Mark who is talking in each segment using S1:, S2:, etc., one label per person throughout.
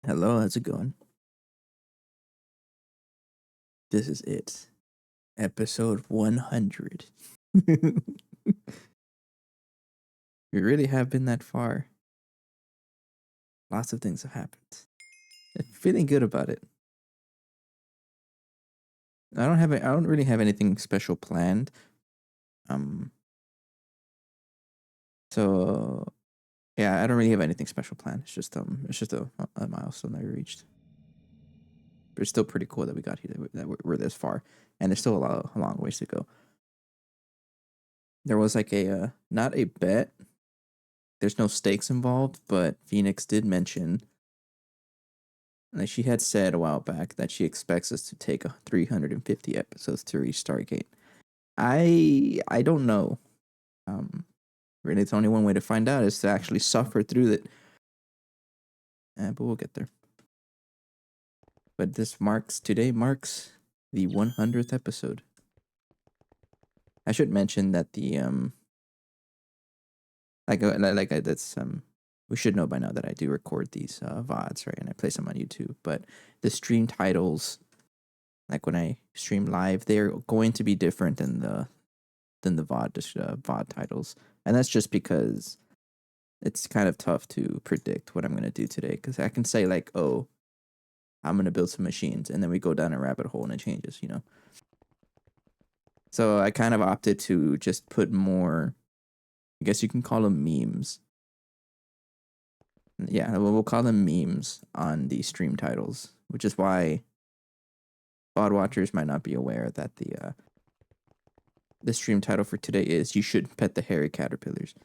S1: Hello, how's it going? This is it. Episode 100. We really have been that far. Lots of things have happened. I'm feeling good about it. I don't really have anything special planned. So yeah, I don't really have anything special planned. It's just a milestone that we reached. But it's still pretty cool that we got here, that we're this far, and there's still a long ways to go. There was like a not a bet. There's no stakes involved, but Phoenix did mention, like she had said a while back, that she expects us to take 350 episodes to reach Stargate. I don't know. Really, it's only one way to find out is to actually suffer through it. But we'll get there. But today marks the 100th episode. I should mention that the we should know by now that I do record these VODs, right? And I place them on YouTube. But the stream titles, like when I stream live, they're going to be different than the VOD titles. And that's just because it's kind of tough to predict what I'm going to do today. Because I can say like, oh, I'm going to build some machines. And then we go down a rabbit hole and it changes, you know? So I kind of opted to just put more, I guess you can call them memes. Yeah, we'll call them memes on the stream titles, which is why VOD watchers might not be aware that the stream title for today is "You Should Pet the Hairy Caterpillars."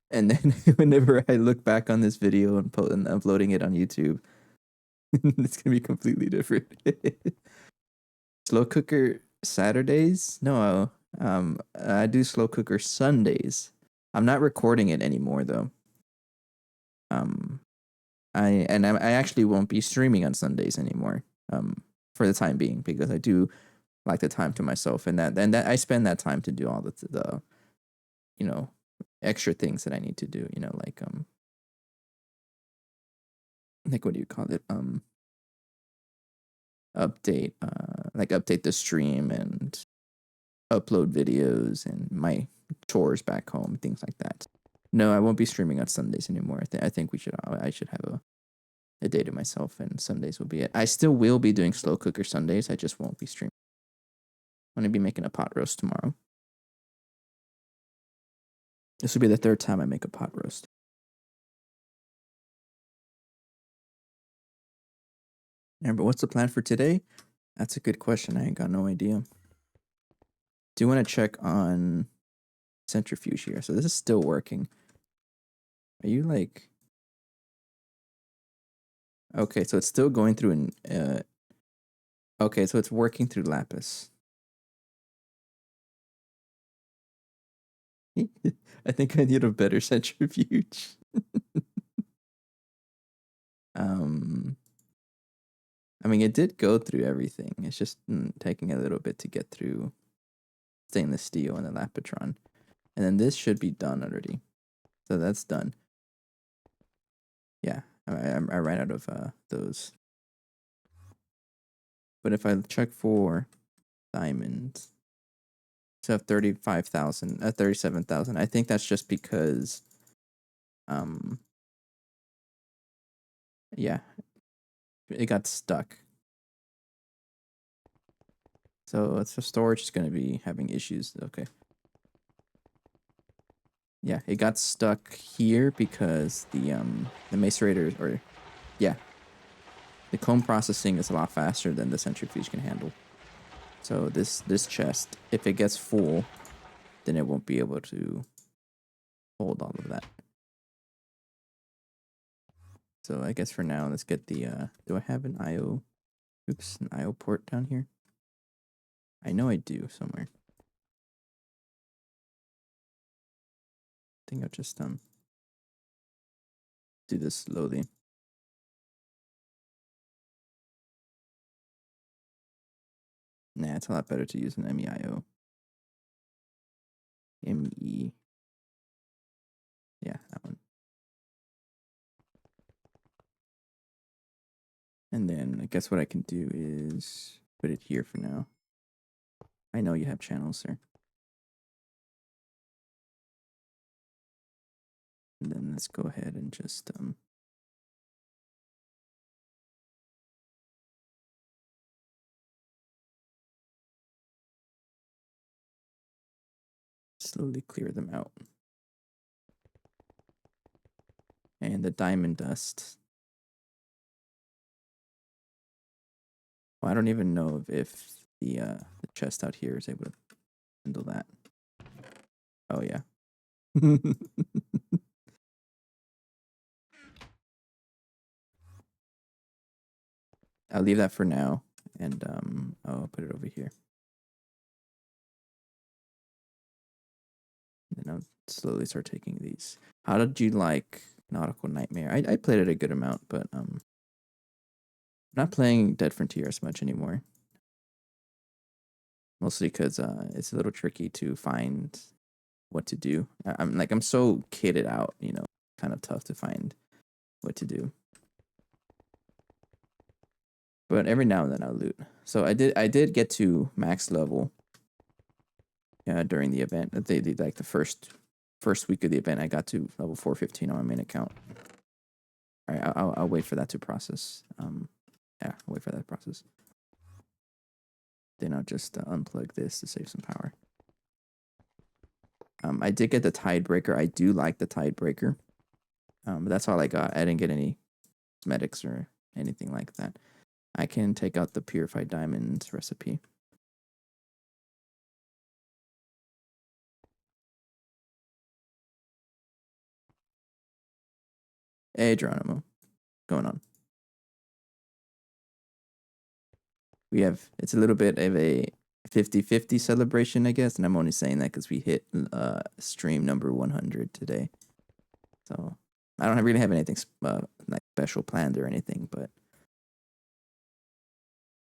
S1: And then whenever I look back on this video and uploading it on YouTube, it's gonna be completely different. Slow cooker Saturdays? No, I do slow cooker Sundays. I'm not recording it anymore though. I actually won't be streaming on Sundays anymore. For the time being, because I do like the time to myself, and that I spend that time to do all the you know, extra things that I need to do. You know, like what do you call it? Update the stream and upload videos and my chores back home, things like that. No, I won't be streaming on Sundays anymore. I think I should have a day to myself, and Sundays will be it. I still will be doing slow cooker Sundays. I just won't be streaming. I'm gonna be making a pot roast tomorrow. This will be the third time I make a pot roast. Yeah, but what's the plan for today? That's a good question. I ain't got no idea. Do you want to check on centrifuge here? So this is still working. Are you like... Okay, so it's still going through an... Okay, so it's working through lapis. I think I need a better centrifuge. I mean, it did go through everything. It's just taking a little bit to get through stainless steel and the Lapitron. And then this should be done already. So that's done. Yeah, I ran out of those. But if I check for diamonds, so I have 35,000, 37,000. I think that's just because, yeah, it got stuck. So it's for storage is going to be having issues. Okay. Yeah, it got stuck here because the macerator, or yeah, the comb processing is a lot faster than the centrifuge can handle. So this chest, if it gets full, then it won't be able to hold all of that. So I guess for now, let's get the, do I have an IO, an IO port down here? I know I do somewhere. think I'll just do this slowly. Nah, it's a lot better to use an MEIO. ME. Yeah, that one. And then I guess what I can do is put it here for now. I know you have channels, sir. And then let's go ahead and just slowly clear them out. And the diamond dust. Well, I don't even know if the chest out here is able to handle that. Oh yeah. I'll leave that for now, and I'll put it over here. And then I'll slowly start taking these. How did you like Nautical Nightmare? I played it a good amount, but I'm not playing Dead Frontier as much anymore. Mostly because it's a little tricky to find what to do. I'm so kitted out, you know, kind of tough to find what to do. But every now and then I'll loot. So I did get to max level. During the event, they did like the first week of the event. I got to level 415 on my main account. All right, I'll wait for that to process. Yeah, I'll wait for that to process. Then I'll just unplug this to save some power. I did get the Tidebreaker. I do like the Tidebreaker. But that's all I got. I didn't get any cosmetics or anything like that. I can take out the Purified Diamonds recipe. Hey, Geronimo. What's going on? It's a little bit of a 50-50 celebration, I guess, and I'm only saying that because we hit stream number 100 today. So I don't really have anything like special planned or anything, but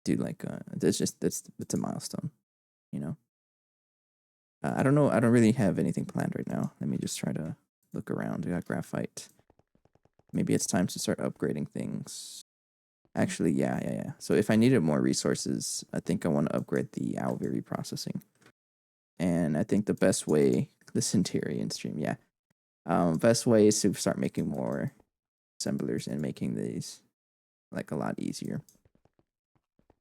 S1: dude, like it's a milestone, you know. I don't know. I don't really have anything planned right now. Let me just try to look around. We got graphite. Maybe it's time to start upgrading things. Actually, yeah. So if I needed more resources, I think I want to upgrade the Alvary processing. And I think the best way, the Centurion stream, yeah. Best way is to start making more assemblers and making these like a lot easier.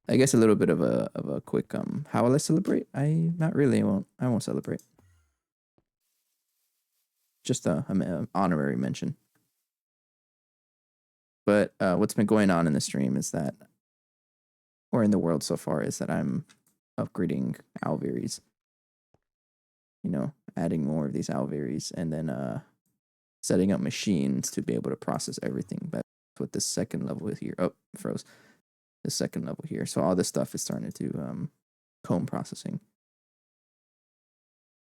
S1: I guess a little bit of a quick how will I celebrate? Not really. I won't celebrate. Just a honorary mention. But what's been going on in the stream is that, or in the world so far, is that I'm upgrading Alvaries. You know, adding more of these Alvaries, and then setting up machines to be able to process everything. That's what this second level is here. Oh, froze. The second level here. So all this stuff is starting to comb processing.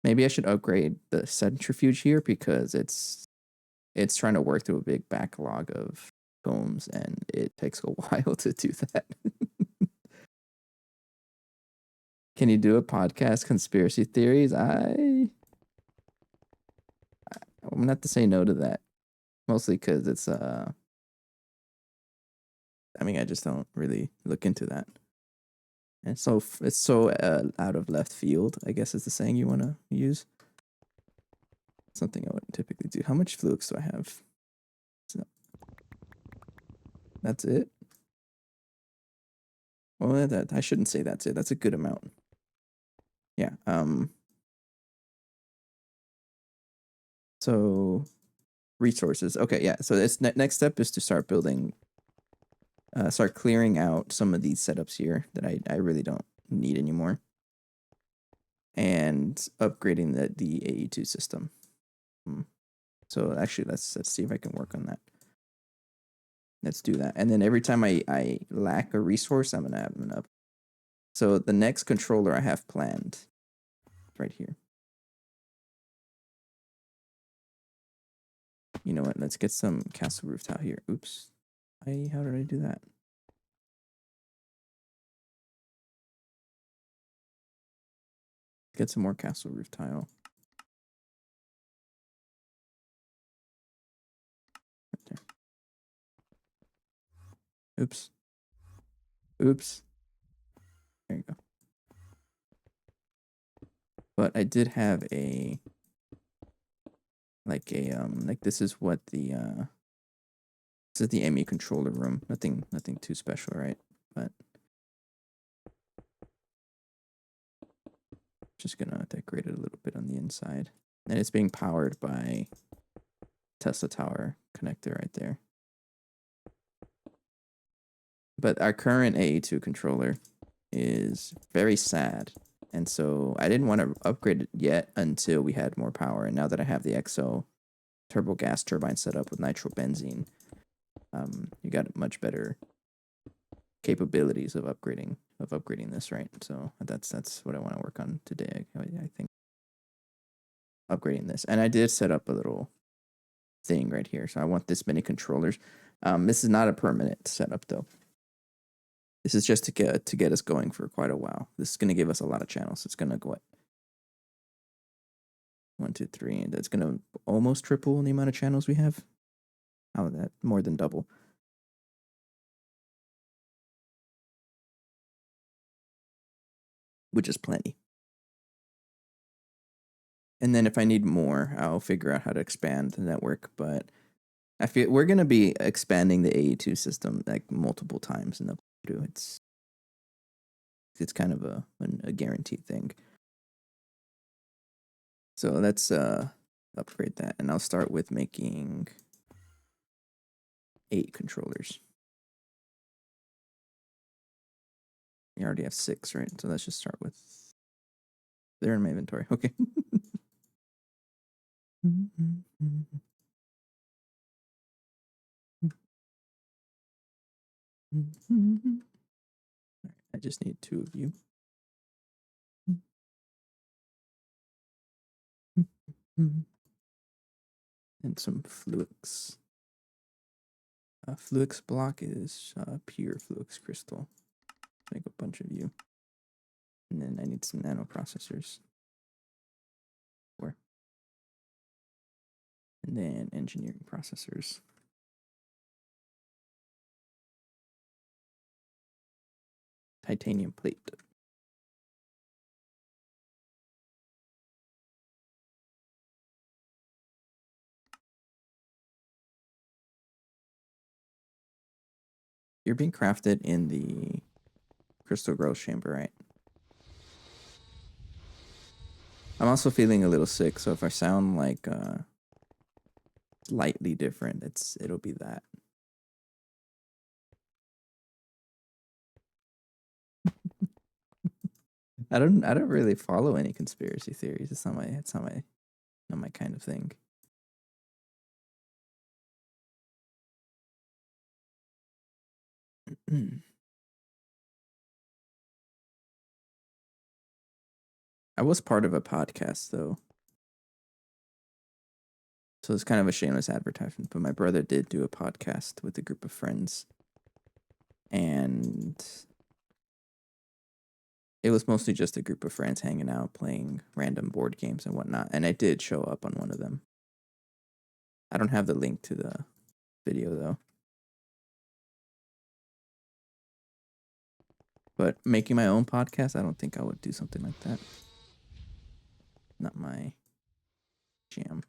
S1: Maybe I should upgrade the centrifuge here because it's trying to work through a big backlog of combs, and it takes a while to do that. Can you do a podcast conspiracy theories? I'm gonna have to say no to that, mostly because it's I mean, I just don't really look into that. And so it's so out of left field, I guess is the saying you want to use. Something I wouldn't typically do. How much flukes do I have? So, that's it. Well, I shouldn't say that's it. That's a good amount. Yeah. So resources. Okay. Yeah. So this next step is to start building. Start clearing out some of these setups here that I really don't need anymore, and upgrading the AE2 system. So actually, let's see if I can work on that. Let's do that. And then every time I lack a resource, I'm gonna have an up. So the next controller I have planned right here. You know what? Let's get some castle roof tile here. Oops. How did I do that? Get some more castle roof tile. Right there. Oops. Oops. There you go. But I did have a like this is what the this is the ME controller room. Nothing too special, right? But just gonna decorate it a little bit on the inside. And it's being powered by Tesla Tower connector right there. But our current AE2 controller is very sad. And so I didn't want to upgrade it yet until we had more power. And now that I have the EXO turbo gas turbine set up with nitrobenzene, you got much better capabilities of upgrading this, right? So that's what I want to work on today. I think upgrading this. And I did set up a little thing right here. So I want this many controllers. This is not a permanent setup though. This is just to get us going for quite a while. This is going to give us a lot of channels. It's going to go what? 1, 2, 3. And that's going to almost triple the amount of channels we have. How is that? More than double. Which is plenty. And then if I need more, I'll figure out how to expand the network. But I feel we're going to be expanding the AE2 system like multiple times in the playthrough. It's kind of a guaranteed thing. So let's upgrade that, and I'll start with making 8 controllers. We already have 6, right? So let's just start with. They're in my inventory. Okay. I just need 2 of you. And some Fluix. Fluix block is pure Fluix crystal. Make a bunch of you. And then I need some nano processors. 4. And then engineering processors. Titanium plate. You're being crafted in the crystal growth chamber, right? I'm also feeling a little sick, so if I sound like slightly different, it'll be that. I don't really follow any conspiracy theories. It's not my kind of thing. I was part of a podcast though. So it's kind of a shameless advertisement, but my brother did do a podcast with a group of friends. And it was mostly just a group of friends hanging out, playing random board games and whatnot. And I did show up on one of them. I don't have the link to the video though. But making my own podcast, I don't think I would do something like that. Not my jam.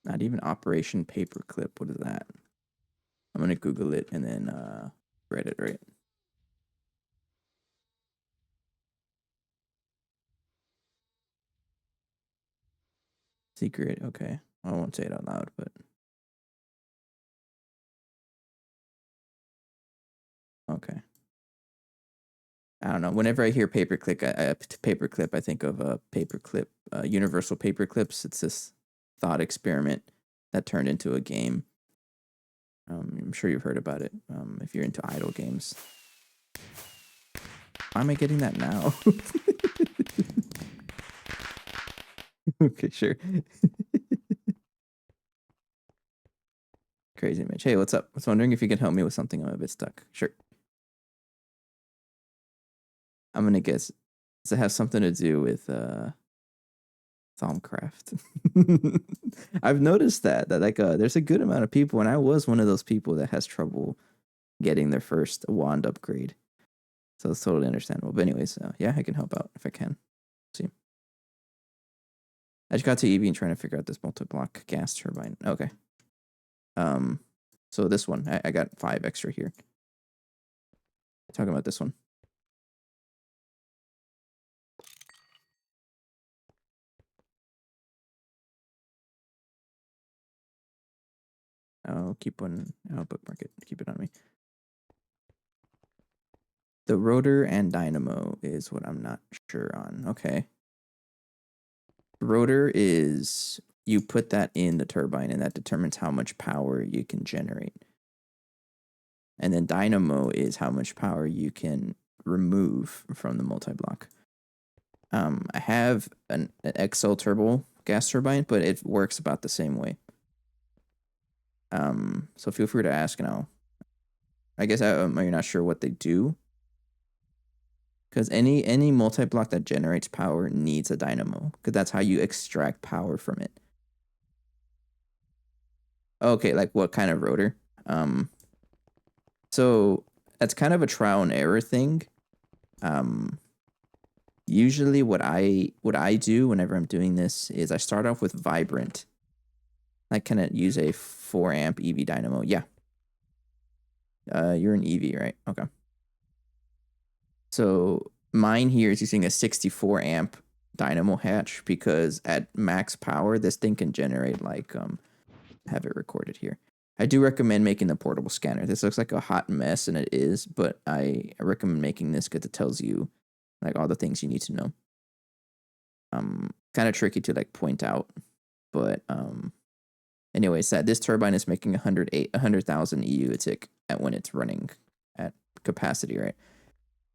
S1: Not even Operation Paperclip. What is that? I'm gonna Google it and then Reddit, right? Secret. Okay, I won't say it out loud, but okay. I don't know. Whenever I hear paperclip, I think of a paperclip, Universal Paperclips. It's this thought experiment that turned into a game. I'm sure you've heard about it. If you're into idle games. Why am I getting that now? Okay, sure. Crazy Mitch. Hey, what's up? I was wondering if you could help me with something. I'm a bit stuck. Sure. I'm gonna guess. Does it have something to do with Thaumcraft? I've noticed that like there's a good amount of people, and I was one of those people that has trouble getting their first wand upgrade. So it's totally understandable. But anyways, yeah, I can help out if I can. See. I just got to EV and trying to figure out this multi-block gas turbine. Okay. So this one, I got 5 extra here. Talking about this one. I'll keep one. I'll bookmark it. Keep it on me. The rotor and dynamo is what I'm not sure on. Okay. Rotor is you put that in the turbine and that determines how much power you can generate. And then dynamo is how much power you can remove from the multi-block. I have an XL turbo gas turbine, but it works about the same way. So feel free to ask now. I guess you're not sure what they do. Because any multi-block that generates power needs a dynamo. Because that's how you extract power from it. Okay, like what kind of rotor? So that's kind of a trial and error thing. Usually what I do whenever I'm doing this is I start off with Vibrant. I can use a 4 amp EV dynamo. Yeah. You're an EV, right? Okay. So mine here is using a 64 amp dynamo hatch because at max power, this thing can generate like, have it recorded here. I do recommend making the portable scanner. This looks like a hot mess, and it is, but I recommend making this because it tells you like all the things you need to know. Kind of tricky to like point out, but anyways, this turbine is making 100,000 EU a tick at when it's running at capacity, right?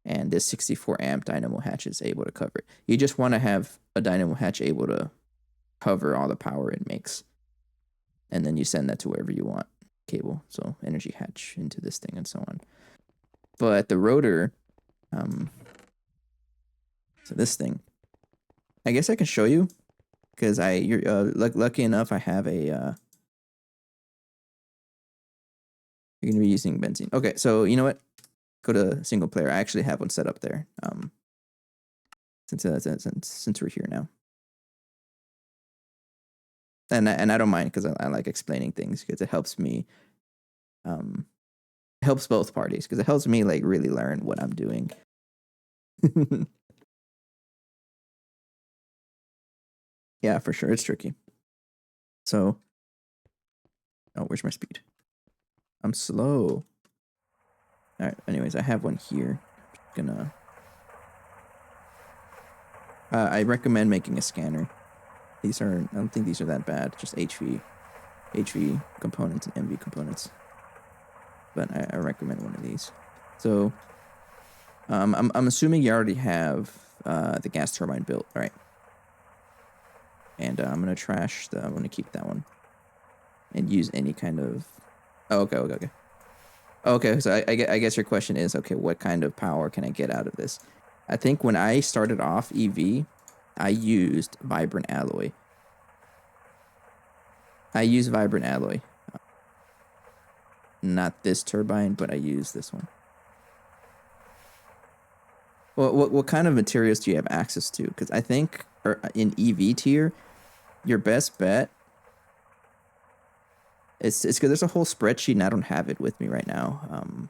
S1: And this 64 amp dynamo hatch is able to cover it. You just want to have a dynamo hatch able to cover all the power it makes. And then you send that to wherever you want cable. So energy hatch into this thing and so on. But the rotor, so this thing, I guess I can show you because you're lucky enough I have a, you're going to be using benzene. Okay, so you know what? Go to single player. I actually have one set up there. Since we're here now. And I don't mind because I like explaining things because it helps me, helps both parties because it helps me like really learn what I'm doing. Yeah, for sure. It's tricky. So, oh, where's my speed? I'm slow. All right. Anyways, I have one here. I'm just gonna. I recommend making a scanner. I don't think these are that bad. Just HV components and MV components. But I recommend one of these. So, I'm assuming you already have the gas turbine built, right? And I'm gonna I'm gonna keep that one, and use any kind of. Oh, okay. Okay, so I guess your question is, okay, what kind of power can I get out of this? I think when I started off EV, I used Vibrant Alloy. Not this turbine, but I use this one. Well, what kind of materials do you have access to? Because I think in EV tier, your best bet. It's because there's a whole spreadsheet, and I don't have it with me right now.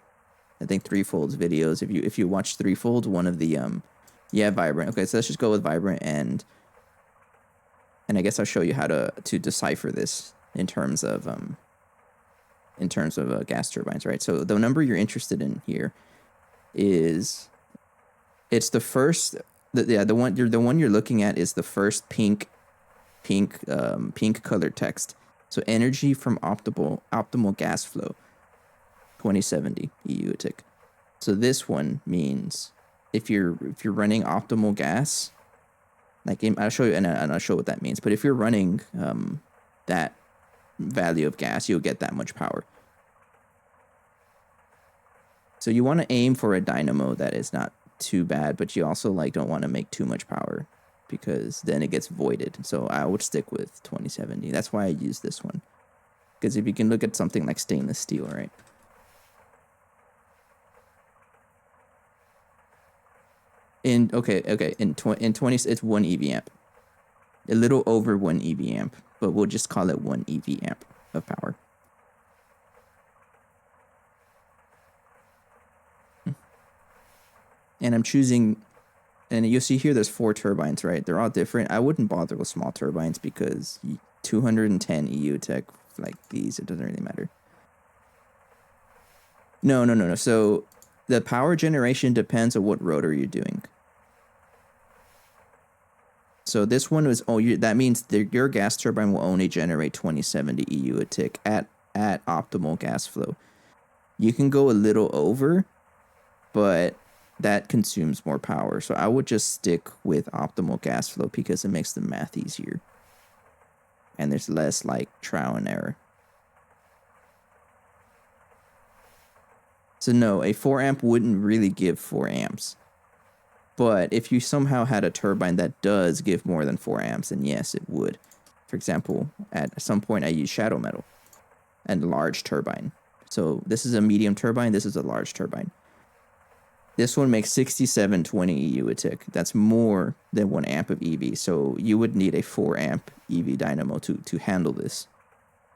S1: I think Threefold's videos. If you watch Threefold, one of the yeah, Vibrant. Okay, so let's just go with Vibrant, and I guess I'll show you how to decipher this in terms of gas turbines, right? So the number you're interested in here is it's the first. The one you're looking at is the first pink colored text. So energy from optimal gas flow, 2070 EU a tick. So this one means if you're running optimal gas, like I'll show you and I'll show what that means. But if you're running that value of gas, you'll get that much power. So you want to aim for a dynamo that is not too bad, but you also like don't want to make too much power because then it gets voided. So I would stick with 2070. That's why I use this one. Because if you can look at something like stainless steel, right? In 20 it's 1 EV amp. A little over 1 EV amp, but we'll just call it 1 EV amp of power. And I'm choosing, and you'll see here there's 4 turbines, right? They're all different. I wouldn't bother with small turbines because 210 EU tech like these, it doesn't really matter. No. So the power generation depends on what rotor you're doing. So this one was, that means your gas turbine will only generate 2070 EU a tick at optimal gas flow. You can go a little over, but that consumes more power. So I would just stick with optimal gas flow because it makes the math easier. And there's less like trial and error. So no, a 4 amp wouldn't really give 4 amps. But if you somehow had a turbine that does give more than 4 amps, then yes, it would. For example, at some point I use shadow metal and large turbine. So this is a medium turbine, this is a large turbine. This one makes 6720 EU a tick. That's more than 1 amp of EV. So you would need a 4 amp EV dynamo to handle this.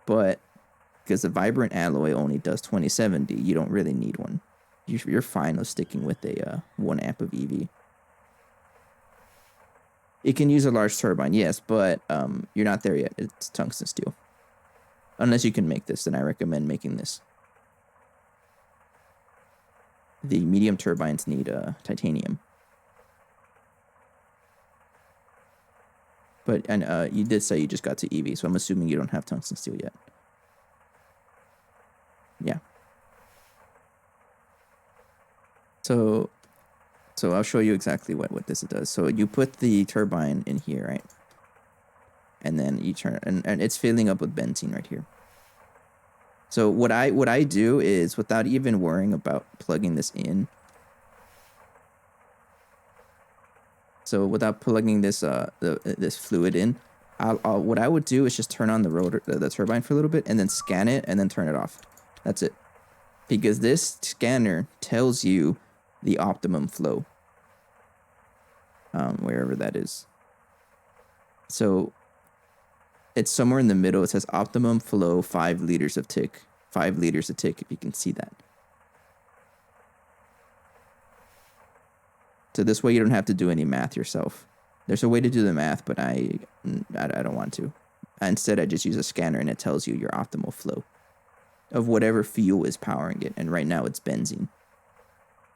S1: But because the vibrant alloy only does 2070, you don't really need one. You're fine with sticking with a 1 amp of EV. It can use a large turbine, yes, but you're not there yet. It's tungsten steel. Unless you can make this, then I recommend making this. The medium turbines need titanium. But you did say you just got to EV, so I'm assuming you don't have tungsten steel yet. Yeah. So I'll show you exactly what this does. So you put the turbine in here, right? And then you turn, and it's filling up with benzene right here. So what I do is, without even worrying about plugging this in, so without plugging this this fluid in, what I would do is just turn on the rotor, the turbine for a little bit, and then scan it, and then turn it off. That's it, because this scanner tells you the optimum flow, wherever that is. So it's somewhere in the middle. It says optimum flow 5 liters of tick. 5 liters a tick, if you can see that. So this way you don't have to do any math yourself. There's a way to do the math, but I don't want to. Instead, I just use a scanner and it tells you your optimal flow of whatever fuel is powering it. And right now it's benzene.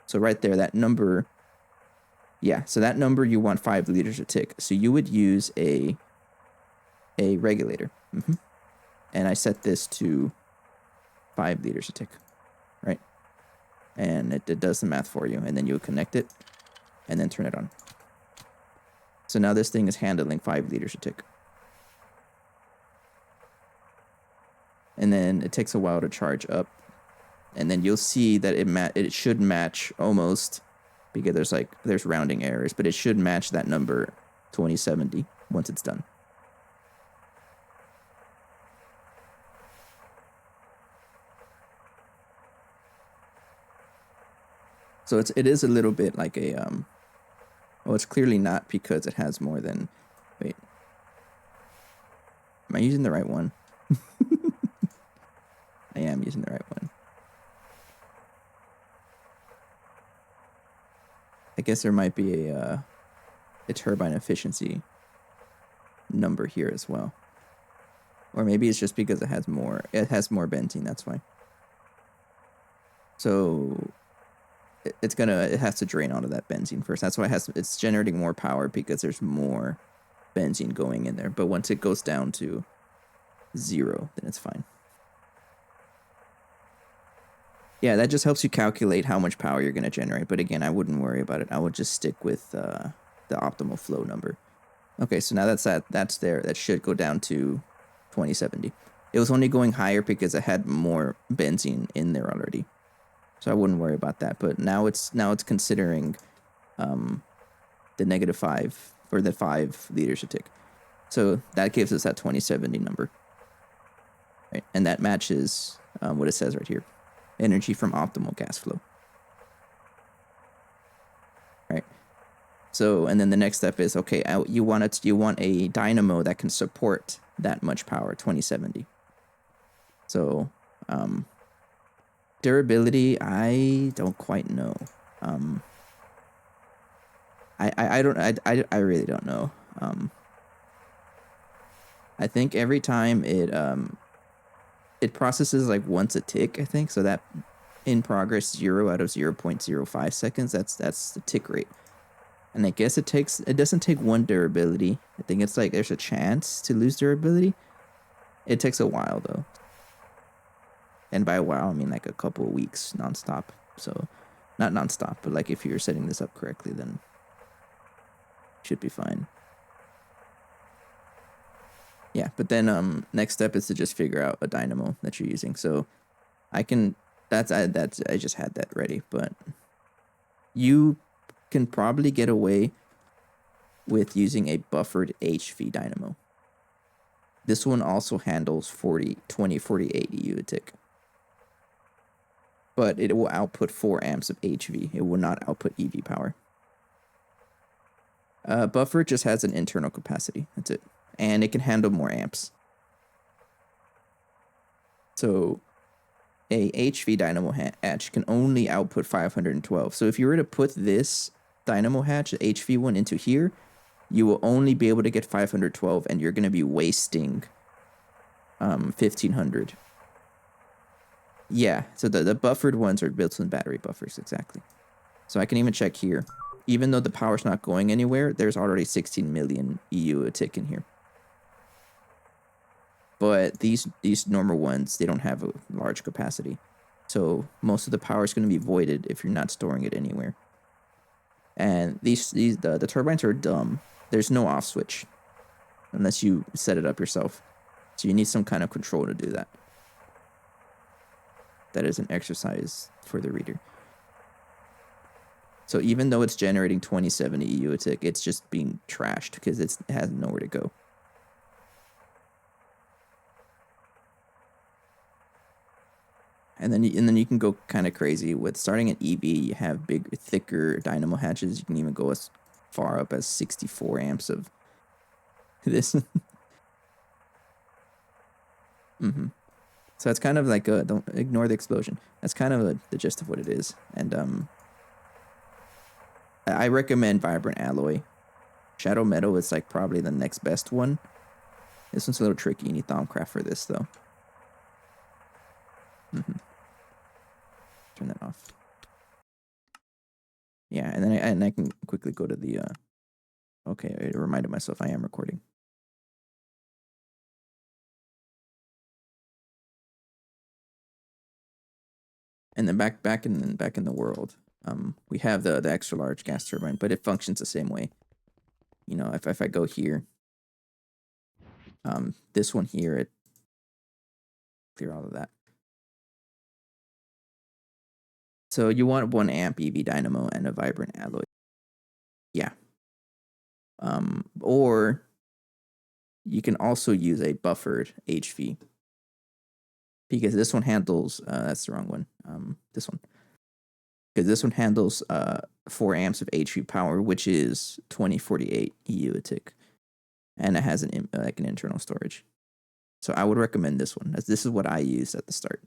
S1: So right there, that number, yeah, so that number you want 5 liters a tick. So you would use a regulator. And I set this to 5 liters a tick, right? And it does the math for you. And then you would connect it and then turn it on. So now this thing is handling 5 liters a tick. And then it takes a while to charge up. And then you'll see that it should match almost, because there's rounding errors, but it should match that number 2070 once it's done. So it is a little bit like a well, it's clearly not, because it has more than, wait, am I using the right one? I am using the right one. I guess there might be a turbine efficiency number here as well. Or maybe it's just because it has more benzene, that's why. So it has to drain onto that benzene first. That's why it's generating more power, because there's more benzene going in there. But once it goes down to 0, then it's fine. Yeah, that just helps you calculate how much power you're going to generate. But again, I wouldn't worry about it. I would just stick with the optimal flow number. Okay, so now that's there. That should go down to 2070. It was only going higher because it had more benzene in there already, so I wouldn't worry about that. But now it's considering the -5 or the 5 liters a tick, so that gives us that 2070 number, right? And that matches what it says right here: energy from optimal gas flow. Right. So, and then the next step is, okay, you want a dynamo that can support that much power, 2070. So, durability, I don't quite know. I really don't know. I think every time it processes like once a tick, I think, so that in progress 0 out of 0.05 seconds, that's the tick rate. And I guess it doesn't take 1 durability. I think it's like there's a chance to lose durability. It takes a while though. And by a while I mean like a couple of weeks nonstop. So not nonstop, but like if you're setting this up correctly, then it should be fine. Yeah, but then next step is to just figure out a dynamo that you're using. So I just had that ready, but you can probably get away with using a buffered HV dynamo. This one also handles 2048 EU a tick, but it will output 4 amps of HV. It will not output EV power. Buffer just has an internal capacity. That's it, and it can handle more amps. So a HV dynamo hatch can only output 512. So if you were to put this dynamo hatch, the HV one, into here, you will only be able to get 512, and you're going to be wasting 1500. Yeah, so the buffered ones are built-in battery buffers, exactly. So I can even check here. Even though the power's not going anywhere, there's already 16 million EU a tick in here. But these normal ones, they don't have a large capacity. So most of the power is going to be voided if you're not storing it anywhere. And the turbines are dumb. There's no off switch unless you set it up yourself. So you need some kind of control to do that. That is an exercise for the reader. So even though it's generating 2070 EU a tick, it's just being trashed because it has nowhere to go. And then you can go kind of crazy with starting at EV. You have big, thicker dynamo hatches. You can even go as far up as 64 amps of this. So it's kind of like don't ignore the explosion. That's kind of the gist of what it is. And I recommend Vibrant Alloy. Shadow Metal is like probably the next best one. This one's a little tricky. You need Thaumcraft for this though. Turn that off. Yeah, and then I can quickly go to the okay, I reminded myself I am recording. And then back in the world, we have the extra large gas turbine, but it functions the same way. You know, if I go here, this one here, it clear all of that. So you want 1 amp EV dynamo and a Vibrant Alloy. Yeah. Or you can also use a buffered HV, because this one handles that's the wrong one. This one, because this one handles 4 amps of HV power, which is 2048 EU a tick, and it has an internal storage. So I would recommend this one, as this is what I used at the start.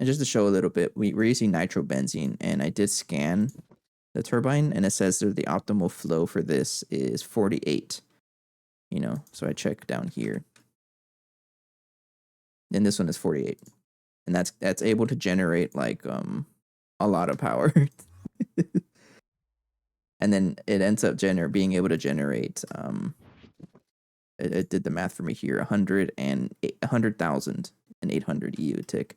S1: And just to show a little bit, we're using nitrobenzene, and I did scan the turbine, and it says that the optimal flow for this is 48. You know, so I check down here, and this one is 48, and that's able to generate like a lot of power. And then it ends up being able to generate it did the math for me here, 100,800 EU a tick,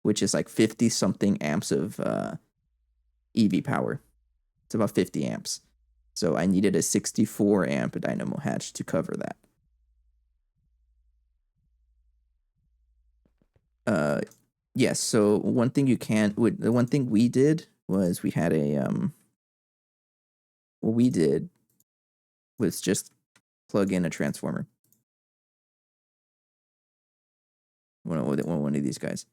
S1: which is like 50 something amps of EV power. It's about 50 amps. So I needed a 64 amp dynamo hatch to cover that. Yes. So one thing the one thing we did was we had a what we did was just plug in a transformer. One of these guys.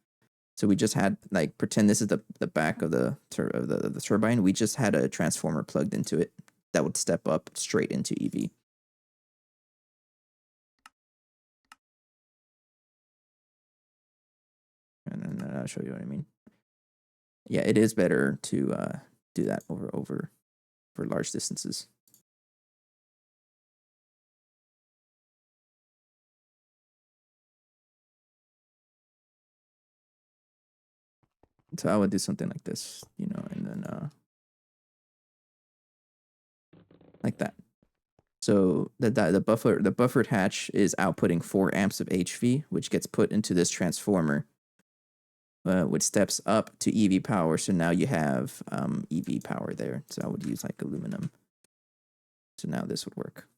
S1: So we just had like pretend this is the back of the turbine. We just had a transformer plugged into it that would step up straight into EV. And then I'll show you what I mean. Yeah, it is better to do that over for large distances. So I would do something like this, you know, and then like that. So the buffered hatch is outputting 4 amps of HV, which gets put into this transformer, which steps up to EV power. So now you have EV power there. So I would use like aluminum. So now this would work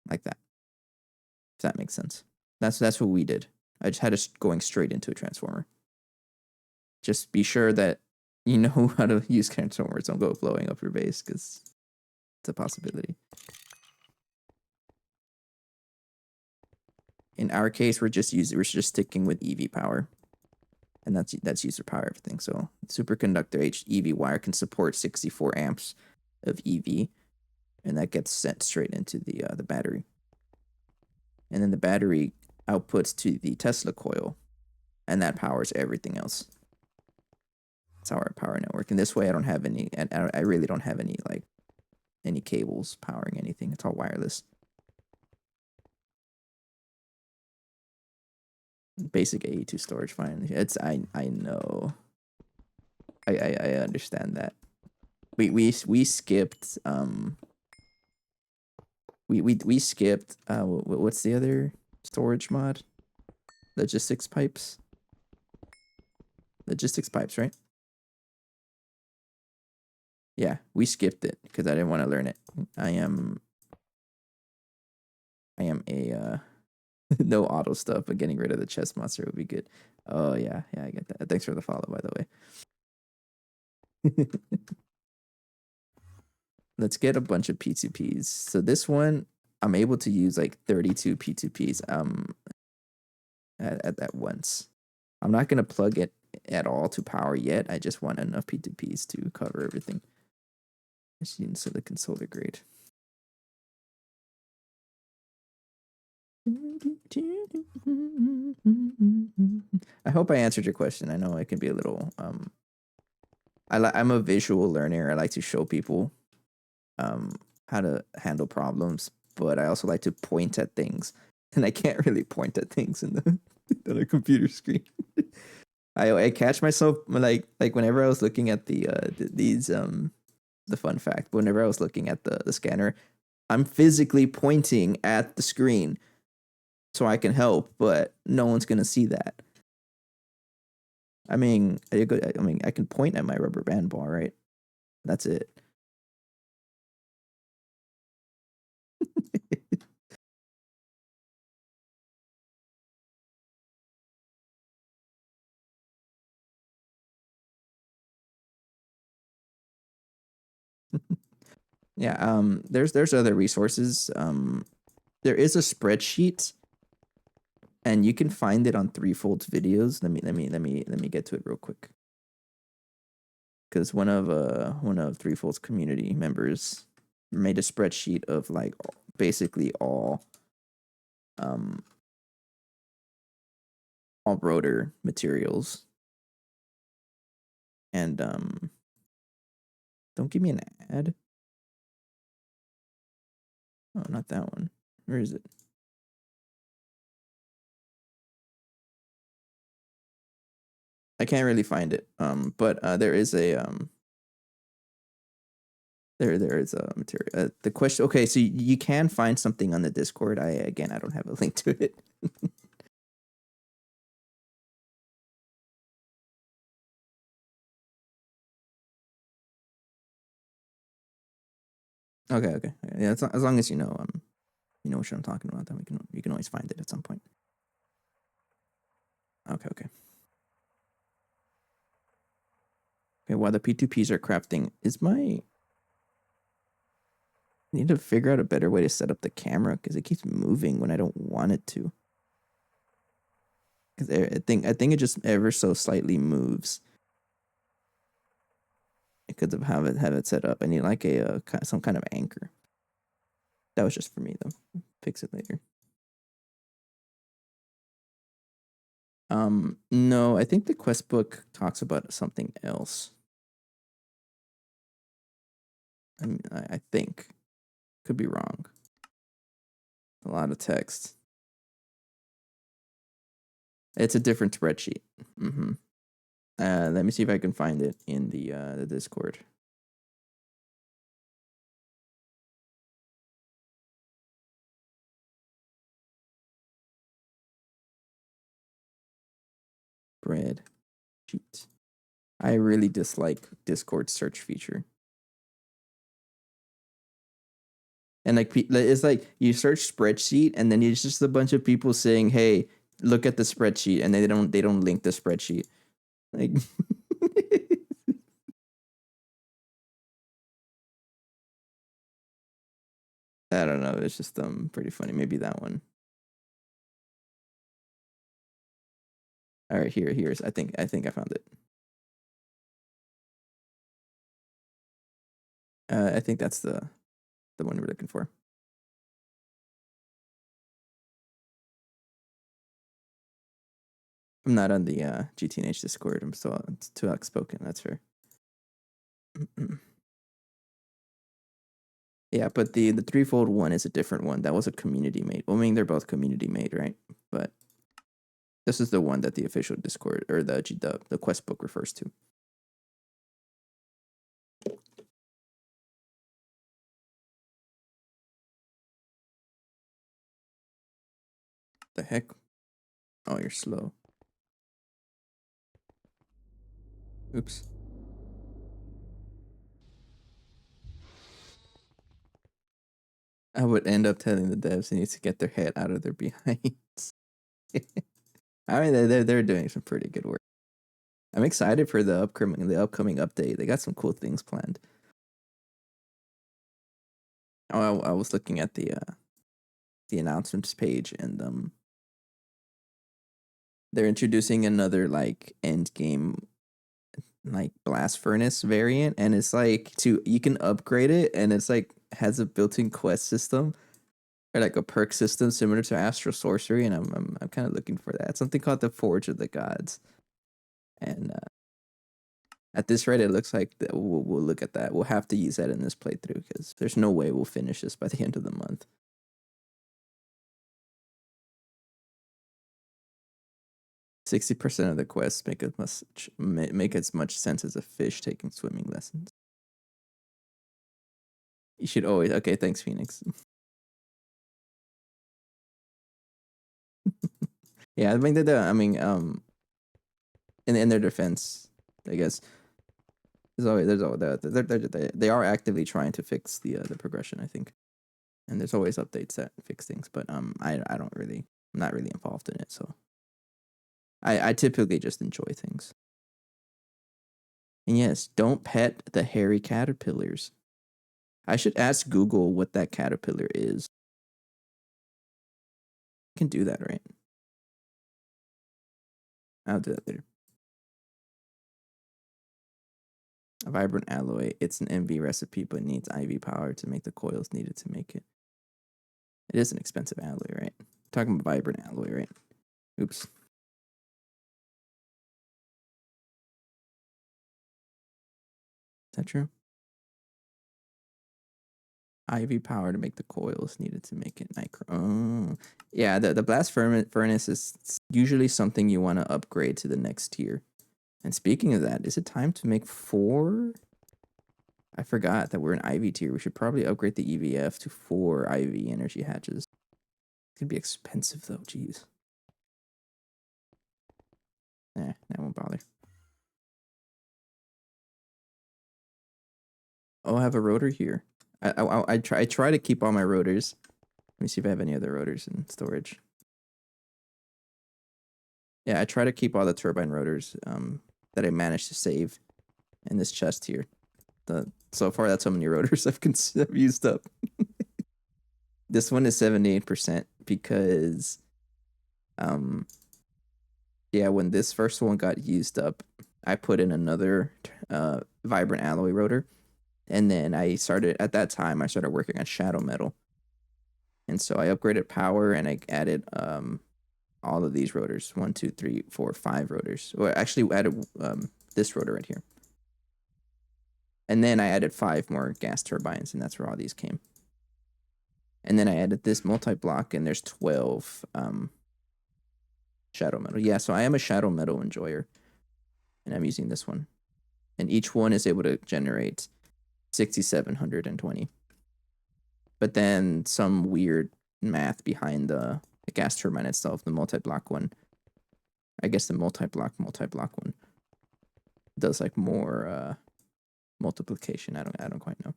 S1: like that. If that makes sense. That's what we did. I just had it going straight into a transformer. Just be sure that you know how to use transformers. Don't go blowing up your base because it's a possibility. In our case, we're just sticking with EV power, and that's user power everything. So superconductor EV wire can support 64 amps of EV, and that gets sent straight into the battery, and then the battery outputs to the Tesla coil, and that powers everything else. It's our power network, and this way I don't have any, and I really don't have any cables powering anything. It's all wireless. Basic AE2 storage, fine. I know. I understand that. We skipped we skipped what's the other storage mod? Logistics pipes. Logistics pipes, right? Yeah, we skipped it because I didn't want to learn it. I am a no auto stuff, but getting rid of the chest monster would be good. Oh yeah, I get that. Thanks for the follow, by the way. Let's get a bunch of P2Ps. So this one, I'm able to use like 32 P2Ps at once. I'm not gonna plug it at all to power yet. I just want enough P2Ps to cover everything. Just using silicon solar grade. I hope I answered your question. I know it can be a little I'm a visual learner. I like to show people how to handle problems, but I also like to point at things, and I can't really point at things in the on a computer screen. I catch myself like whenever I was looking at the fun fact. Whenever I was looking at the scanner, I'm physically pointing at the screen so I can help, but no one's gonna see that. I mean, I can point at my rubber band ball, right? That's it. Yeah. There's other resources. There is a spreadsheet, and you can find it on Threefold's videos. Let me get to it real quick. Because one of Threefold's community members made a spreadsheet of like basically all rotor materials. And don't give me an ad. Oh, not that one. Where is it? I can't really find it. But there is a there is a material. The question. Okay, so you can find something on the Discord. I don't have a link to it. Okay. Yeah, as long as you know what I'm talking about, then you can always find it at some point. Okay. Okay, while the P2Ps are crafting, I need to figure out a better way to set up the camera because it keeps moving when I don't want it to. Because I think it just ever so slightly moves. Because of how have it set up. I need like some kind of anchor. That was just for me though. Fix it later. No, I think the quest book talks about something else. I think. Could be wrong. A lot of text. It's a different spreadsheet. Mm-hmm. Let me see if I can find it in the Discord. Bread sheet. I really dislike Discord search feature. And like it's like you search spreadsheet and then it's just a bunch of people saying, "Hey, look at the spreadsheet," and they don't link the spreadsheet. Like I don't know. It's just pretty funny. Maybe that one. All right, here's I think I found it. I think that's the one we're looking for. I'm not on the GTNH Discord. I'm still too outspoken. That's fair. Yeah, but the threefold one is a different one. That was a community made. Well, I mean, they're both community made, right? But this is the one that the official Discord or the quest book refers to. The heck? Oh, you're slow. Oops. I would end up telling the devs they need to get their head out of their behinds. I mean, they're doing some pretty good work. I'm excited for the upcoming update. They got some cool things planned. Oh, I was looking at the announcements page, and they're introducing another like end game like blast furnace variant, and it's like you can upgrade it, and it's like has a built-in quest system or like a perk system similar to Astral Sorcery, and I'm kind of looking for that. Something called the Forge of the Gods, and at this rate, it looks like we'll look at that. We'll have to use that in this playthrough because there's no way we'll finish this by the end of the month. 60% of the quests make as much sense as a fish taking swimming lessons. You should always okay. Thanks, Phoenix. Yeah, I mean in their defense, I guess they are actively trying to fix the progression. I think, and there's always updates that fix things, but I'm not really involved in it, so I typically just enjoy things. And yes, don't pet the hairy caterpillars. I should ask Google what that caterpillar is. I can do that, right? I'll do that later. A vibrant alloy. It's an MV recipe, but needs IV power to make the coils needed to make it. It is an expensive alloy, right? Talking about vibrant alloy, right? Oops. Is that true? IV power to make the coils needed to make it nitro. Oh. Yeah, the blast furnace is usually something you want to upgrade to the next tier. And speaking of that, is it time to make 4? I forgot that we're in IV tier. We should probably upgrade the EVF to 4 IV energy hatches. It's gonna be expensive though, jeez. That won't bother. Oh, I have a rotor here. I try to keep all my rotors. Let me see if I have any other rotors in storage. Yeah, I try to keep all the turbine rotors that I managed to save in this chest here. So far, that's how many rotors I've used up. This one is 78% because, yeah, when this first one got used up, I put in another vibrant alloy rotor, and then at that time I started working on shadow metal, and so I upgraded power and I added all of these rotors, 1, 2, 3, 4, 5 rotors. Or actually added this rotor right here, and then I added 5 more gas turbines, and that's where all these came. And then I added this multi-block, and there's 12 shadow metal. Yeah, so I am a shadow metal enjoyer, and I'm using this one. And each one is able to generate 6,720. But then some weird math behind the gas turbine itself, the multi-block one. I guess the multi-block one does like more multiplication. I don't quite know.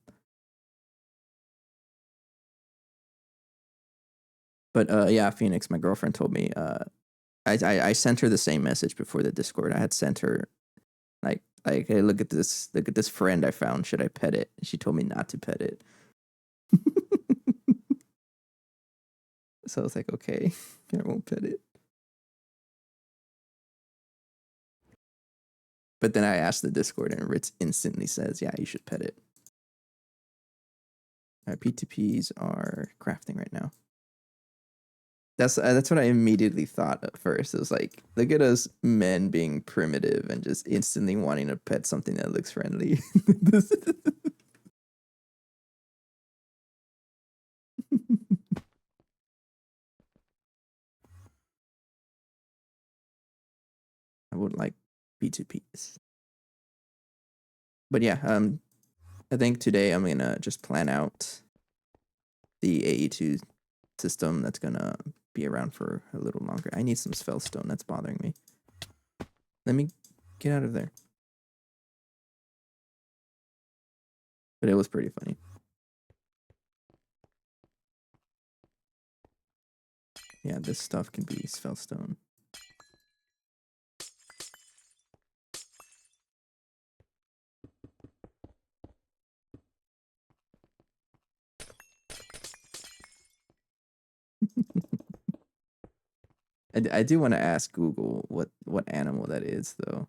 S1: But yeah, Phoenix, my girlfriend told me I sent her the same message before the Discord. I had sent her like hey, look at this friend I found. Should I pet it? And she told me not to pet it. So I was like, okay, I won't pet it. But then I asked the Discord, and Ritz instantly says, yeah, you should pet it. P2Ps are crafting right now. That's what I immediately thought at first. It was like, look at us men being primitive and just instantly wanting to pet something that looks friendly. I would like P2Ps. But yeah, I think today I'm gonna just plan out the AE2 system that's gonna be around for a little longer. I need some spellstone. That's bothering me. Let me get out of there. But it was pretty funny. Yeah, this stuff can be spellstone. I do want to ask Google what animal that is, though.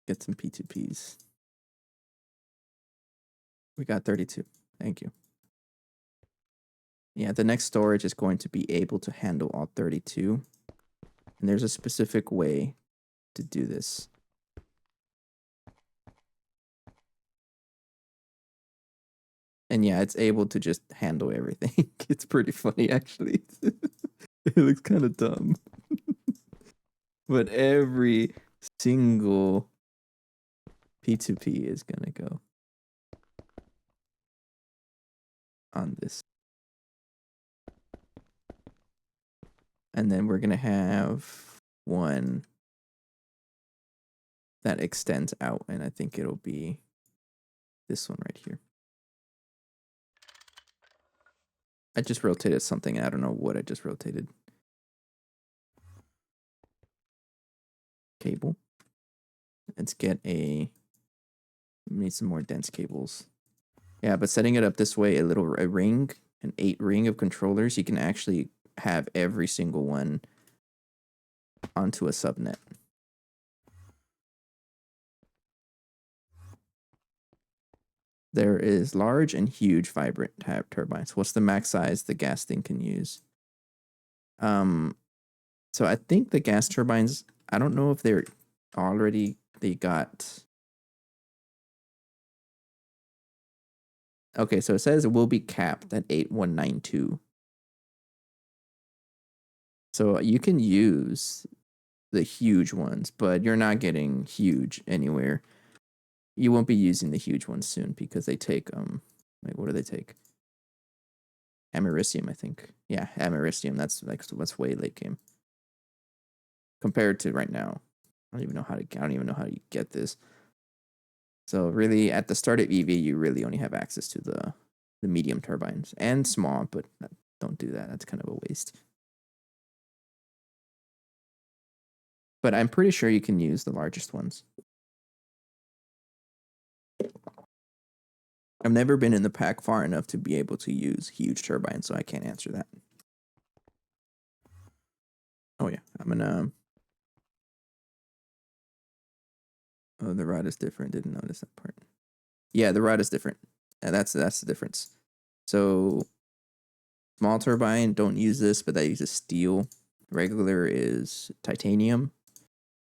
S1: Get some P2Ps. We got 32. Thank you. Yeah, the next storage is going to be able to handle all 32. And there's a specific way to do this. And yeah, it's able to just handle everything. It's pretty funny, actually. It looks kind of dumb. But every single P2P is going to go on this. And then we're going to have one that extends out. And I think it'll be this one right here. I just rotated something. I don't know what I just rotated. Cable. Let's get we need some more dense cables. Yeah, but setting it up this way, a ring, an 8 ring of controllers, you can actually have every single one onto a subnet. There is large and huge vibrant turbines. What's the max size the gas thing can use? So I think the gas turbines, I don't know if they got. Okay, so it says it will be capped at 8192. So you can use the huge ones, but you're not getting huge anywhere. You won't be using the huge ones soon because they take wait, what do they take? Americium, I think. Yeah, Americium. That's way late game. Compared to right now. I don't even know how to get this. So really at the start of EV, you really only have access to the the medium turbines and small, but don't do that. That's kind of a waste. But I'm pretty sure you can use the largest ones. I've never been in the pack far enough to be able to use huge turbines, so I can't answer that. Oh yeah, I'm gonna. Oh, the rod is different. Didn't notice that part. Yeah, the rod is different. And that's the difference. So small turbine, don't use this, but that uses steel. Regular is titanium,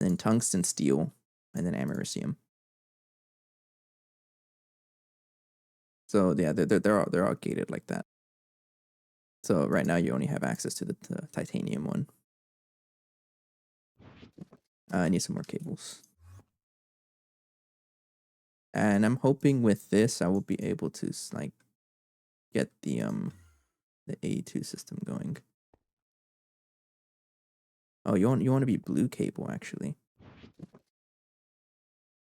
S1: then tungsten steel, and then americium. So yeah, they're all gated like that. So right now you only have access to the titanium one. I need some more cables. And I'm hoping with this I will be able to like get the AE2 system going. Oh, you want to be blue cable actually.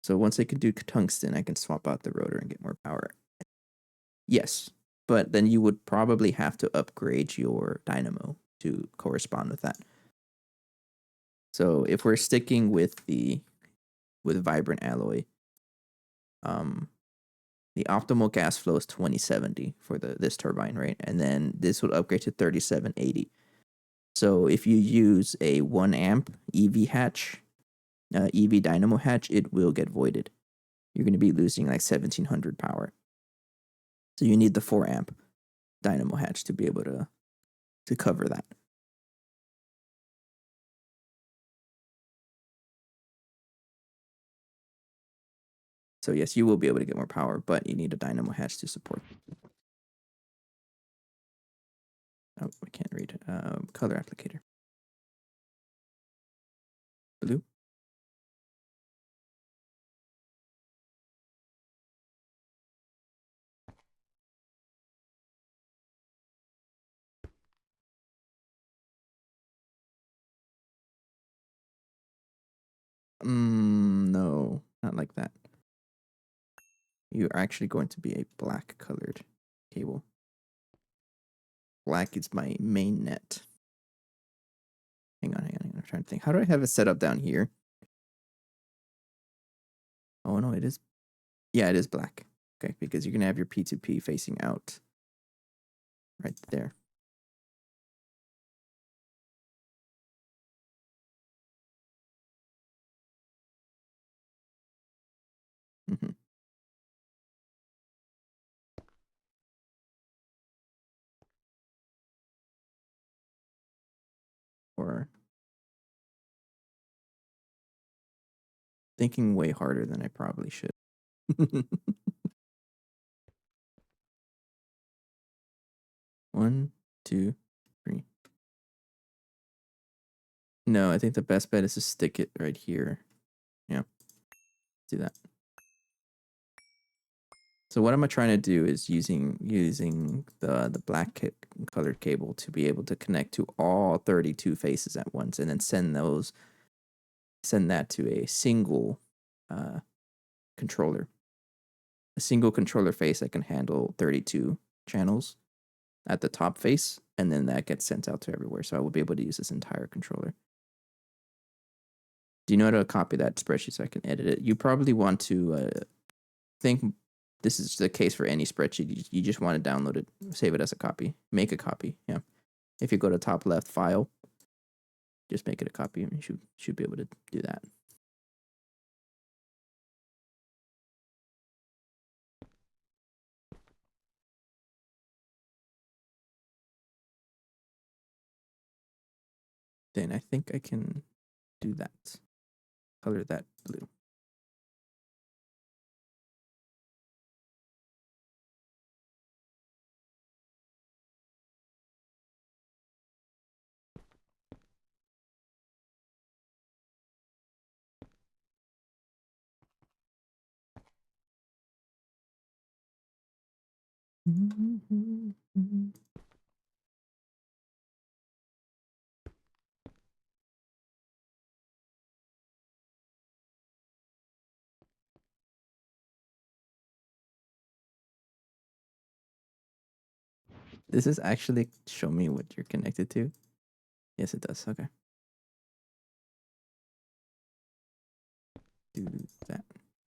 S1: So once I can do tungsten, I can swap out the rotor and get more power. Yes, but then you would probably have to upgrade your dynamo to correspond with that. So if we're sticking with vibrant alloy, the optimal gas flow is 2070 for this turbine, right? And then this would upgrade to 3780. So if you use a 1 amp EV hatch, EV dynamo hatch, it will get voided. You're going to be losing like 1700 power. So you need the 4 amp dynamo hatch to be able to cover that. So yes, you will be able to get more power, but you need a dynamo hatch to support. Oh, I can't read. Color applicator. Blue. No, not like that. You're actually going to be a black colored cable. Black is my main net. Hang on. I'm trying to think. How do I have it set up down here? Oh no, it is. Yeah, it is black. Okay, because you're gonna have your P2P facing out right there. Mm-hmm. Or thinking way harder than I probably should. 1, 2, 3. No, I think the best bet is to stick it right here. Yeah, do that. So what am I trying to do is using the black colored cable to be able to connect to all 32 faces at once, and then send that to a single controller. A single controller face that can handle 32 channels at the top face, and then that gets sent out to everywhere. So I will be able to use this entire controller. Do you know how to copy that spreadsheet so I can edit it? You probably want to think this is the case for any spreadsheet. You just want to download it, save it as a copy, make a copy. Yeah. If you go to top left file, just make it a copy, and you should be able to do that. Then I think I can do that. Color that blue. Does this actually show me what you're connected to? Yes, it does. Okay. Do that.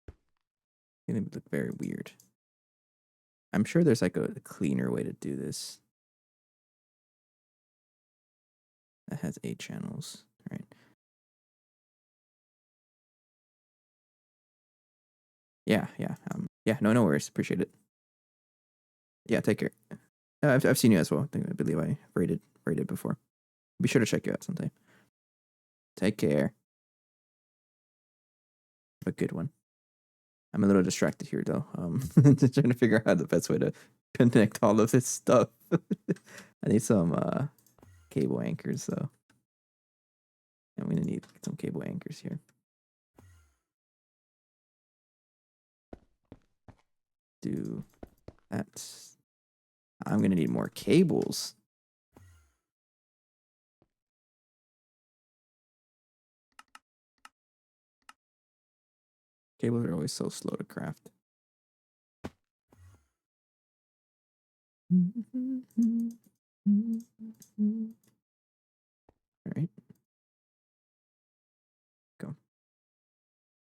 S1: It's gonna look very weird. I'm sure there's like a cleaner way to do this. That has 8 channels, right? Yeah. Yeah. No worries. Appreciate it. Yeah. Take care. I've seen you as well. I believe I rated before. Be sure to check you out sometime. Take care. Have a good one. I'm a little distracted here though. Just trying to figure out the best way to connect all of this stuff. I need some cable anchors though. I'm gonna need some cable anchors here. Do that. I'm gonna need more cables. Cables are always so slow to craft. All right. Go.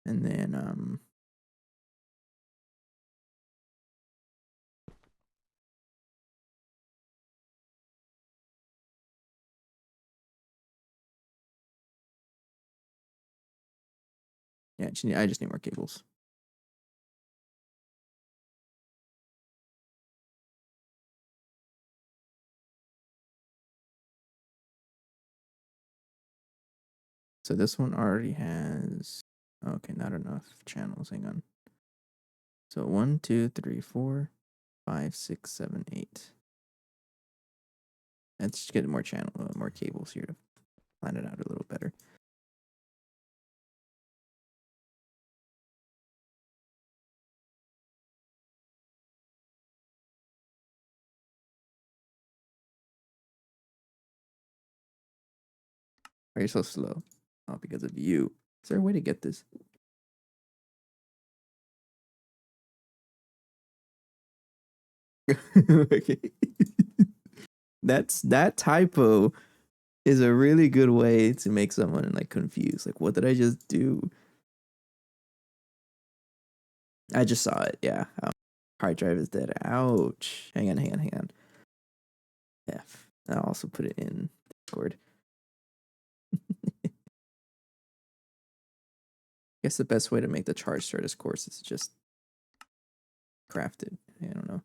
S1: And then yeah, I just need more cables. So this one already has, okay, not enough channels. Hang on. So 1, 2, 3, 4, 5, 6, 7, 8. Let's get more more cables here to plan it out a little better. Why are you so slow? Oh, because of you. Is there a way to get this? Okay. That typo is a really good way to make someone like confused. Like, what did I just do? I just saw it. Yeah. Hard drive is dead. Ouch. Hang on. F. I'll also put it in Discord. I guess the best way to make the charge start course is just craft it. I don't know.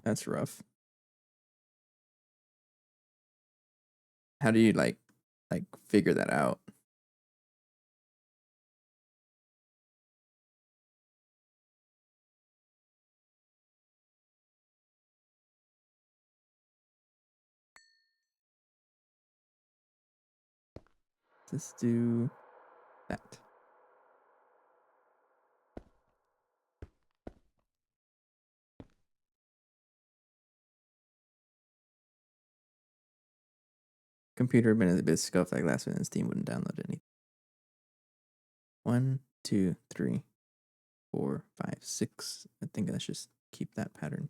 S1: That's rough. How do you like figure that out? Let's do that. Computer been a bit scuffed like last minute. Steam wouldn't download anything. 1, 2, 3, 4, 5, 6. I think let's just keep that pattern.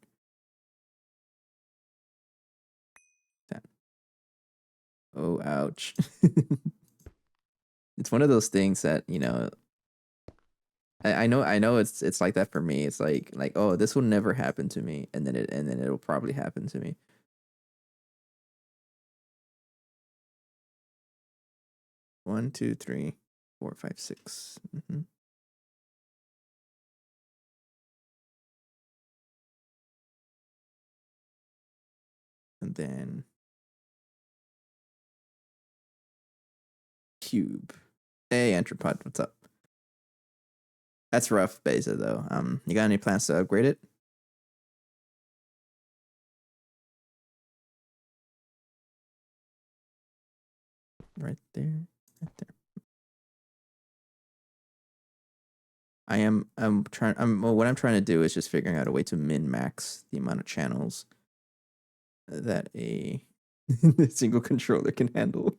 S1: That. Oh, ouch. It's one of those things that, you know, I know it's like that for me. It's like oh, this will never happen to me, and then it'll probably happen to me. 1, 2, 3, 4, 5, 6. And then cube. Hey, Entropod, what's up? That's rough, Beza, though. You got any plans to upgrade it? Right there. What I'm trying to do is just figuring out a way to min-max the amount of channels that a single controller can handle.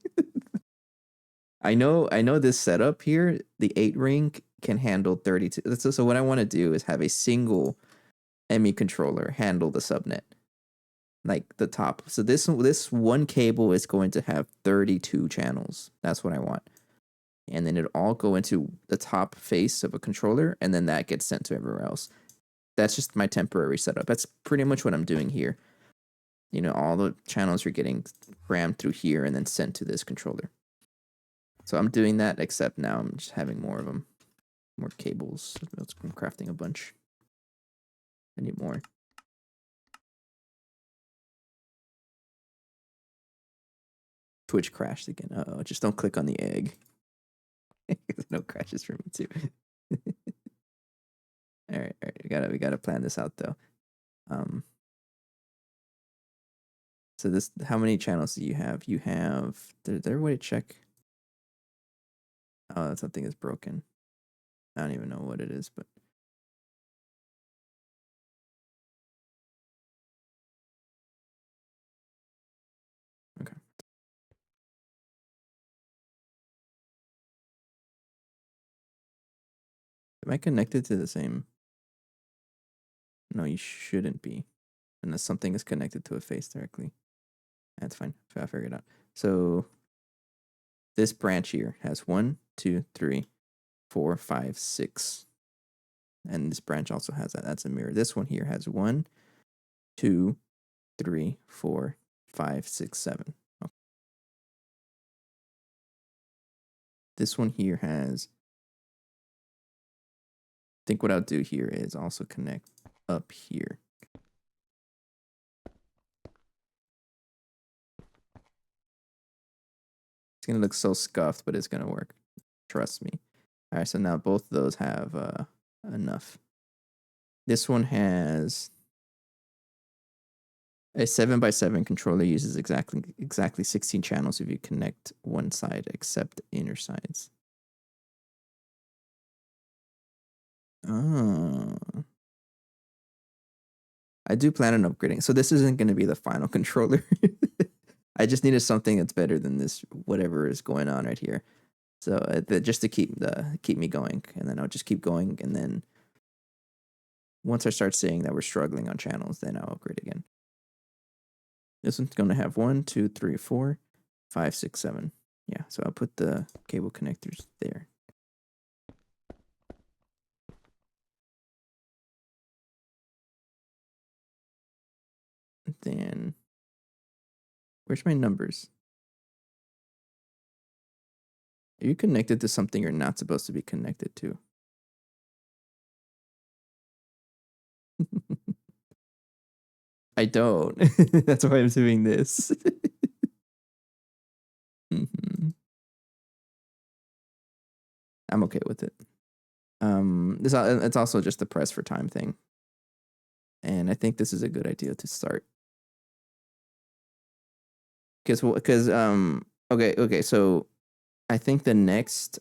S1: I know this setup here, the 8 ring can handle 32. So what I want to do is have a single ME controller handle the subnet, like the top. So this one cable is going to have 32 channels. That's what I want. And then it all go into the top face of a controller, and then that gets sent to everywhere else. That's just my temporary setup. That's pretty much what I'm doing here. You know, all the channels are getting crammed through here and then sent to this controller. So I'm doing that, except now I'm just having more of them. More cables. I'm crafting a bunch. I need more. Twitch crashed again. Uh-oh, just don't click on the egg. No crashes for me too. All right, we gotta plan this out though. So this, how many channels do you have? You have, there a way to check? Oh, something is broken. I don't even know what it is, but okay. Am I connected to the same? No, you shouldn't be, unless something is connected to a face directly. That's fine. I figured it out. So this branch here has 1, 2, 3, 4, 5, 6. And this branch also has that. That's a mirror. This one here has 1, 2, 3, 4, 5, 6, 7. Okay. This one here has, I think what I'll do here is also connect up here. It's going to look so scuffed, but it's going to work. Trust me. All right, so now both of those have enough. This one has a 7x7 controller, uses exactly 16 channels if you connect one side except inner sides. Oh. I do plan on upgrading. So this isn't going to be the final controller. I just needed something that's better than this, whatever is going on right here. So just to keep me going, and then I'll just keep going, and then once I start seeing that we're struggling on channels, then I'll upgrade again. This one's going to have 1, 2, 3, 4, 5, 6, 7. Yeah, so I'll put the cable connectors there. Then, where's my numbers? Are you connected to something you're not supposed to be connected to? I don't. That's why I'm doing this. Mm-hmm. I'm okay with it. It's also just the press for time thing, and I think this is a good idea to start. Okay, so I think the next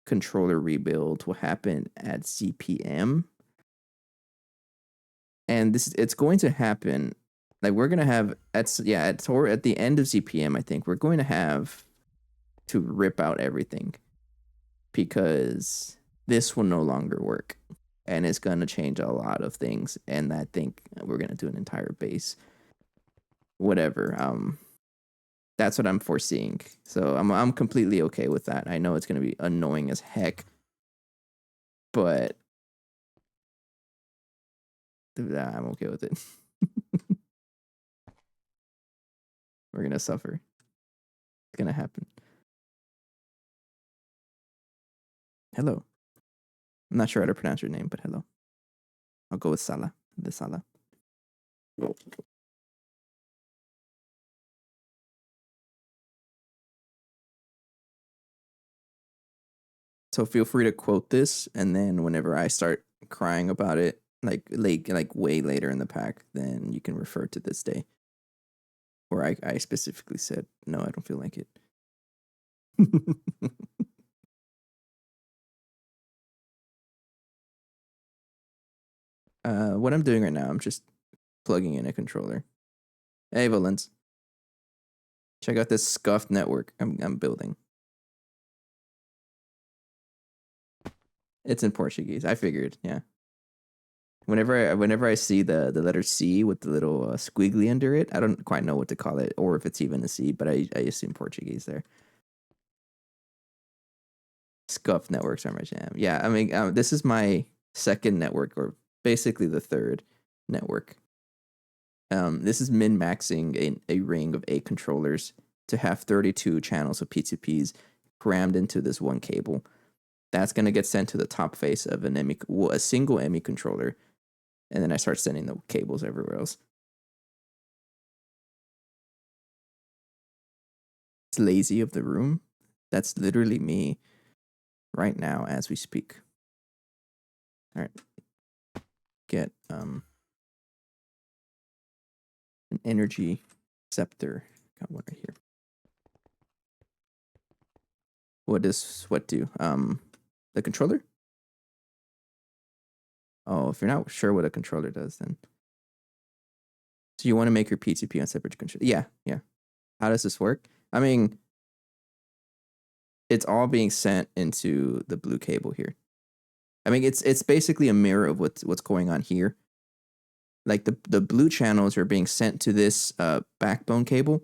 S1: controller rebuild will happen at CPM, and it's going to happen. Like we're gonna have at the end of CPM, I think we're going to have to rip out everything because this will no longer work, and it's gonna change a lot of things. And I think we're gonna do an entire base, whatever. That's what I'm foreseeing. So I'm completely okay with that. I know it's gonna be annoying as heck, but I'm okay with it. We're gonna suffer. It's gonna happen. Hello. I'm not sure how to pronounce your name, but hello. I'll go with Sala. The Sala. So feel free to quote this, and then whenever I start crying about it, like way later in the pack, then you can refer to this day. Or I specifically said, no, I don't feel like it. What I'm doing right now, I'm just plugging in a controller. Hey, Valence. Check out this scuffed network I'm building. It's in Portuguese. I figured, yeah. Whenever I see the letter C with the little squiggly under it, I don't quite know what to call it or if it's even a C, but I assume Portuguese there. Scuff networks are my jam. Yeah, I mean, this is my second network, or basically the third network. This is min-maxing a ring of 8 controllers to have 32 channels of P2Ps crammed into this one cable. That's going to get sent to the top face of a single ME controller, and then I start sending the cables everywhere else. It's lazy of the room. That's literally me right now as we speak. All right. Get an energy scepter. Got one right here. What does what do? The controller? Oh, if you're not sure what a controller does, then so you want to make your P2P on separate controller? Yeah, yeah. How does this work? I mean, it's all being sent into the blue cable here. I mean, it's basically a mirror of what's going on here. Like the blue channels are being sent to this backbone cable,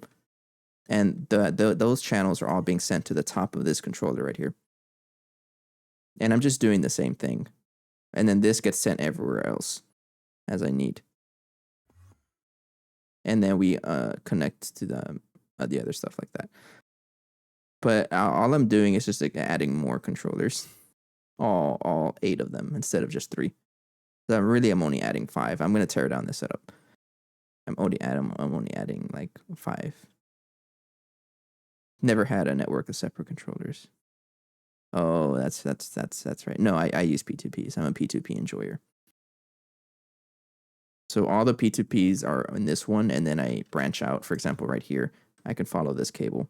S1: and those channels are all being sent to the top of this controller right here. And I'm just doing the same thing, and then this gets sent everywhere else as I need. And then we connect to the other stuff like that. But all I'm doing is just like adding more controllers, all 8 of them instead of just 3. So I'm only adding 5. I'm gonna tear down this setup. I'm only adding like 5. Never had a network of separate controllers. Oh, that's right. No, I use P2Ps. I'm a P2P enjoyer. So all the P2Ps are in this one, and then I branch out. For example, right here, I can follow this cable.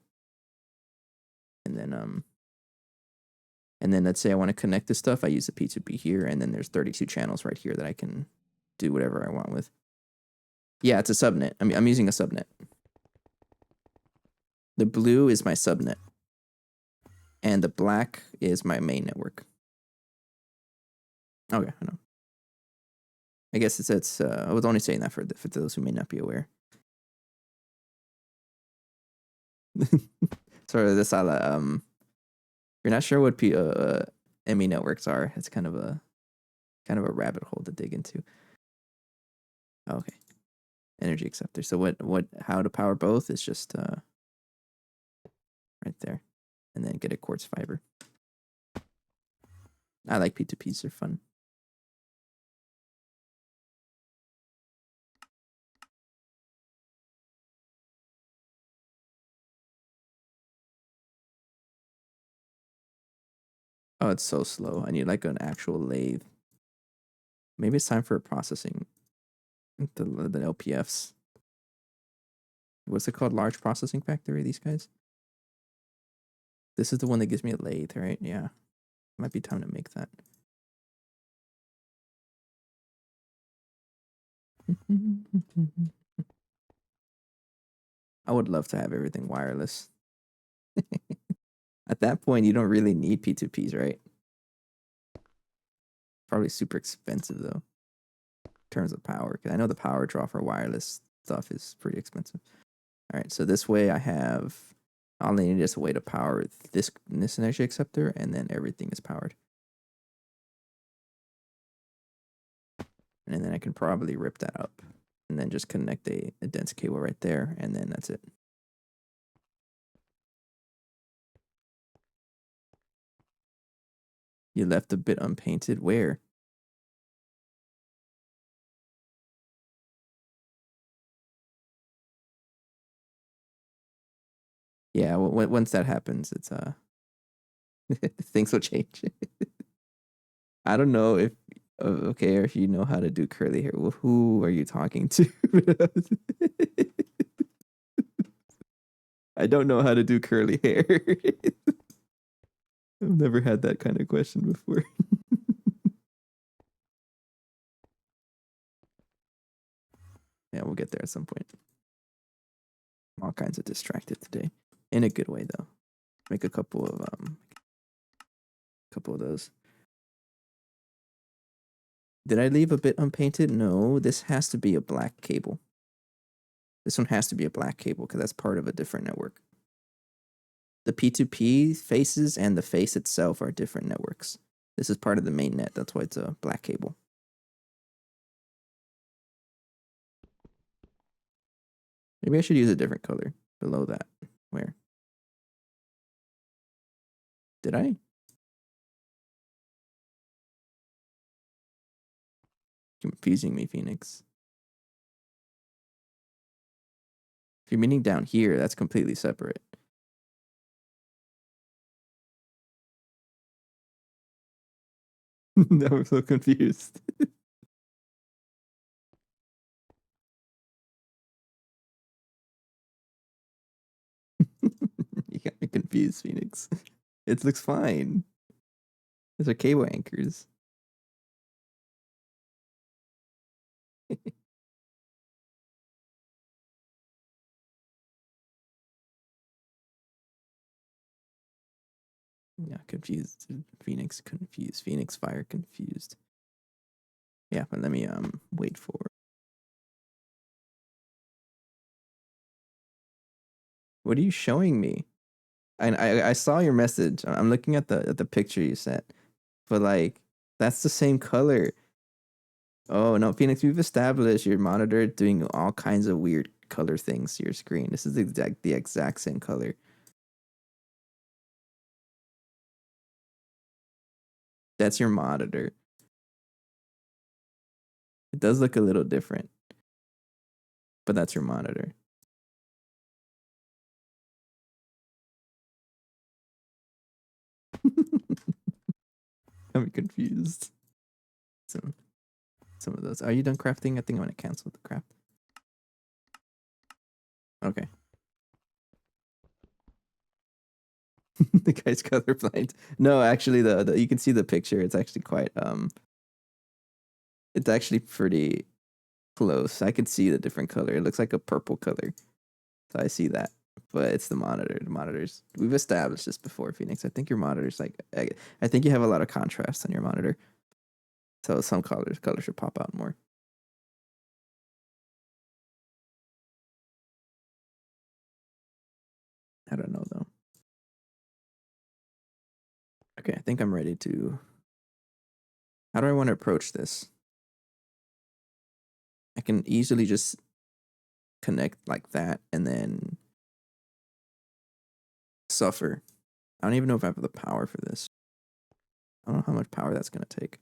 S1: And then let's say I want to connect this stuff. I use the P2P here, and then there's 32 channels right here that I can do whatever I want with. Yeah, it's a subnet. I'm using a subnet. The blue is my subnet, and the black is my main network. Okay, I know. I guess it's I was only saying that for those who may not be aware. Sort of this you're not sure what ME networks are. It's kind of a rabbit hole to dig into. Oh, okay. Energy acceptor. So how to power both is just right there, and then get a quartz fiber. I like P2Ps. They're fun. Oh, it's so slow. I need like an actual lathe. Maybe it's time for processing the LPFs. What's it called? Large processing factory, these guys? This is the one that gives me a lathe, right? Yeah. Might be time to make that. I would love to have everything wireless. At that point, you don't really need P2Ps, right? Probably super expensive, though, in terms of power. Because I know the power draw for wireless stuff is pretty expensive. All right, so this way I have... All I need is a way to power this energy acceptor, and then everything is powered. And then I can probably rip that up and then just connect a dense cable right there, and then that's it. You left a bit unpainted. Where? Yeah, once that happens, it's things will change. I don't know if okay, or if you know how to do curly hair. Well, who are you talking to? I don't know how to do curly hair. I've never had that kind of question before. Yeah, we'll get there at some point. I'm all kinds of distracted today, in a good way though. Make a couple of those. Did I leave a bit unpainted? No, this has to be a black cable. This one has to be a black cable because that's part of a different network. The P2P faces and the face itself are different networks. This is part of the main net. That's why it's a black cable. Maybe I should use a different color below that. Where? Did I? Confusing me, Phoenix. If you're meaning down here, that's completely separate. No, I'm so confused. You got me confused, Phoenix. It looks fine. Those are cable anchors. Yeah, confused. Phoenix confused. Phoenix fire confused. Yeah, but let me wait for. What are you showing me? I saw your message. I'm looking at the picture you sent, but like that's the same color. Oh no, Phoenix, we've established your monitor doing all kinds of weird color things to your screen. This is the exact same color. That's your monitor. It does look a little different, but that's your monitor. I'm confused. Some of those. Are you done crafting? I think I'm gonna cancel the craft. Okay. The guy's colorblind. No, actually, the you can see the picture. It's actually quite It's actually pretty close. I can see the different color. It looks like a purple color. So I see that. But it's the monitor. The monitors. We've established this before, Phoenix. I think your monitor's like. I think you have a lot of contrast on your monitor. So some colors should pop out more. I don't know though. Okay, I think I'm ready to. How do I want to approach this? I can easily just connect like that and then suffer. I don't even know if I have the power for this. I don't know how much power that's going to take.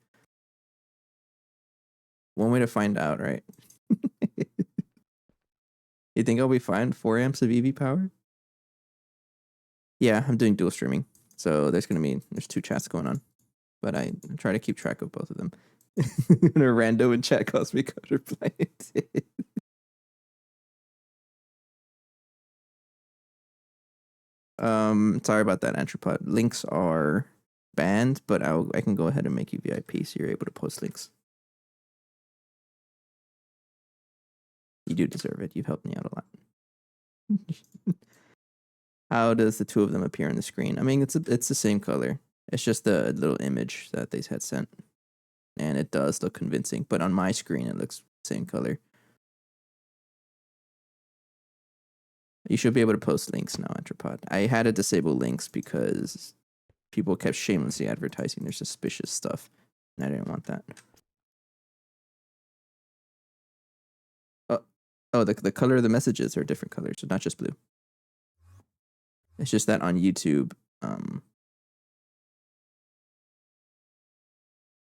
S1: One way to find out, right? You think I'll be fine? 4 amps of EV power? Yeah, I'm doing dual streaming. So there's 2 chats going on. But I try to keep track of both of them. And a rando in chat calls me colorblind. Sorry about that, Antropod. Links are banned, but I can go ahead and make you VIP so you're able to post links. You do deserve it. You've helped me out a lot. How does the 2 of them appear on the screen? I mean, it's the same color. It's just the little image that they had sent, and it does look convincing. But on my screen, it looks same color. You should be able to post links now, Entropod. I had to disable links because people kept shamelessly advertising their suspicious stuff, and I didn't want that. Oh, the color of the messages are different colors, so not just blue. It's just that on YouTube, I'm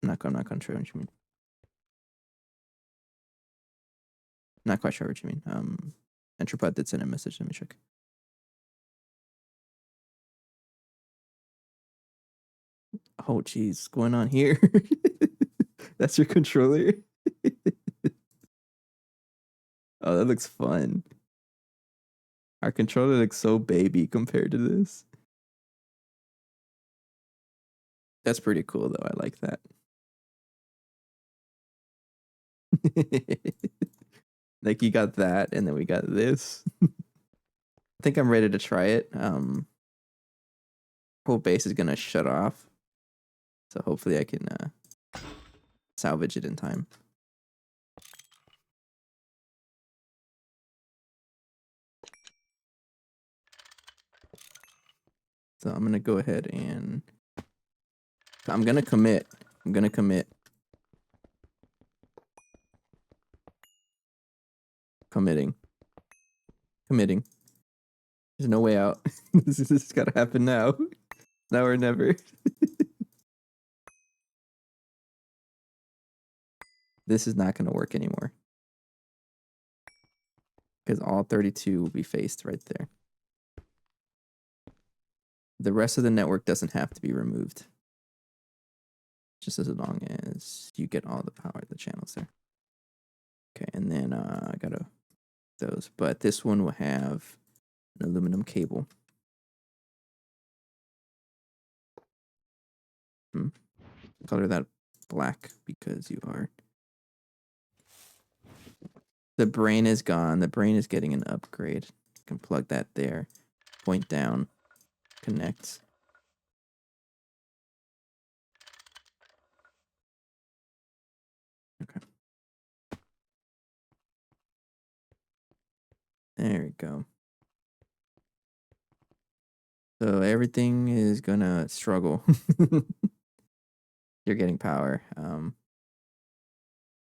S1: not sure what you mean. Not quite sure what you mean. Entropod did send a message. Let me check. Oh, geez, what's going on here? That's your controller? Oh, that looks fun. Our controller looks so baby compared to this. That's pretty cool, though. I like that. Like, you got that, and then we got this. I think I'm ready to try it. Whole base is gonna shut off. So hopefully I can salvage it in time. So I'm gonna go ahead and I'm gonna commit. Committing. There's no way out. This has gotta happen now. Now or never. This is not gonna work anymore. Because all 32 will be faced right there. The rest of the network doesn't have to be removed. Just as long as you get all the power of the channels there. Okay, and then I gotta those. But this one will have an aluminum cable. Color that black because you are. The brain is gone. The brain is getting an upgrade. You can plug that there. Point down. Connect. Okay. There we go. So everything is gonna struggle. You're getting power.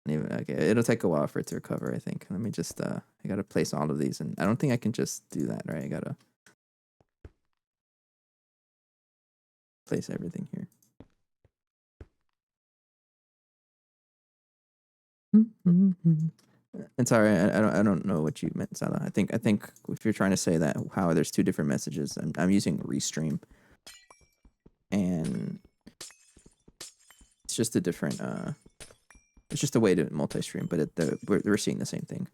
S1: Okay, it'll take a while for it to recover, I think. Let me just I gotta place all of these, and I don't think I can just do that, right? I gotta place everything here. And sorry, I don't know what you meant, Salah. I think if you're trying to say that how there's two different messages, I'm using restream, and it's just a different it's just a way to multi-stream, but we're seeing the same thing.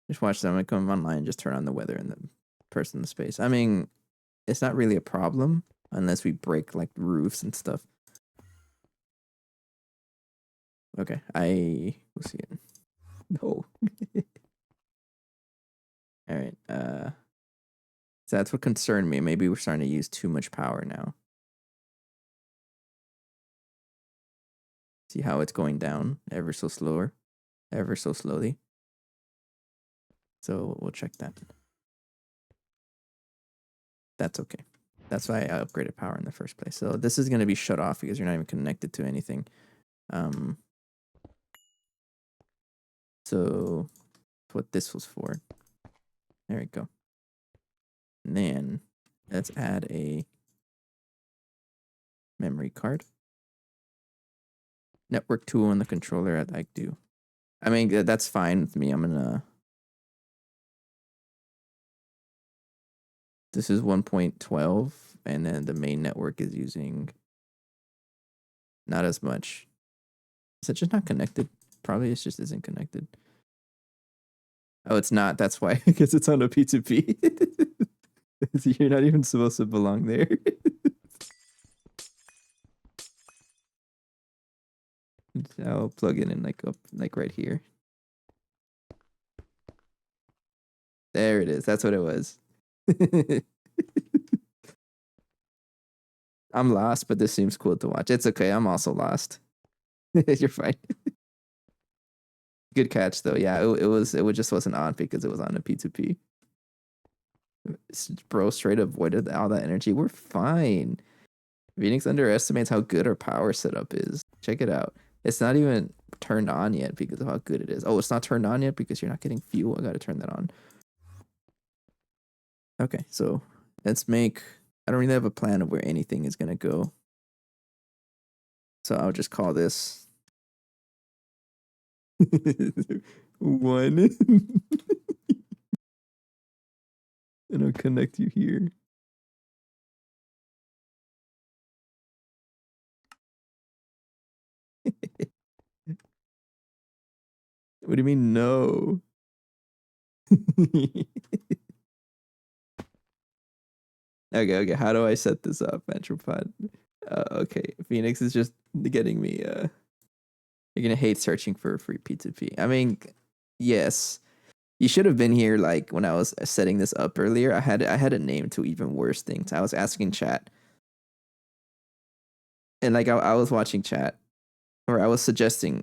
S1: Just watch them. I come online and just turn on the weather and the person in the space. I mean, it's not really a problem unless we break like roofs and stuff. Okay, I will see it. No. All right. So that's what concerned me. Maybe we're starting to use too much power now. See how it's going down ever so slowly. So we'll check that. That's okay. That's why I upgraded power in the first place. So this is going to be shut off because you're not even connected to anything. So that's what this was for. There we go. And then let's add a memory card. Network tool on the controller at like do. I mean, that's fine with me. I'm gonna. This is 1.12, and then the main network is using not as much. Is it just not connected? Probably it just isn't connected. Oh, it's not. That's why. Because it's on a P2P. You're not even supposed to belong there. I'll plug it in like up, like right here. There it is. That's what it was. I'm lost, but this seems cool to watch. It's okay. I'm also lost. You're fine. Good catch though. Yeah, it just wasn't on because it was on a P2P. Bro, straight avoided all that energy. We're fine. Phoenix underestimates how good our power setup is. Check it out. It's not even turned on yet because of how good it is. Oh, it's not turned on yet because you're not getting fuel. I gotta turn that on. Okay, so let's make. I don't really have a plan of where anything is gonna go. So I'll just call this 1. And I'll connect you here. What do you mean no? Okay. How do I set this up, Metropod? Okay, Phoenix is just getting me. You're gonna hate searching for free P2P. I mean, yes, you should have been here. Like when I was setting this up earlier, I had a name to even worse things. I was asking chat. And like I was watching chat, or I was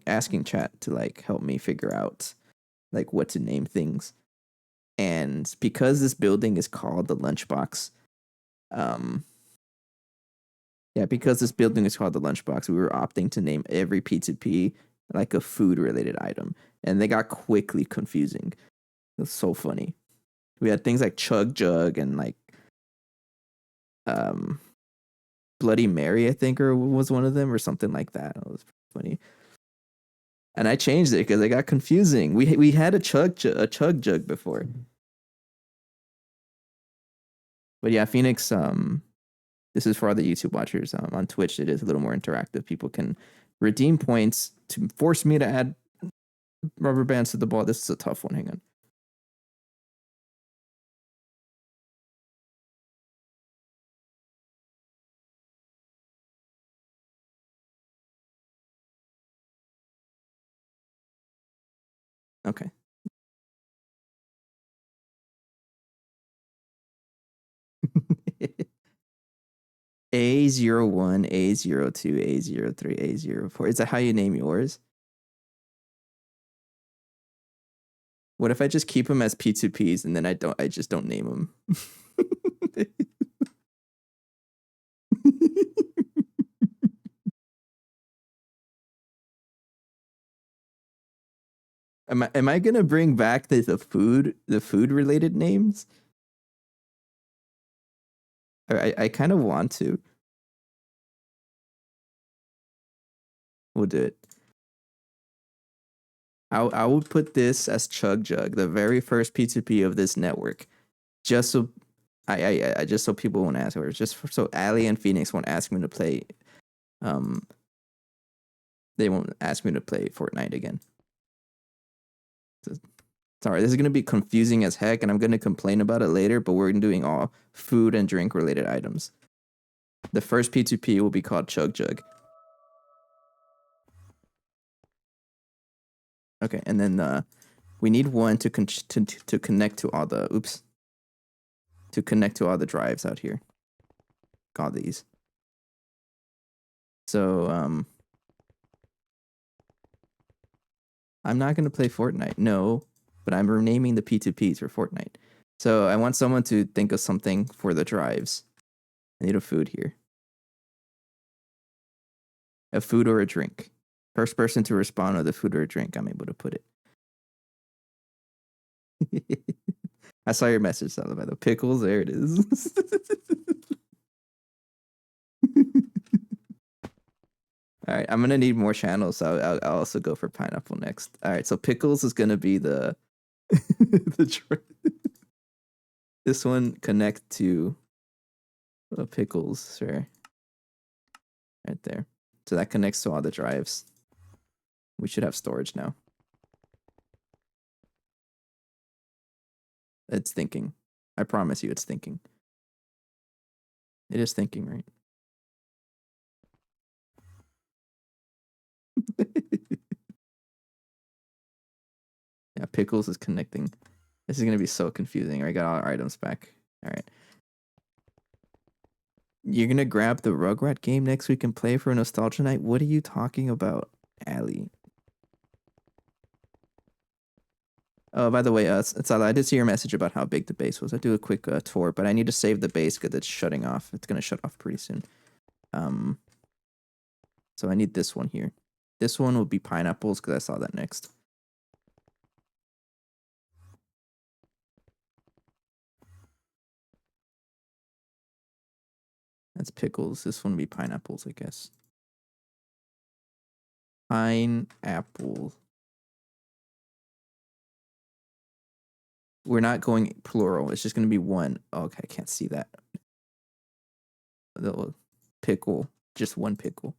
S1: asking chat to like help me figure out like what to name things. And because this building is called the Lunchbox, um, yeah, because this building is called the Lunchbox, we were opting to name every P2P like a food related item, and they got quickly confusing. It was so funny. We had things like Chug Jug and like um Bloody Mary, I think, or was one of them, or something like that. It was funny. And I changed it because it got confusing. We had a Chug Jug before, but yeah, Phoenix. This is for all the YouTube watchers. On Twitch, it is a little more interactive. People can redeem points to force me to add rubber bands to the ball. This is a tough one. Hang on. Okay. A01, A02, A03, A04. Is that how you name yours? What if I just keep them as P2Ps and then I just don't name them? Am I gonna bring back the food related names? I kind of want to. We'll do it. I will put this as Chug Jug, the very first P2P of this network, just so I just so people won't ask, or just so Ali and Phoenix won't ask me to play. Um, they won't ask me to play Fortnite again. Sorry, this is gonna be confusing as heck, and I'm gonna complain about it later. But we're doing all food and drink related items. The first P2P will be called Chug Jug. Okay, and then we need one to connect to all the to connect to all the drives out here. All these. So I'm not gonna play Fortnite, no, but I'm renaming the P2Ps for Fortnite. So I want someone to think of something for the drives. I need a food here. A food or a drink. First person to respond with a food or a drink, I'm able to put it. I saw your message, by the pickles. There it is. All right, I'm gonna need more channels, so I'll also go for pineapple next. All right, so pickles is gonna be the this one connect to pickles, sure, right there. So that connects to all the drives. We should have storage now. It's thinking. I promise you, it's thinking. It is thinking, right? Yeah, pickles is connecting. This is gonna be so confusing. I got all our items back. All right. You're gonna grab the Rugrat game next week and play for a nostalgia night? What are you talking about, Ali? Oh, by the way, Salah, I did see your message about how big the base was. I do a quick tour, but I need to save the base because it's shutting off. It's gonna shut off pretty soon. So I need this one here. This one will be pineapples because I saw that next. That's pickles. This one will be pineapples, I guess. Pineapple. We're not going plural. It's just going to be one. Oh, okay, I can't see that. The pickle. Just one pickle.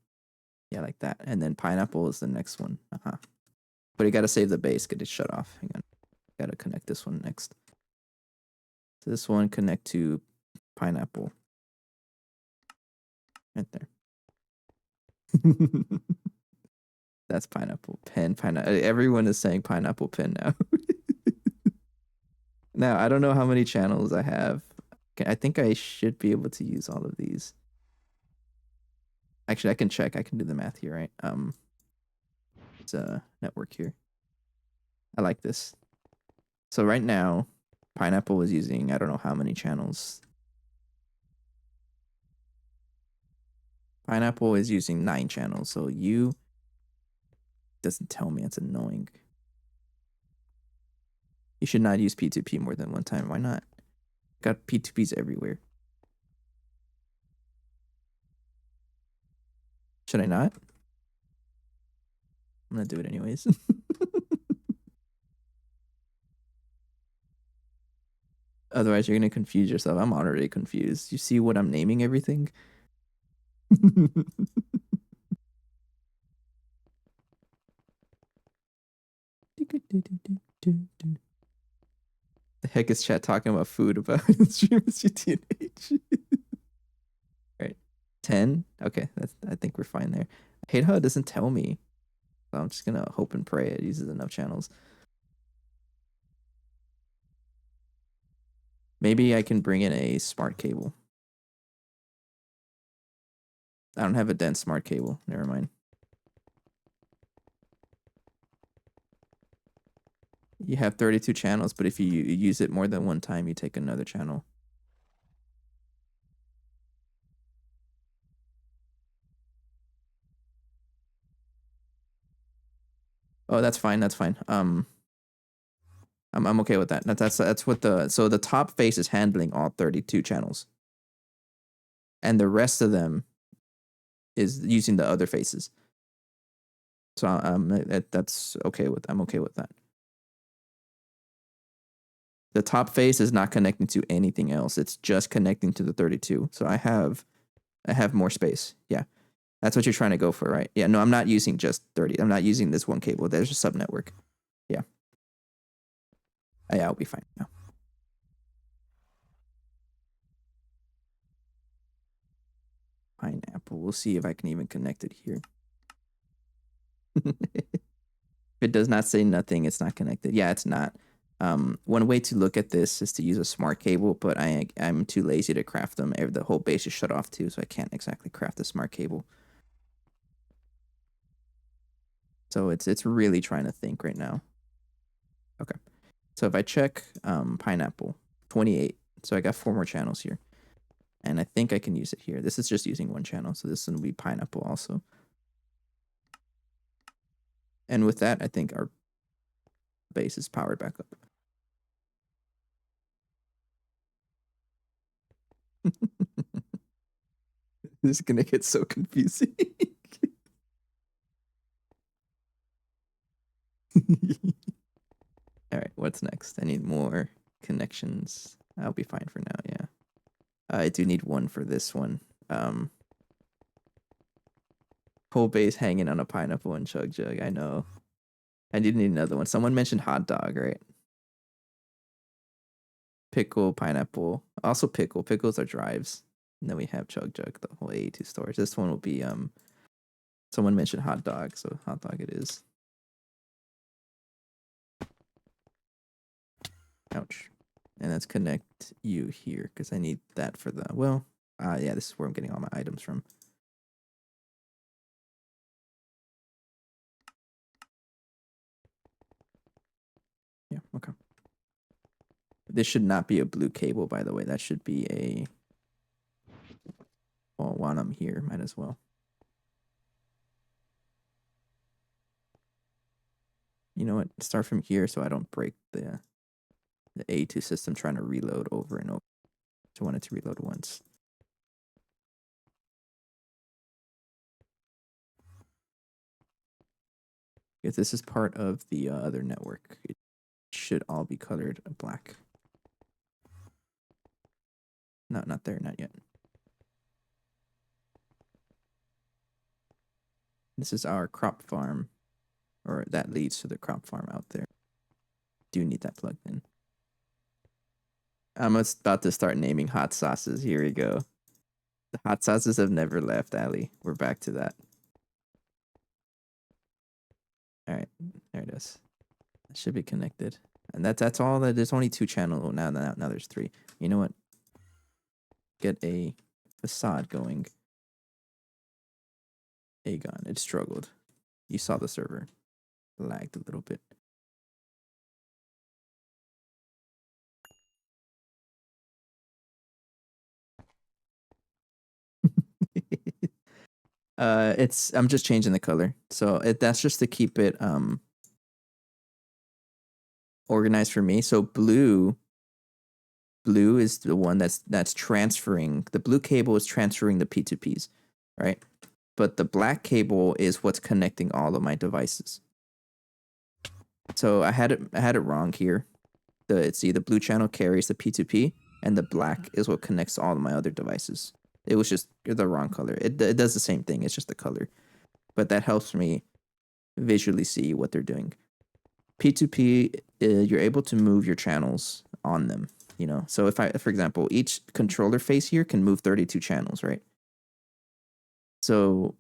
S1: Yeah, like that. And then pineapple is the next one. But you got to save the base. Get it shut off. Hang on. Got to connect this one next. So this one connect to pineapple. Right there. That's pineapple pen. Pineapple. Everyone is saying pineapple pen now. Now, I don't know how many channels I have. I think I should be able to use all of these. Actually, I can check. I can do the math here, right? It's a network here. I like this. So right now, Pineapple is using, I don't know how many channels. Pineapple is using 9 channels. So you doesn't tell me. It's annoying. You should not use P2P more than one time. Why not? Got P2Ps everywhere. Should I not? I'm gonna do it anyways. Otherwise, you're gonna confuse yourself. I'm already confused. You see what I'm naming everything? The heck is chat talking about food about stream GTNH? Right. 10? Okay, I think we're fine there. I hate how it doesn't tell me. So I'm just gonna hope and pray it uses enough channels. Maybe I can bring in a smart cable. I don't have a dense smart cable. Never mind. You have 32 channels, but if you use it more than one time, you take another channel. Oh, that's fine. That's fine. I'm okay with that. That's what the top face is handling all 32 channels, and the rest of them is using the other faces. So that's okay with. I'm okay with that. The top face is not connecting to anything else. It's just connecting to the 32. So I have more space. Yeah. That's what you're trying to go for, right? Yeah, no, I'm not using just 30. I'm not using this one cable. There's a sub network. Yeah. Yeah, I'll be fine now. Pineapple. We'll see if I can even connect it here. If it does not say nothing, it's not connected. Yeah, it's not. One way to look at this is to use a smart cable, but I'm too lazy to craft them. The whole base is shut off too, so I can't exactly craft a smart cable. So it's really trying to think right now. Okay. So if I check Pineapple, 28. So I got 4 more channels here. And I think I can use it here. This is just using one channel, so this will be Pineapple also. And with that, I think our base is powered back up. This is gonna get so confusing. All right, what's next? I need more connections. I'll be fine for now, yeah. I do need one for this one. Whole base hanging on a pineapple and chug jug. I know. I did need another one. Someone mentioned hot dog, right? Pickle, pineapple. Also pickle. Pickles are drives. And then we have chug jug, the whole AE2 storage. This one will be someone mentioned hot dog, so hot dog it is. Ouch. And let's connect you here because I need that for the yeah, this is where I'm getting all my items from. Yeah, okay. This should not be a blue cable, by the way. That should be a while I'm here, might as well. You know what? Start from here so I don't break the A2 system trying to reload over and over. I want it to reload once. If this is part of the other network, it should all be colored black. No, not there, not yet. This is our crop farm, or that leads to the crop farm out there. Do need that plugged in. I'm about to start naming hot sauces. Here we go. The hot sauces have never left, Ali. We're back to that. All right, there it is. It should be connected, and that's all. There's only 2 channels now. Now there's 3. You know what? Get a facade going. Aegon, it struggled. You saw the server lagged a little bit. I'm just changing the color. So that's just to keep it organized for me. So blue is the one that's transferring. The blue cable is transferring the P2Ps, right? But the black cable is what's connecting all of my devices. So I had it wrong here. The blue channel carries the P2P, and the black is what connects all of my other devices. It was just the wrong color. It does the same thing. It's just the color, but that helps me visually see what they're doing. P2P, you're able to move your channels on them. You know, so if for example, each controller face here can move 32 channels, right? So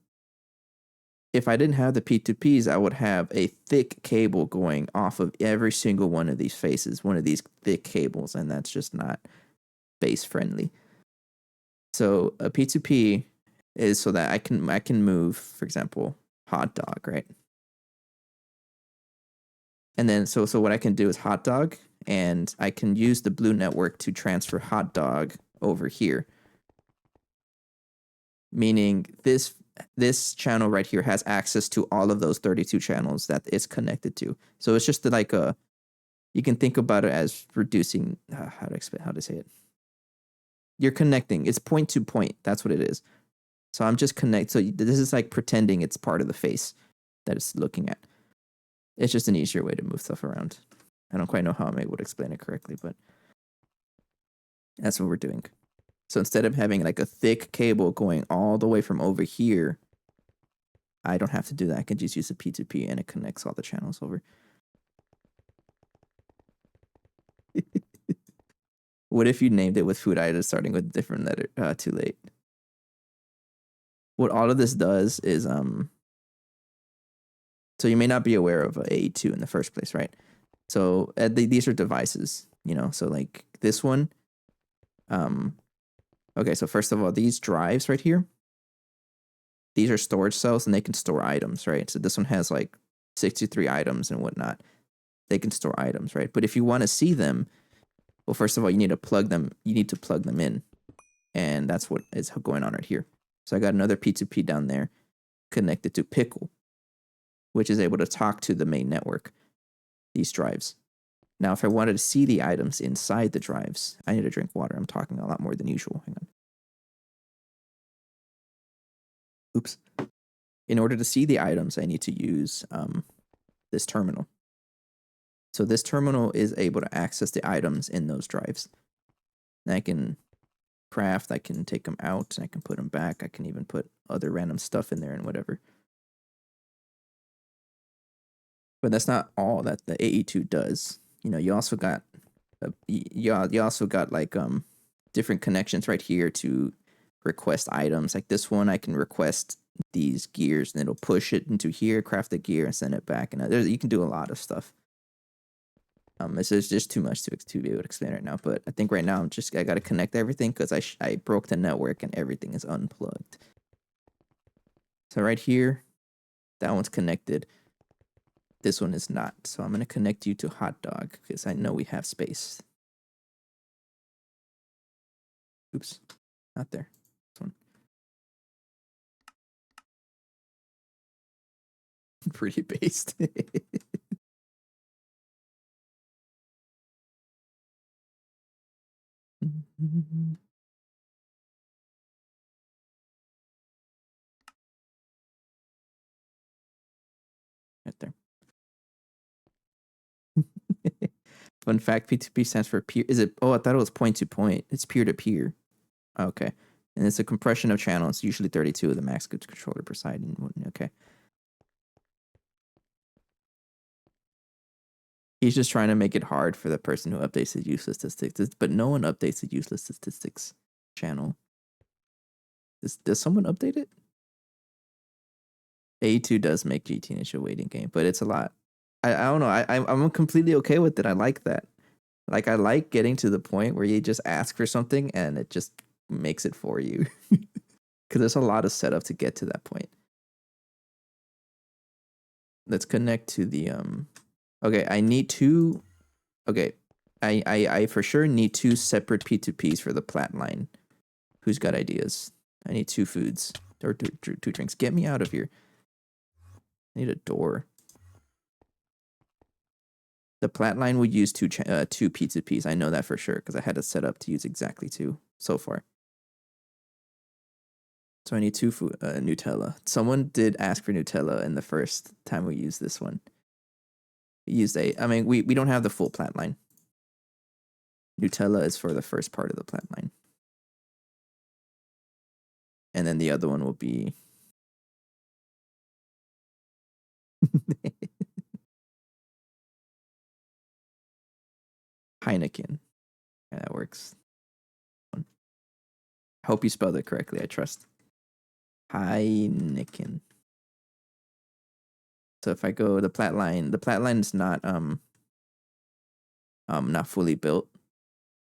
S1: if I didn't have the P2Ps, I would have a thick cable going off of every single one of these faces, one of these thick cables, and that's just not base friendly. So a P2P is so that I can move, for example, hot dog, right? And then so what I can do is hot dog, and I can use the blue network to transfer hot dog over here. Meaning this channel right here has access to all of those 32 channels that it's connected to. So it's just like you can think about it as reducing, how to say it. You're connecting. It's point to point. That's what it is. So I'm just So this is like pretending it's part of the face that it's looking at. It's just an easier way to move stuff around. I don't quite know how I'm able to explain it correctly, but that's what we're doing. So instead of having like a thick cable going all the way from over here, I don't have to do that. I can just use a P2P and it connects all the channels over. What if you named it with food items starting with a different letter? Too late. What all of this does is so you may not be aware of AE2 in the first place, right? So these are devices, you know. So like this one, okay. So first of all, these drives right here, these are storage cells and they can store items, right? So this one has like 63 items and whatnot. They can store items, right? But if you want to see them, well, first of all, you need to plug them. You need to plug them in, and that's what is going on right here. So I got another P2P down there connected to Pickle, which is able to talk to the main network, these drives. Now, if I wanted to see the items inside the drives, I need to drink water. I'm talking a lot more than usual. Hang on. Oops. In order to see the items, I need to use this terminal. So this terminal is able to access the items in those drives. And I can craft, I can take them out, I can put them back. I can even put other random stuff in there and whatever. But that's not all that the AE2 does. You know, you also got like different connections right here to request items. Like this one, I can request these gears and it'll push it into here, craft the gear, and send it back. And you can do a lot of stuff. It's just too much to be able to explain right now. But I think right now I got to connect everything because I broke the network and everything is unplugged. So right here, that one's connected. This one is not. So I'm going to connect you to hot dog because I know we have space. Oops, not there. This one. Pretty based. Right there. Fun fact, P2P stands for peer. Is it? Oh, I thought it was point to point. It's peer to peer. Okay. And it's a compression of channels, usually 32 of the max controller per side. Okay. He's just trying to make it hard for the person who updates the useless statistics, but no one updates the useless statistics channel. Does someone update it? AE2 does make GTNH a waiting game, but it's a lot. I don't know. I'm completely okay with it. I like that. Like I like getting to the point where you just ask for something and it just makes it for you. Because there's a lot of setup to get to that point. let's connect to the okay, I need two. Okay, I for sure need two separate P2Ps for the plat line. Who's got ideas? I need two foods or two drinks. Get me out of here. I need a door. The plat line would use two P2Ps. I know that for sure because I had it set up to use exactly two so far. So I need two food Nutella. Someone did ask for Nutella in the first time we used this one. We used I mean, we don't have the full plat line. Nutella is for the first part of the plat line. And then the other one will be Heineken. Yeah, that works. I hope you spelled it correctly. I trust. Heineken. So if I go the plat line is not not fully built.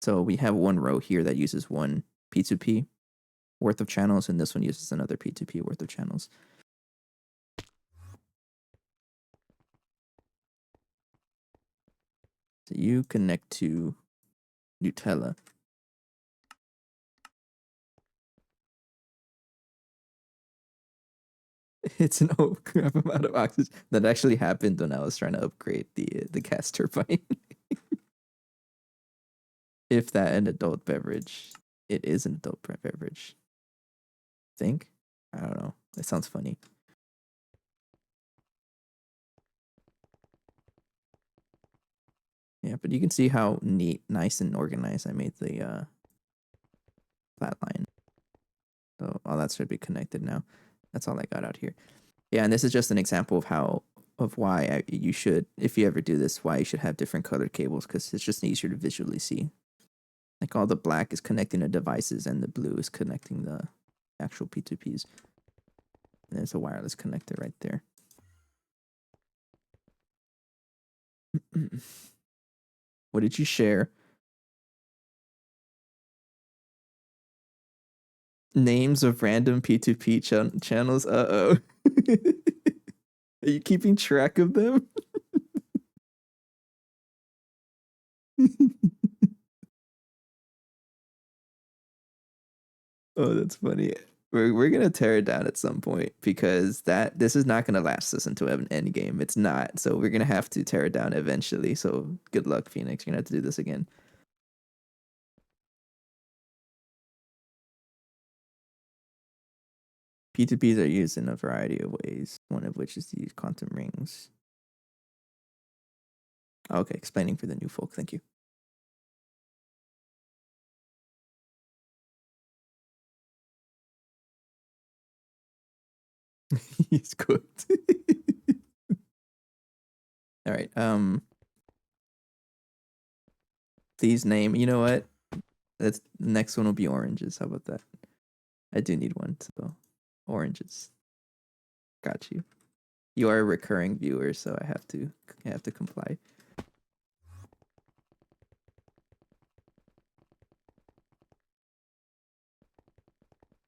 S1: So we have one row here that uses one P2P worth of channels, and this one uses another P2P worth of channels. So you connect to Nutella. It's an crap amount of oxygen. That actually happened when I was trying to upgrade the gas turbine. If that an adult beverage, it is an adult beverage. Think? I don't know. It sounds funny. Yeah, but you can see how neat, nice, and organized I made the flat line. So all that should be connected now. That's all I got out here. Yeah, and this is just an example of why you should, if you ever do this, why you should have different colored cables, because it's just easier to visually see. Like all the black is connecting the devices and the blue is connecting the actual P2Ps. And there's a wireless connector right there. What did you share? Names of random P2P channels. Uh-oh. Are you keeping track of them? Oh, that's funny. We're gonna tear it down at some point because this is not gonna last us into an end game. It's not. So we're gonna have to tear it down eventually. So good luck, Phoenix. You're gonna have to do this again. P2Ps are used in a variety of ways, one of which is to use quantum rings. Okay, explaining for the new folk. Thank you. He's cooked. All right. Please name. You know what? That's the next one will be oranges. How about that? I do need one. So oranges. Got you. You are a recurring viewer, so I have to comply.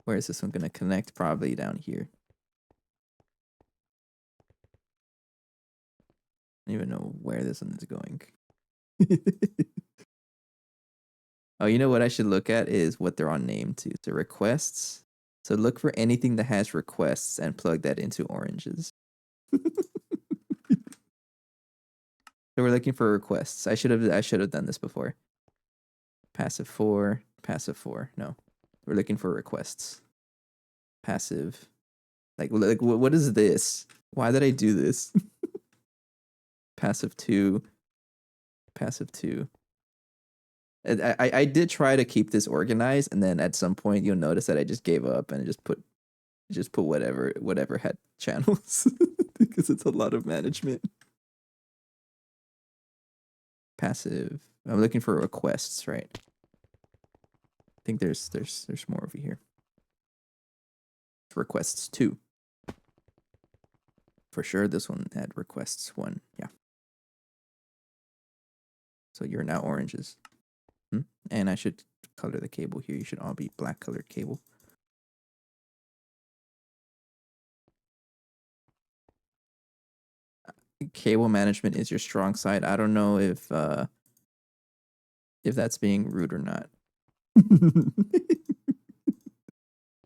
S1: Where is this one gonna connect? Probably down here. I don't even know where this one is going. Oh, you know what I should look at is what they're on name to. So requests. So look for anything that has requests and plug that into oranges. So we're looking for requests. I should have done this before. Passive 4, passive 4. No. We're looking for requests. Passive. Like what is this? Why did I do this? Passive 2. Passive 2. I did try to keep this organized, and then at some point you'll notice that I just gave up and just put whatever had channels because it's a lot of management. Passive. I'm looking for requests, right? I think there's more over here. Requests 2. For sure, this one had requests 1. Yeah. So you're now oranges. And I should color the cable here. You should all be black colored cable. cable management is your strong side. I don't know if that's being rude or not.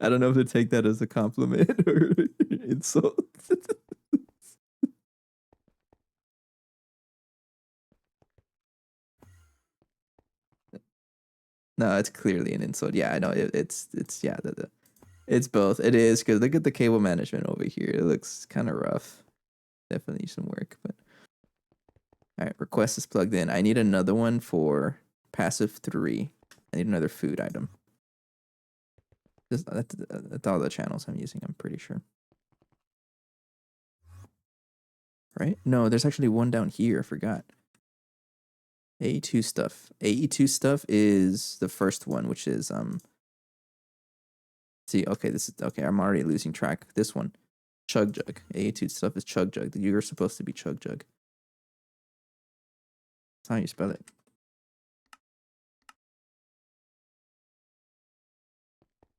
S1: I don't know if to take that as a compliment or insult. No, it's clearly an insult. Yeah, I know it's yeah, it's both. It is because look at the cable management over here. It looks kind of rough. Definitely needs some work, but all right. Request is plugged in. I need another one for passive 3. I need another food item. That's all the channels I'm using. I'm pretty sure. Right? No, there's actually one down here. I forgot. AE2 stuff. AE2 stuff is the first one, which is see, okay, this is okay, I'm already losing track. This one. Chug Jug. AE2 stuff is Chug Jug. You're supposed to be Chug Jug. That's how you spell it.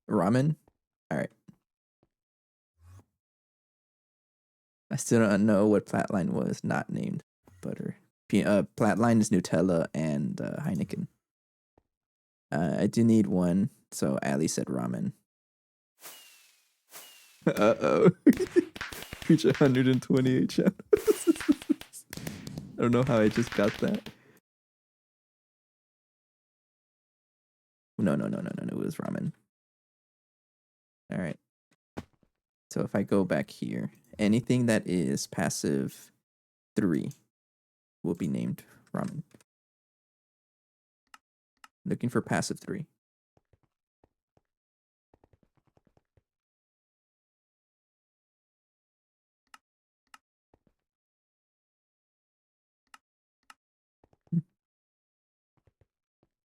S1: Ramen? Alright. I still don't know what Flatline was not named. Butter. Flatline is Nutella and Heineken. I do need one, so Ali said ramen. Uh-oh. Reach 128 channels. I don't know how I just got that. No. It was ramen. All right. So if I go back here, anything that is passive 3 will be named ramen. Looking for passive 3.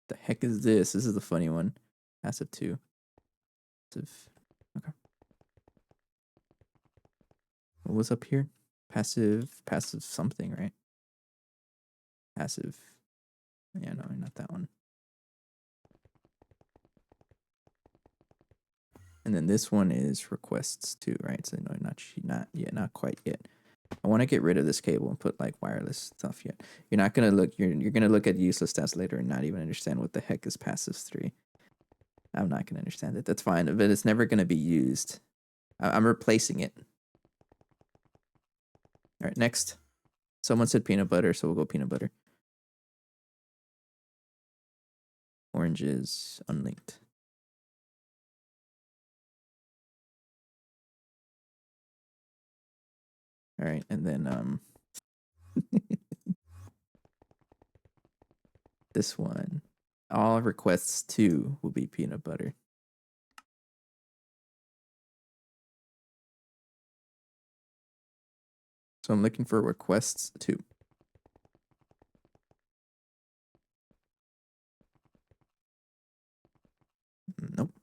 S1: The heck is this? This is the funny one. Passive 2. Passive. Okay. What was up here? Passive something, right? Passive. Yeah, no, not that one. And then this one is requests too, right? So no, not quite yet. I want to get rid of this cable and put like wireless stuff yet. You're not gonna look. You're gonna look at useless stats later and not even understand what the heck is passive 3. I'm not gonna understand it. That's fine, but it's never gonna be used. I'm replacing it. All right, next. Someone said peanut butter, so we'll go peanut butter. Oranges unlinked. All right, and then this one. All requests 2 will be peanut butter. So I'm looking for requests 2. Nope.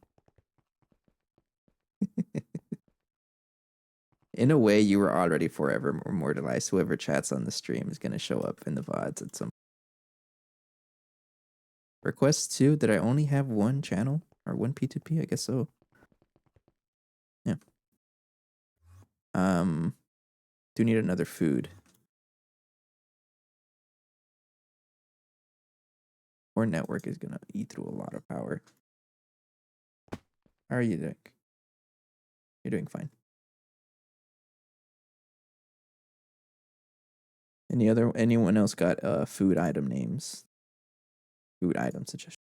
S1: In a way, you were already forever immortalized. Whoever chats on the stream is going to show up in the VODs at some. Request 2? Did I only have one channel? Or one P2P? I guess so. Yeah. Do need another food. Or network is going to eat through a lot of power. How are you doing? You're doing fine. Anyone else got food item names? Food item suggestion.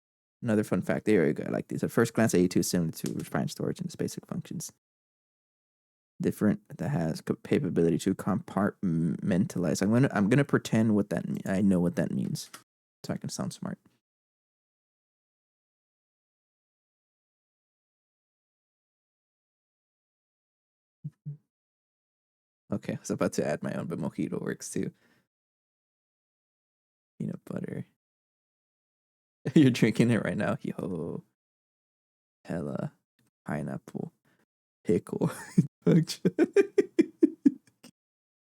S1: Another fun fact. There you go. I like these. At first glance, AE2 is similar to refined storage and its basic functions. Different that has capability to compartmentalize. I'm gonna pretend what that I know what that means, so I can sound smart. Okay, I was about to add my own, but mojito works too. Peanut butter. You're drinking it right now. Yo, hella pineapple, pickle,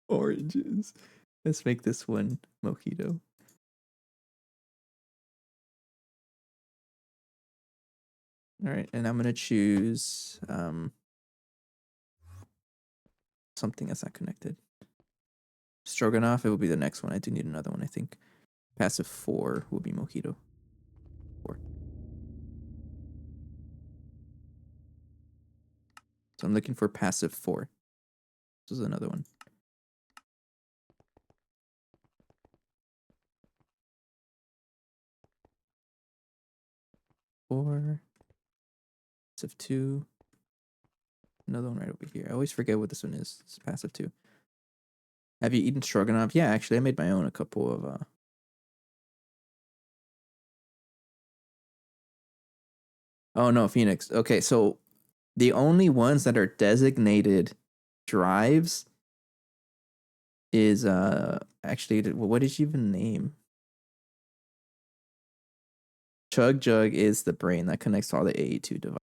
S1: oranges. Let's make this one mojito. All right, and I'm gonna choose something that's not connected. Stroganoff, it will be the next one. I do need another one, I think. Passive 4 will be Mojito. 4. So I'm looking for passive 4. This is another one. 4. Passive 2. Another one right over here. I always forget what this one is. It's passive 2. Have you eaten stroganoff? Yeah, actually, I made my own a couple of... Oh, no, Phoenix. Okay, so the only ones that are designated drives is... Actually, what did you even name? Chug Jug is the brain that connects to all the AE2 devices.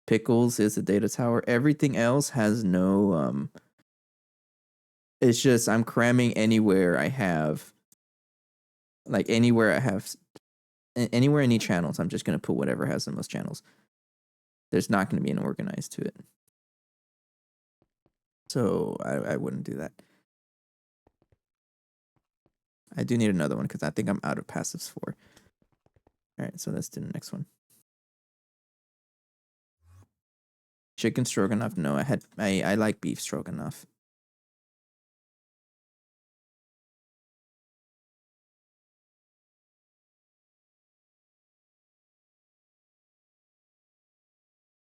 S1: Pickles is the data tower. Everything else has no... It's just I'm cramming anywhere I have... Like, anywhere I have... Anywhere I need channels, I'm just going to put whatever has the most channels. There's not going to be an organized to it. So I wouldn't do that. I do need another one because I think I'm out of passives 4. All right, so let's do the next one. Chicken stroganoff. No, I like beef stroganoff.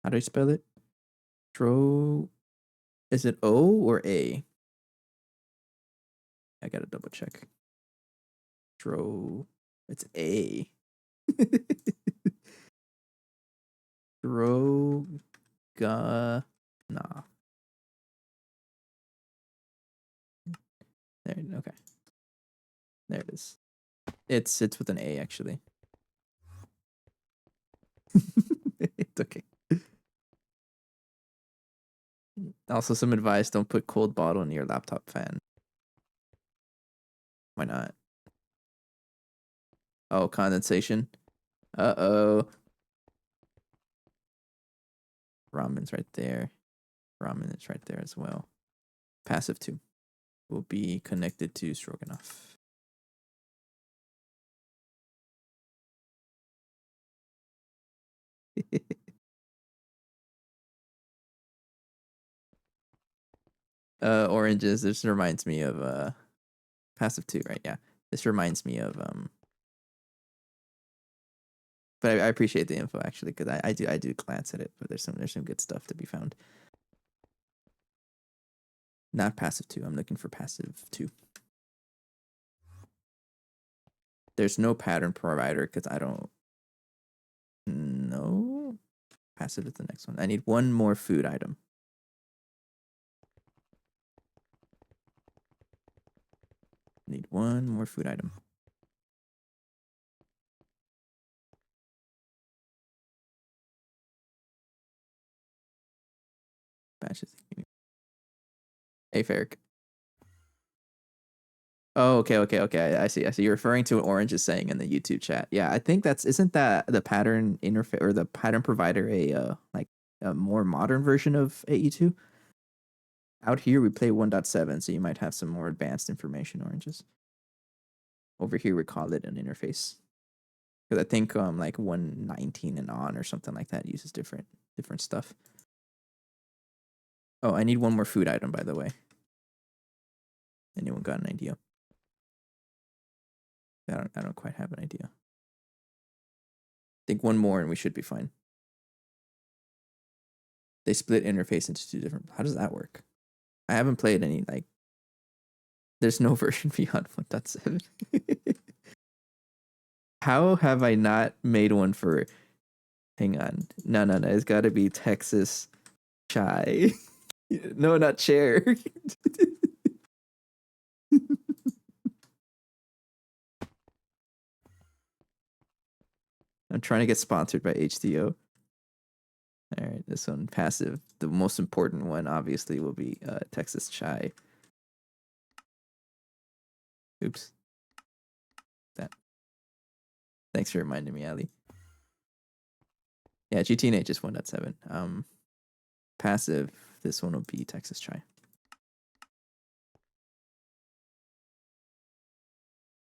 S1: How do I spell it? Is it O or A? I gotta double check. It's A. Nah. There, okay. There it is. It's with an A actually. It's okay. Also, some advice: don't put cold bottle in your laptop fan. Why not? Oh, condensation. Uh-oh. Ramen's right there. Ramen is right there as well. Passive 2 will be connected to stroganoff. Oranges. This reminds me of passive 2, right? Yeah. This reminds me of but I appreciate the info actually because I do glance at it, but there's some good stuff to be found. Not passive 2. I'm looking for passive 2. There's no pattern provider because I don't know. Passive is the next one. I need one more food item. Need one more food item. Batches. Hey, Ferric. Oh, okay. I see. You're referring to what Orange is saying in the YouTube chat. Yeah, I think isn't that the pattern interface or the pattern provider like a more modern version of AE2? Out here we play 1.7, so you might have some more advanced information, Oranges. Over here we call it an interface. Because I think like 119 and on or something like that uses different stuff. Oh, I need one more food item, by the way. Anyone got an idea? I don't quite have an idea. I think one more and we should be fine. They split interface into 2 different... How does that work? I haven't played any, like... There's no version beyond 1.7. How have I not made one for... Hang on. No. It's got to be Texas Chai. No, not chair. I'm trying to get sponsored by HDO. All right, this one, passive. The most important one, obviously, will be Texas Chai. Oops. That. Thanks for reminding me, Ali. Yeah, GTNH is 1.7. Passive, this one will be Texas Chai.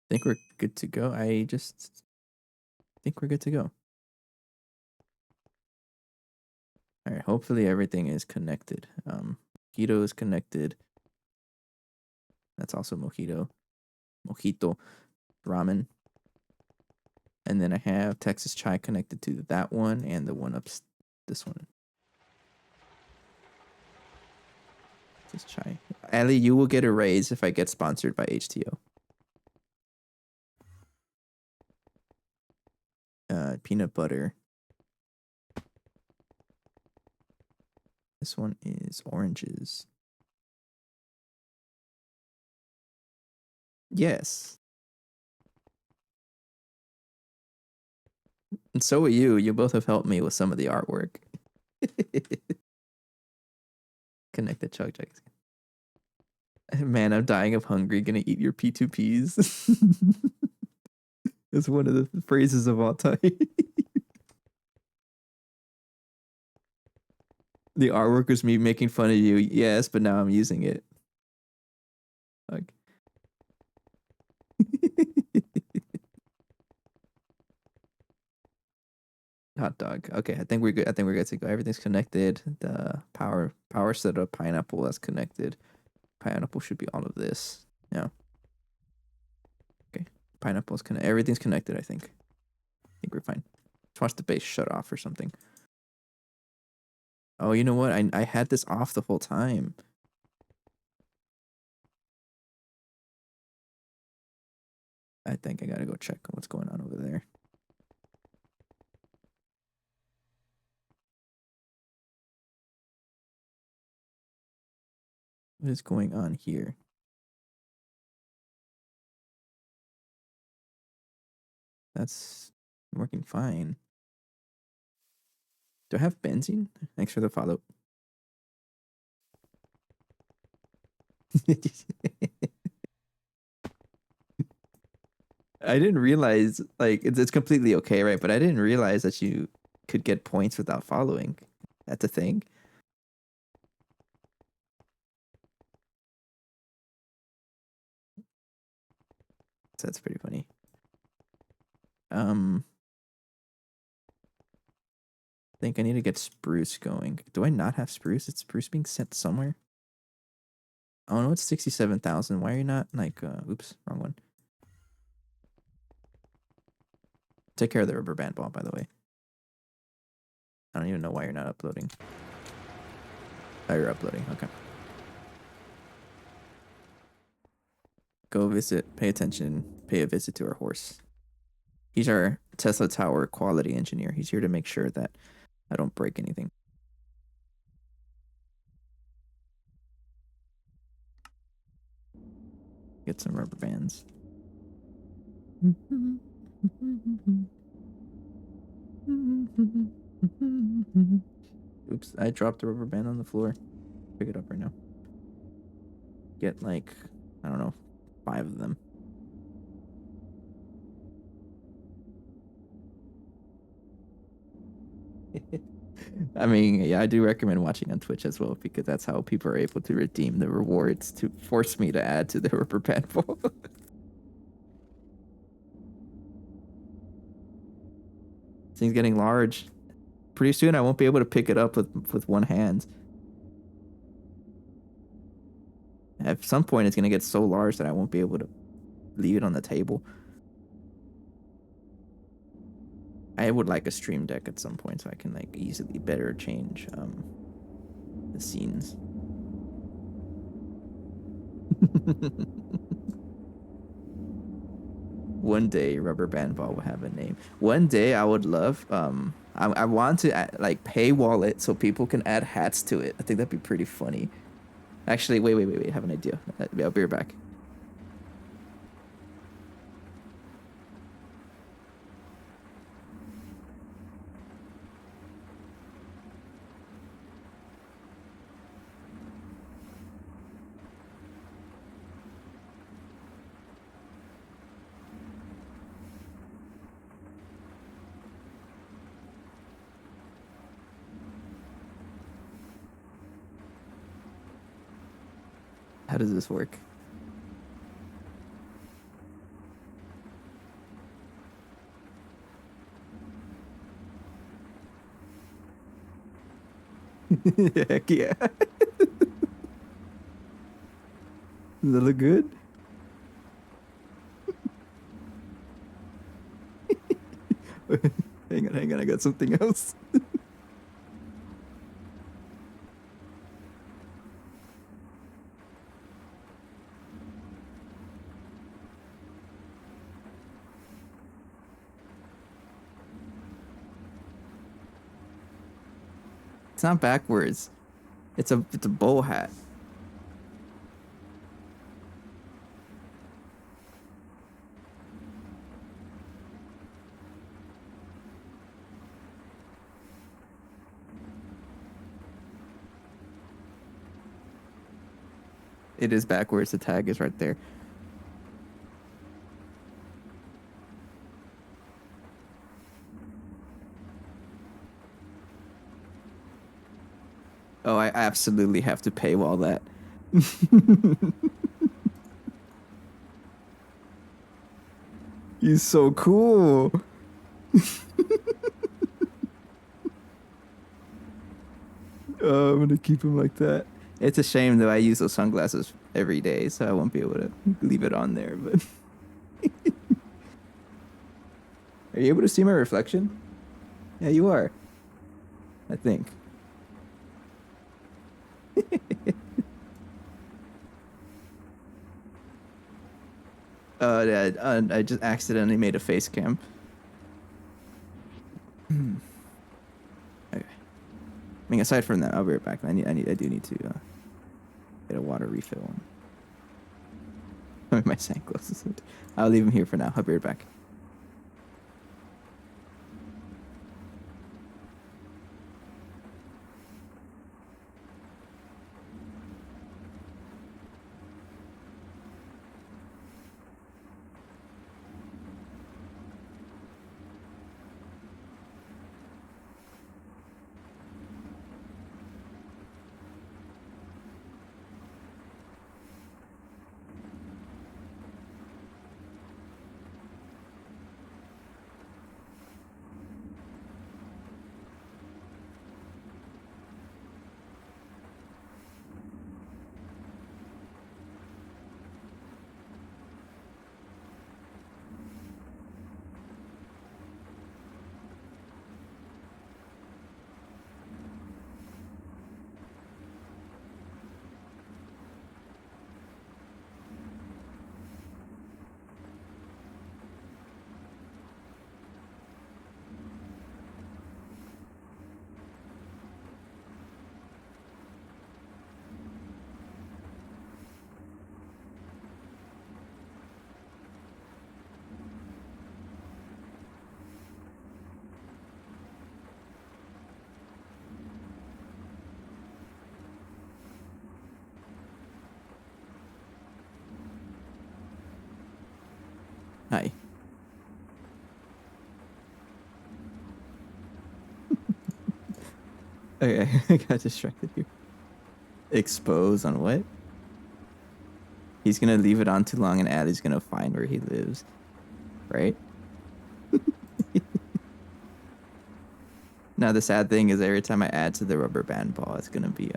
S1: Think we're good to go. I just think we're good to go. All right. Hopefully everything is connected. Mojito is connected. That's also mojito. Mojito ramen. And then I have Texas chai connected to that one and the one up this one. Texas chai. Ali, you will get a raise if I get sponsored by HTO. Peanut butter. This one is oranges. Yes. And so are you. You both have helped me with some of the artwork. Connect the chug jugs. Man, I'm dying of hungry. Gonna eat your P2Ps. It's one of the phrases of all time. The artwork was me making fun of you. Yes, but now I'm using it. Like. Hot dog. Okay, I think we're good. I think we're good to go. Everything's connected. The power setup, pineapple, that's connected. Pineapple should be all of this. Yeah. Okay. Pineapple's connected. Everything's connected, I think. I think we're fine. Just watch the base shut off or something. Oh, you know what? I had this off the whole time. I think I gotta go check what's going on over there. What is going on here? That's working fine. Do I have benzene? Thanks for the follow. I didn't realize, like, it's completely okay, right? But I didn't realize that you could get points without following. That's a thing. So that's pretty funny. I think I need to get spruce going. Do I not have spruce? Is spruce being sent somewhere? Oh no, it's 67,000. Why are you not like? Oops, wrong one. Take care of the rubber band ball, by the way. I don't even know why you're not uploading. Oh, you're uploading. Okay. Go visit. Pay attention. Pay a visit to our horse. He's our Tesla Tower quality engineer. He's here to make sure that I don't break anything. Get some rubber bands. Oops, I dropped the rubber band on the floor. Pick it up right now. Get like, I don't know, 5 of them. I mean, yeah, I do recommend watching on Twitch as well because that's how people are able to redeem the rewards to force me to add to the rubber band ball. Thing's getting large. Pretty soon I won't be able to pick it up with one hand. At some point it's gonna get so large that I won't be able to leave it on the table. I would like a stream deck at some point so I can like easily better change the scenes. One day rubber band ball will have a name. One day I would love I want to add, like paywall it so people can add hats to it. I think that'd be pretty funny. Actually, wait. I have an idea. I'll be right back. How does this work? Heck yeah. Does that look good? Hang on, I got something else. It's not backwards. It's a bowl hat. It is backwards. The tag is right there. Oh, I absolutely have to paywall that. He's so cool. I'm gonna keep him like that. It's a shame though. I use those sunglasses every day, so I won't be able to leave it on there. But are you able to see my reflection? Yeah, you are. I think. Yeah, I just accidentally made a face cam. Okay. I mean, aside from that, I'll be right back. I do need to get a water refill. My sunglasses. I'll leave him here for now. I'll be right back. Hi. Okay, I got distracted here. Expose on what? He's gonna leave it on too long and Addie's gonna find where he lives. Right? Now the sad thing is every time I add to the rubber band ball, it's gonna be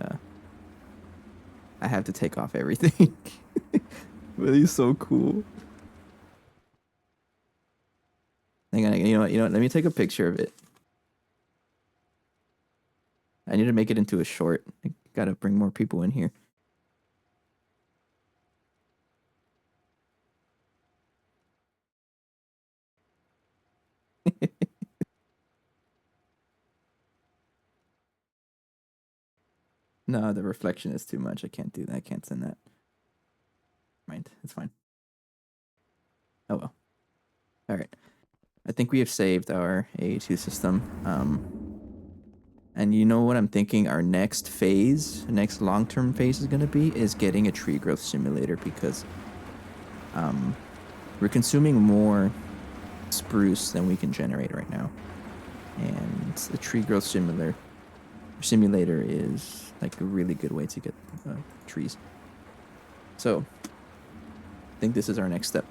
S1: I have to take off everything. But he's so cool. Hang on, you know what? Let me take a picture of it. I need to make it into a short. I gotta bring more people in here. No, the reflection is too much. I can't do that. I can't send that. Mind, it's fine. Oh well. All right. I think we have saved our AE2 system. And you know what I'm thinking our next phase, next long-term phase is going to be is getting a tree growth simulator because we're consuming more spruce than we can generate right now. And the tree growth simulator is like a really good way to get trees. So I think this is our next step.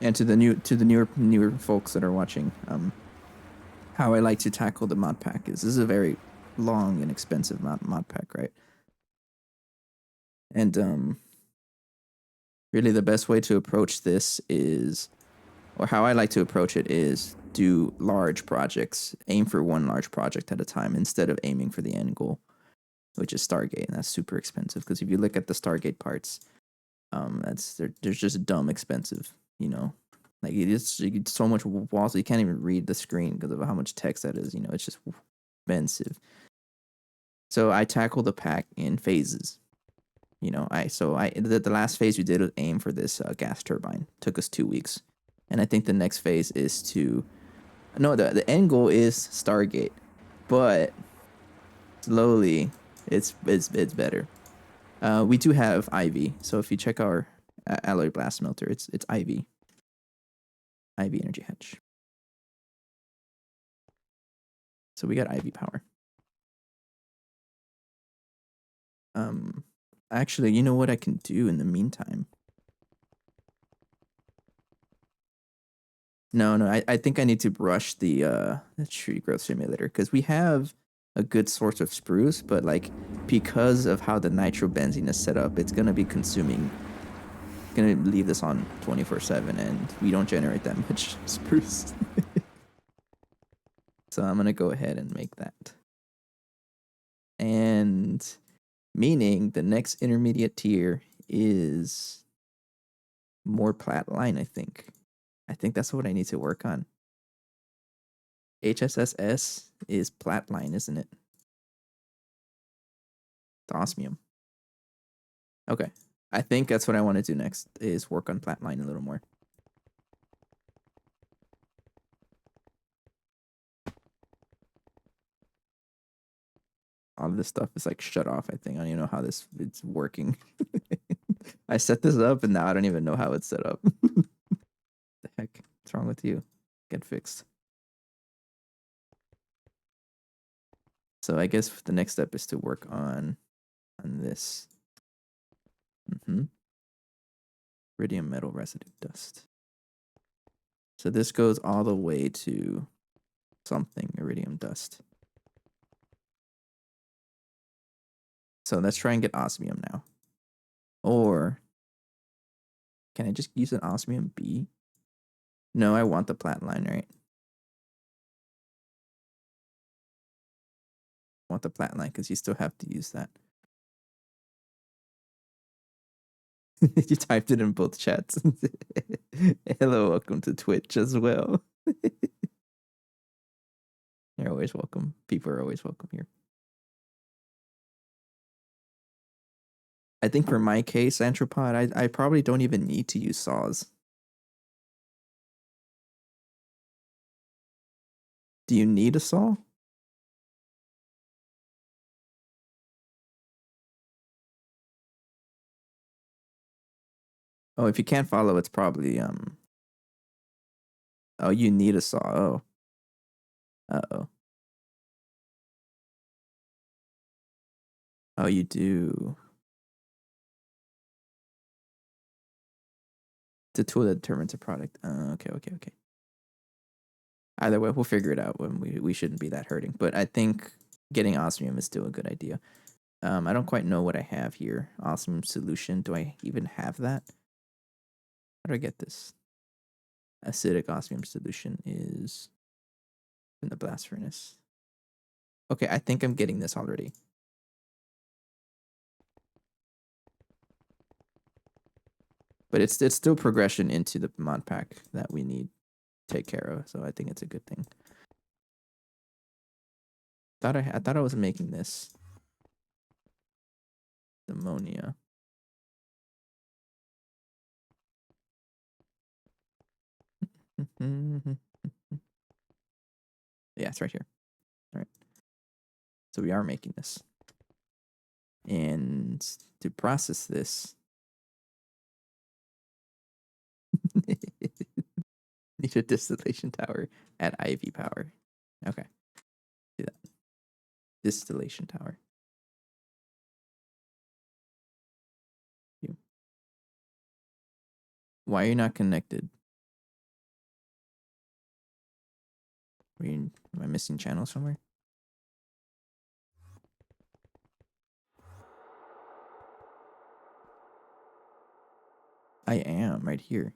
S1: And to the newer folks that are watching, how I like to tackle the mod pack is this is a very long and expensive mod pack, right? And really the best way to approach this is, or how I like to approach it is, do large projects, aim for one large project at a time instead of aiming for the end goal, which is Stargate, and that's super expensive because if you look at the Stargate parts, they're just dumb expensive, you know. Like it's so much walls, you can't even read the screen because of how much text that is. You know, it's just expensive. So I tackle the pack in phases. You know, the last phase we did was aim for this gas turbine. Took us 2 weeks, and I think the next phase is to the end goal is Stargate, but slowly it's better. We do have IV, so if you check our alloy blast smelter, it's IV energy hatch. So we got IV power. Actually, you know what I can do in the meantime? No, I think I need to brush the tree growth simulator because we have a good source of spruce, but like because of how the nitrobenzene is set up, it's gonna be consuming. Gonna leave this on 24/7, and we don't generate that much spruce. So I'm gonna go ahead and make that. And meaning the next intermediate tier is more plat line, I think. I think that's what I need to work on. HSSS is plat line, isn't it? The osmium. Okay. I think that's what I want to do next is work on plat line a little more. All of this stuff is like shut off, I think. I don't even know how it's working. I set this up and now I don't even know how it's set up. The heck? What's wrong with you? Get fixed. So I guess the next step is to work on this. Iridium metal residue dust. So this goes all the way to something iridium dust. So let's try and get osmium now. Or can I just use an osmium B? No, I want the plat line, right? I want the plat line because you still have to use that. You typed it in both chats. Hello, welcome to Twitch as well. You're always welcome. People are always welcome here. I think for my case, Anthropod, I probably don't even need to use saws. Do you need a saw? Oh, if you can't follow, it's probably Oh, you need a saw. Oh. Uh-oh. Oh, you do. It's a tool that determines a product. Okay. Either way, we'll figure it out when we shouldn't be that hurting. But I think getting osmium is still a good idea. I don't quite know what I have here. Osmium solution. Do I even have that? How do I get this? Acidic osmium solution is in the blast furnace. Okay, I think I'm getting this already. But it's still progression into the mod pack that we need to take care of. So I think it's a good thing. I thought I was making this. Ammonia. Yeah, it's right here. All right. So we are making this. And to process this, need a distillation tower at IV power. Okay. Do that. Distillation tower. Why are you not connected? Am I missing channel somewhere? I am right here.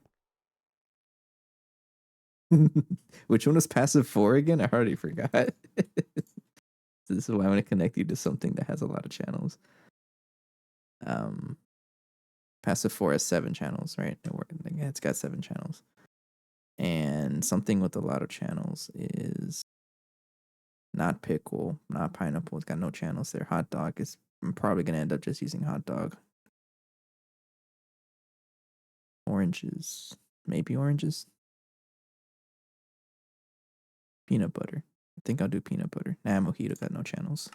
S1: Which one was passive 4 again? I already forgot. This is why I'm going to connect you to something that has a lot of channels. Passive 4 has 7 channels, right? It's got 7 channels. And something with a lot of channels is not pickle, not pineapple. It's got no channels there. Hot dog is, I'm probably going to end up just using hot dog. Oranges, maybe oranges. Peanut butter. I think I'll do peanut butter. Nah, mojito got no channels.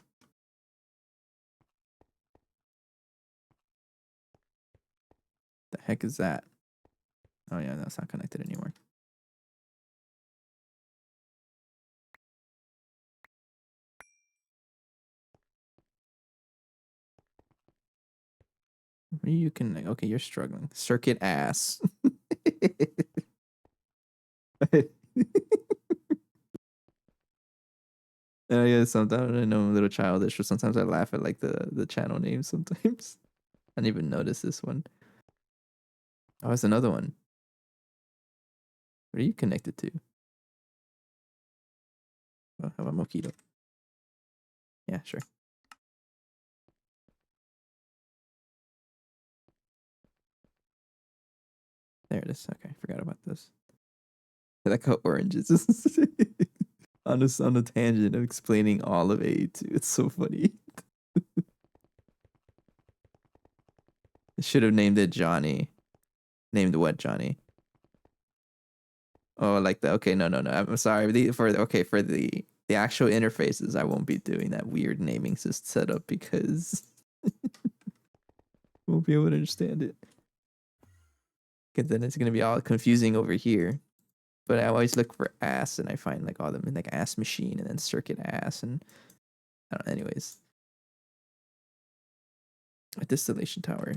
S1: The heck is that? Oh yeah, that's not connected anymore. You can, okay, you're struggling. Circuit ass. Oh yeah, sometimes I know I'm a little childish, but sometimes I laugh at like the channel names sometimes. I didn't even notice this one. Oh, it's another one. What are you connected to? Oh, how about mojito? Yeah, sure. There it is. Okay, forgot about this. I like how oranges on a tangent of explaining all of AE2. It's so funny. I should have named it Johnny. Named what Johnny? Oh, like that. Okay, no. I'm sorry. For the actual interfaces, I won't be doing that weird naming setup because won't be able to understand it. Because then it's gonna be all confusing over here. But I always look for ass, and I find like all them in like ass machine, and then circuit ass, and I don't know, anyways. A distillation tower.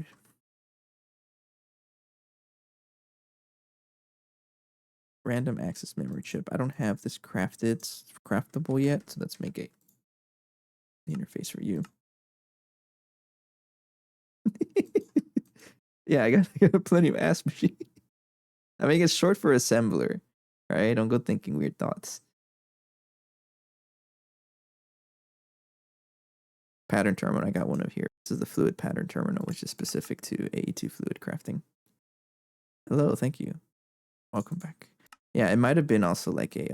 S1: Random access memory chip. I don't have this craftable yet, so let's make the interface for you. Yeah, I got plenty of ass machine. I mean, it's short for assembler, right? Don't go thinking weird thoughts. Pattern terminal. I got one of here. This is the fluid pattern terminal, which is specific to AE2 fluid crafting. Hello, thank you. Welcome back. Yeah, it might have been also like a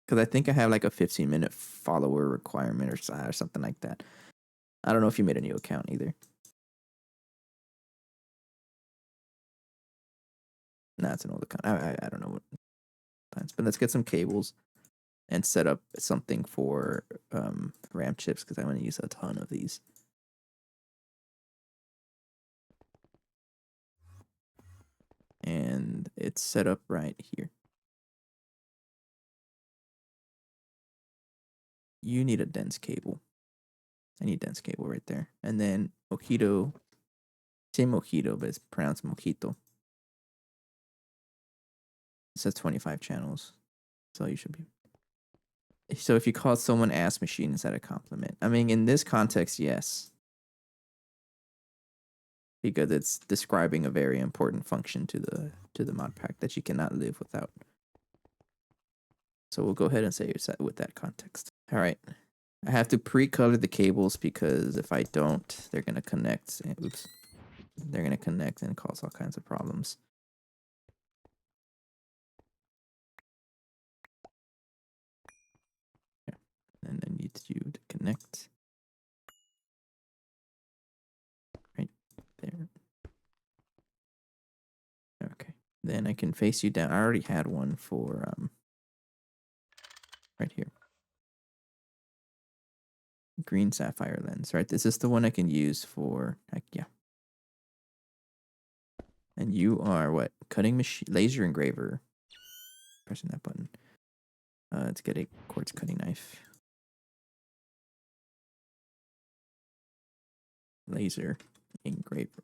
S1: because I think I have like a 15-minute follower requirement or something like that. I don't know if you made a new account either. Nah, it's an old account. I don't know what times, but let's get some cables and set up something for RAM chips because I'm going to use a ton of these. And it's set up right here. You need a dense cable. I need dense cable right there. And then mojito, say mojito, but it's pronounced mojito. It says 25 channels. So you should be. So if you call someone ass machine, is that a compliment? I mean, in this context, yes. Because it's describing a very important function to the mod pack that you cannot live without. So we'll go ahead and say you're set with that context. All right. I have to pre-color the cables because if I don't, they're going to connect. Oops. They're going to connect and cause all kinds of problems. Yeah. And I need you to connect. Right there. Okay. Then I can face you down. I already had one for right here. Green sapphire lens, right? This is the one I can use for, yeah. And you are what? Cutting machine, laser engraver. Pressing that button. Let's get a quartz cutting knife. Laser engraver.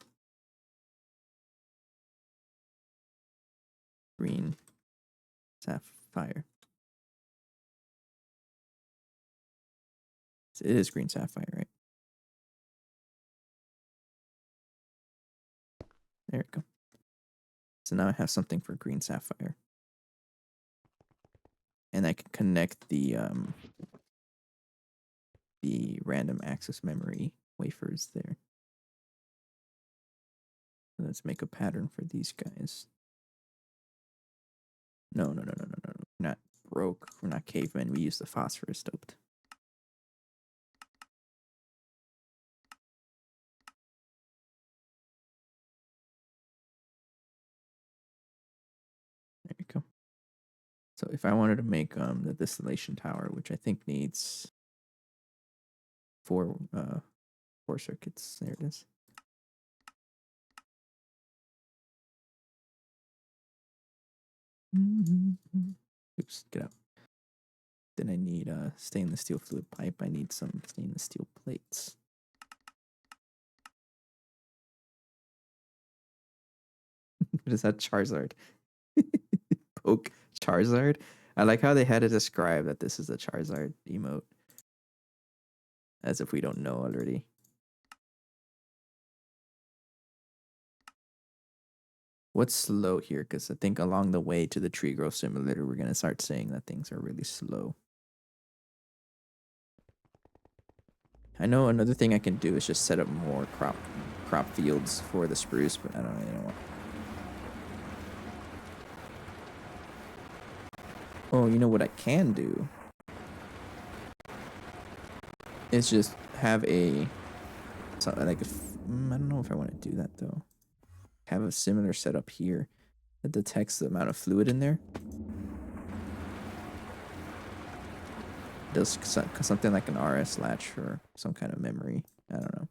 S1: Green sapphire. It is green sapphire, right? There we go. So now I have something for green sapphire. And I can connect the random access memory wafers there. Let's make a pattern for these guys. No. We're not broke. We're not cavemen. We use the phosphorus doped. There you go. So if I wanted to make the distillation tower, which I think needs four circuits, there it is. Oops, get out. Then I need stainless steel fluid pipe. I need some stainless steel plates. What is that, Charizard? Poke Charizard? I like how they had to describe that this is a Charizard emote. As if we don't know already. What's slow here? Because I think along the way to the tree growth simulator, we're going to start saying that things are really slow. I know another thing I can do is just set up more crop fields for the spruce, but I don't really know what. Oh, you know what I can do? Is just have I don't know if I want to do that though. Have a similar setup here that detects the amount of fluid in there. Does something like an RS latch or some kind of memory. I don't know.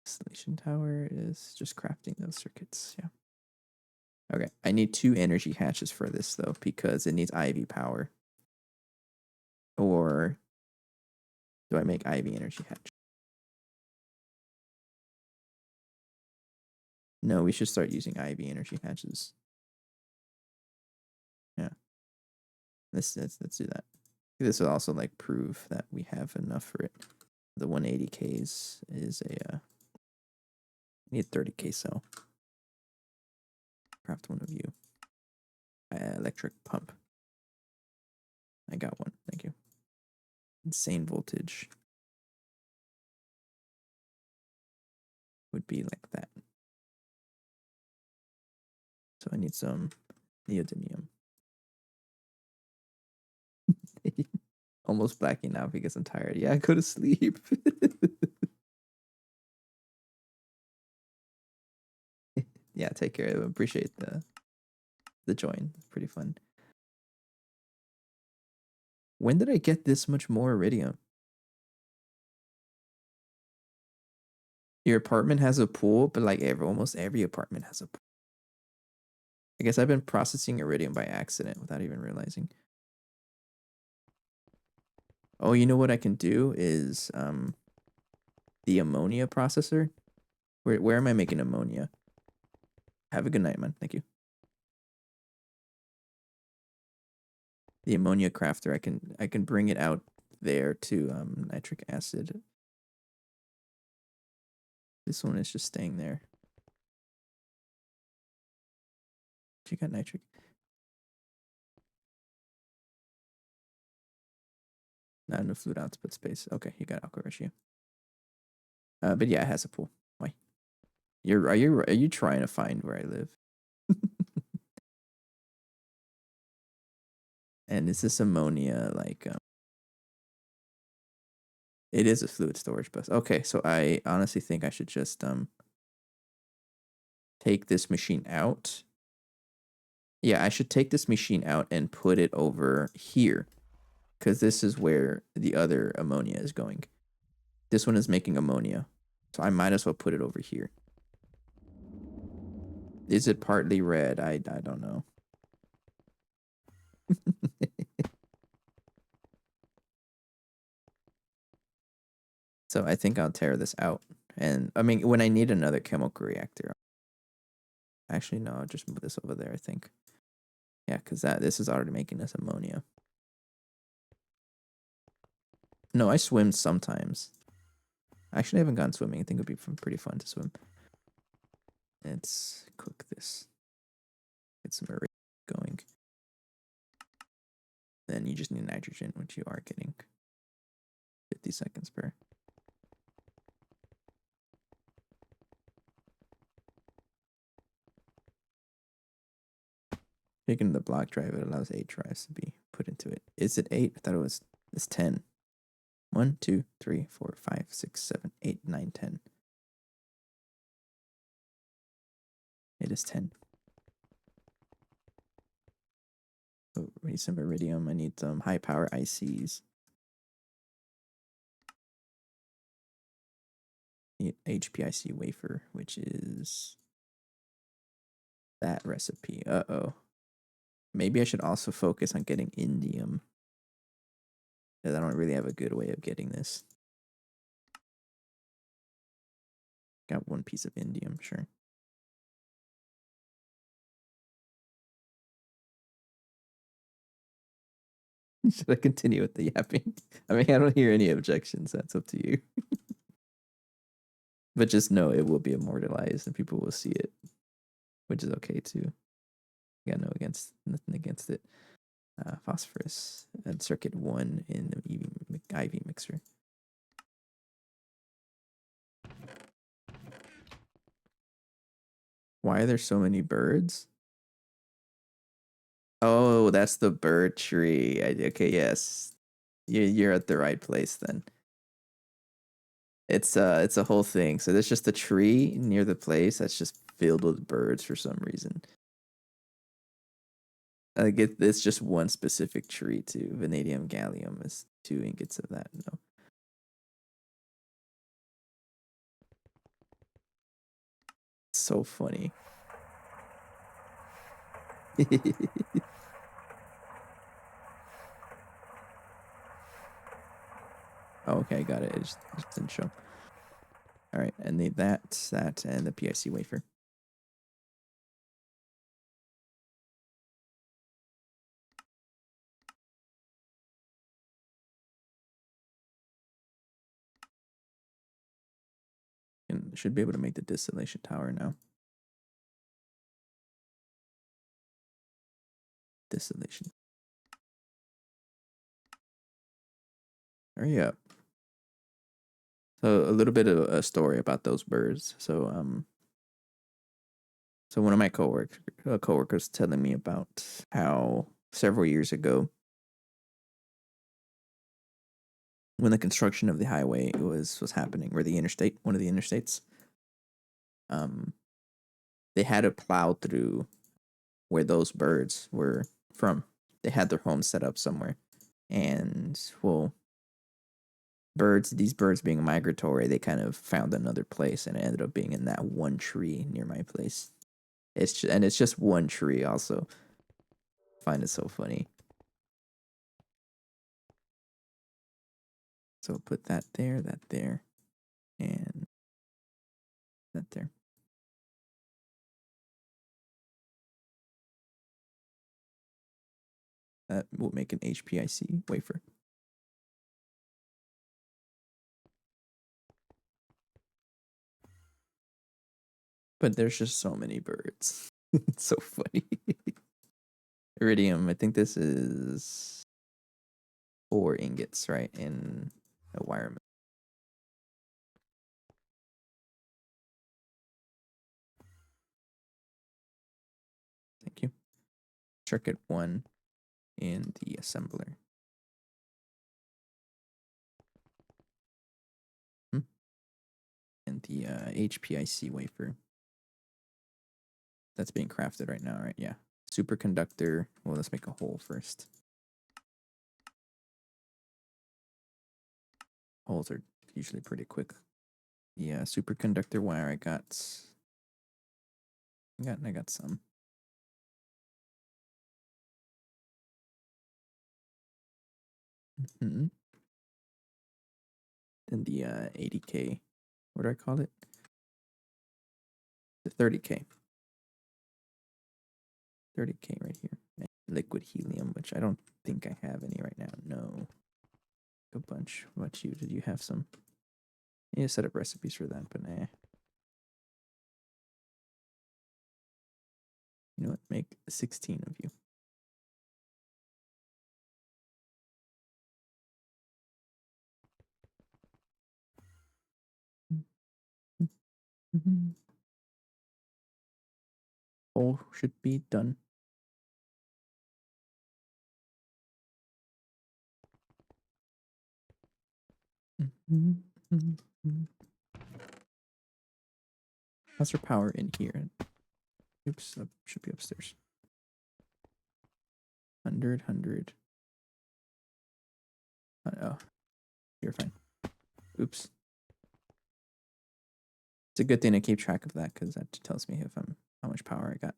S1: Distillation tower is just crafting those circuits. Yeah. Okay. I need 2 energy hatches for this though, because it needs IV power. Or do I make IV energy hatch? No, we should start using IV energy hatches. Yeah. Let's do that. This will also like prove that we have enough for it. The 180Ks is a I need 30K cell. Craft one of you. Electric pump. I got one. Thank you. Insane voltage would be like that. So I need some neodymium. Almost blacking out because I'm tired. Yeah, go to sleep. Yeah, take care. I appreciate the join. It's pretty fun. When did I get this much more iridium? Your apartment has a pool, but like almost every apartment has a pool. I guess I've been processing iridium by accident without even realizing. Oh, you know what I can do is the ammonia processor. Where am I making ammonia? Have a good night, man. Thank you. The ammonia crafter, I can bring it out there to nitric acid. This one is just staying there. You got nitric. Not enough fluid output space. Okay, you got alcohol ratio. But yeah, it has a pool. Why? Are you trying to find where I live? And is this ammonia like it is a fluid storage bus. Okay, so I honestly think I should just take this machine out. Yeah, I should take this machine out and put it over here. Because this is where the other ammonia is going. This one is making ammonia. So I might as well put it over here. Is it partly red? I don't know. So I think I'll tear this out. And I mean, when I need another chemical reactor, Actually, no, I'll just move this over there, I think. Yeah, because this is already making us ammonia. No, I swim sometimes. Actually, I haven't gone swimming. I think it would be pretty fun to swim. Let's cook this. Get some iridium going. Then you just need nitrogen, which you are getting. 50 seconds per. Picking the block drive, it allows 8 drives to be put into it. Is it 8? I thought it's 10. 1, 2, 3, 4, 5, 6, 7, 8, 9, 10. It is 10. Oh, we need some iridium. I need some high power ICs. Need HPIC wafer, which is that recipe. Uh-oh. Maybe I should also focus on getting indium, because I don't really have a good way of getting this. Got one piece of indium, sure. Should I continue with the yapping? I mean, I don't hear any objections. That's up to you. But just know it will be immortalized and people will see it, which is okay too. Got nothing against it. Phosphorus and circuit 1 in the IV mixer. Why are there so many birds? Oh, that's the bird tree. Okay, yes. You're at the right place then. It's a whole thing. So there's just a tree near the place that's just filled with birds for some reason. It's just one specific tree too. Vanadium, gallium is 2 ingots of that. No. So funny. Oh, okay, got it. It just didn't show. All right, I need that, and the PIC wafer. And should be able to make the distillation tower now. Distillation. Hurry up. So a little bit of a story about those birds. So one of my coworkers telling me about how several years ago, when the construction of the highway was happening, or the interstate, one of the interstates, they had to plow through where those birds were from. They had their home set up somewhere, and well, these birds being migratory, they kind of found another place, and it ended up being in that one tree near my place. It's just one tree. Also, I find it so funny. So put that there, and that there. That will make an HPIC wafer. But there's just so many birds. It's so funny. Iridium, I think this is 4 ingots, right? In a wire. Thank you. Circuit 1 in the assembler. And the HPIC wafer. That's being crafted right now, right? Yeah. Superconductor. Well, let's make a hole first. Holes are usually pretty quick. Yeah, superconductor wire. I got some. Mm-hmm. Then the 80K. What do I call it? The 30K. 30K right here. And liquid helium, which I don't think I have any right now. No. A bunch. What about you? Did you have some? You need to set up recipes for that, but nah. You know what? Make 16 of you. All should be done. How's your power in here? Oops, should be upstairs. 100. Oh, you're fine. Oops. It's a good thing to keep track of that because that tells me if I'm how much power I got.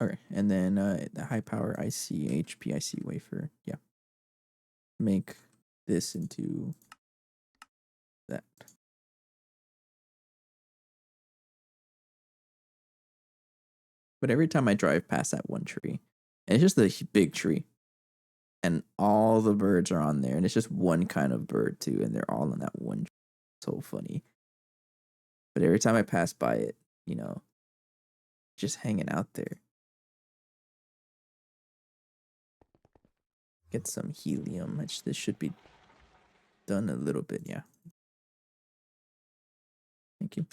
S1: Okay, and then the high power IC HPIC wafer. Yeah. Make this into that. But every time I drive past that one tree, and it's just a big tree, and all the birds are on there, and it's just one kind of bird too, and they're all on that one tree. So funny. But every time I pass by it, you know, just hanging out there. Get some helium, which this should be done a little bit, yeah. Thank you.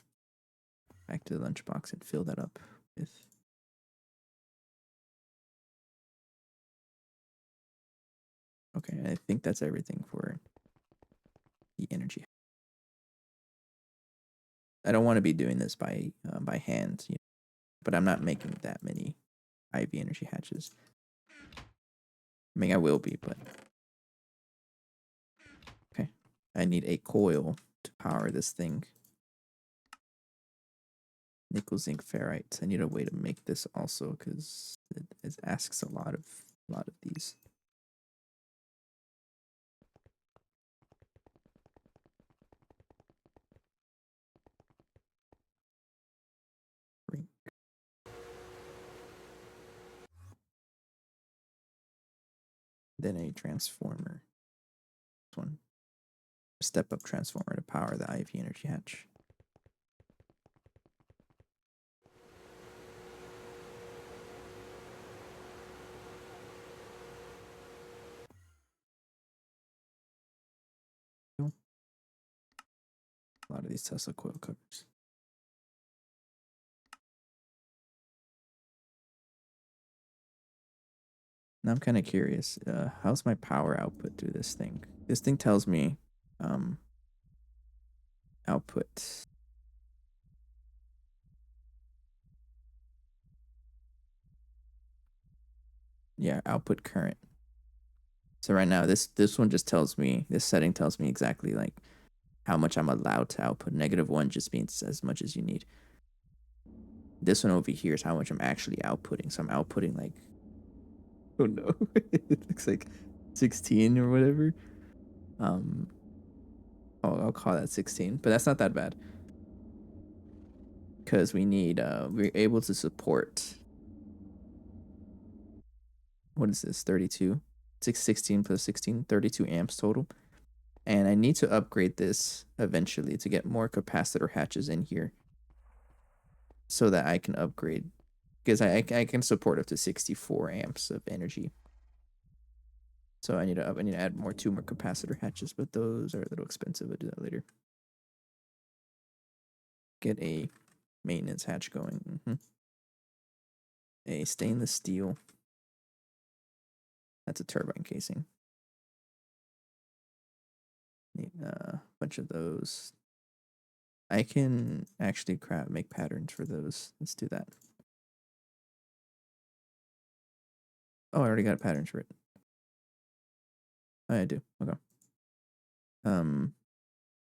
S1: Back to the lunchbox and fill that up with. Okay, I think that's everything for the energy. I don't want to be doing this by hand, you know, but I'm not making that many IV energy hatches. I mean, I will be, but okay. I need a coil to power this thing. Nickel, zinc, ferrite. I need a way to make this also because it asks a lot of these. Then a transformer. This one. Step up transformer to power the IV energy hatch. A lot of these Tesla coil covers. Now I'm kind of curious. How's my power output through this thing? This thing tells me output. Yeah, output current. So right now this one just tells me, this setting tells me exactly like how much I'm allowed to output. -1 just means as much as you need. This one over here is how much I'm actually outputting. So I'm outputting like, oh no, it looks like 16 or whatever. I'll call that 16, but that's not that bad. Because we need, we're able to support, what is this, 32? 16 plus 16, 32 amps total. And I need to upgrade this eventually to get more capacitor hatches in here so that I can upgrade, because I can support up to 64 amps of energy. So I need to add two more capacitor hatches, but those are a little expensive. I'll do that later. Get a maintenance hatch going. A stainless steel. That's a turbine casing. Need a bunch of those. I can actually make patterns for those. Let's do that. Oh, I already got patterns for it. Oh, I do. Okay.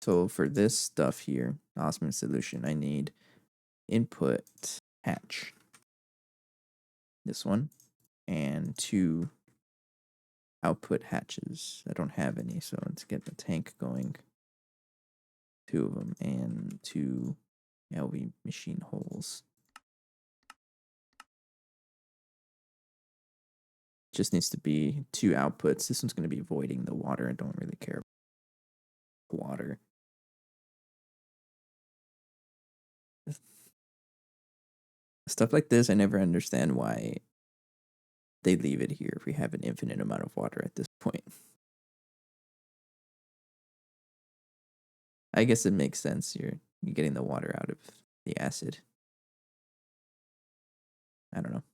S1: So for this stuff here, Osmond solution, I need input hatch. This one. And 2 output hatches. I don't have any, so let's get the tank going. 2 of them, and 2 LV machine holes. Just needs to be 2 outputs. This one's going to be voiding the water. I don't really care about water. Stuff like this, I never understand why they leave it here if we have an infinite amount of water at this point. I guess it makes sense. You're getting the water out of the acid. I don't know.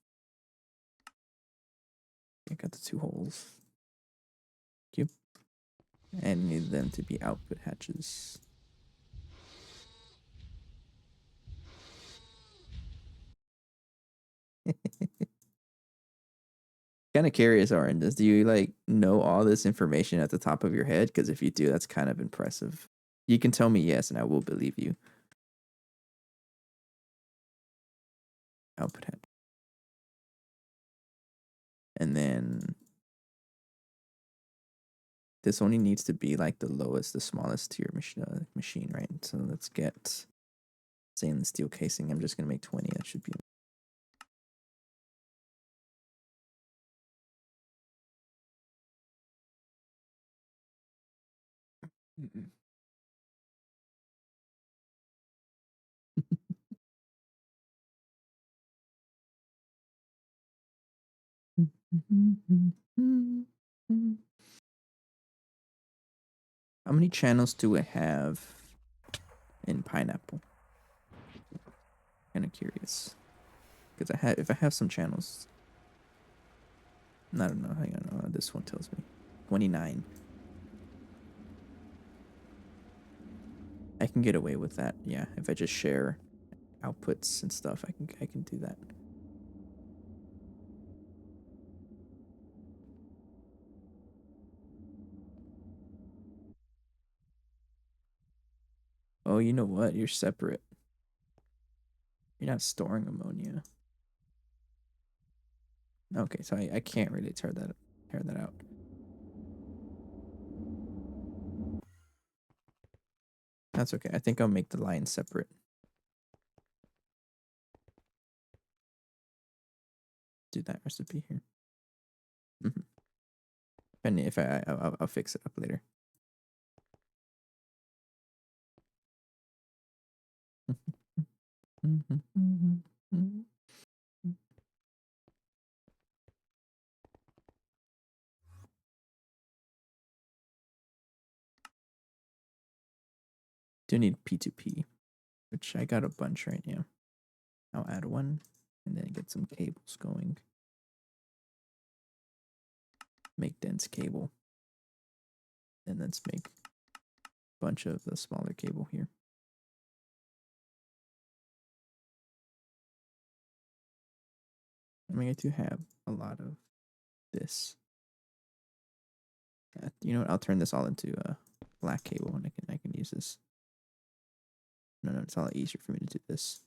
S1: I got the 2 holes. Thank you. And need them to be output hatches. Kind of curious, Orange. Do you like know all this information at the top of your head? Because if you do, that's kind of impressive. You can tell me yes, and I will believe you. Output hatch. And then this only needs to be like the lowest, the smallest tier machine, right? So let's get stainless steel casing. I'm just gonna make 20. That should be. How many channels do I have in pineapple? Kind of curious, because if I have some channels, I don't know. Hang on, this one tells me 29. I can get away with that. Yeah, if I just share outputs and stuff, I can do that. Oh, you know what? You're separate. You're not storing ammonia. Okay, so I can't really tear that out. That's okay. I think I'll make the line separate. Do that recipe here. And if I'll fix it up later. Do need P2P, which I got a bunch right now. I'll add one and then get some cables going. Make dense cable. And let's make a bunch of the smaller cable here. I mean, I do have a lot of this. You know what? I'll turn this all into a black cable, and I can use this. No, it's a lot easier for me to do this.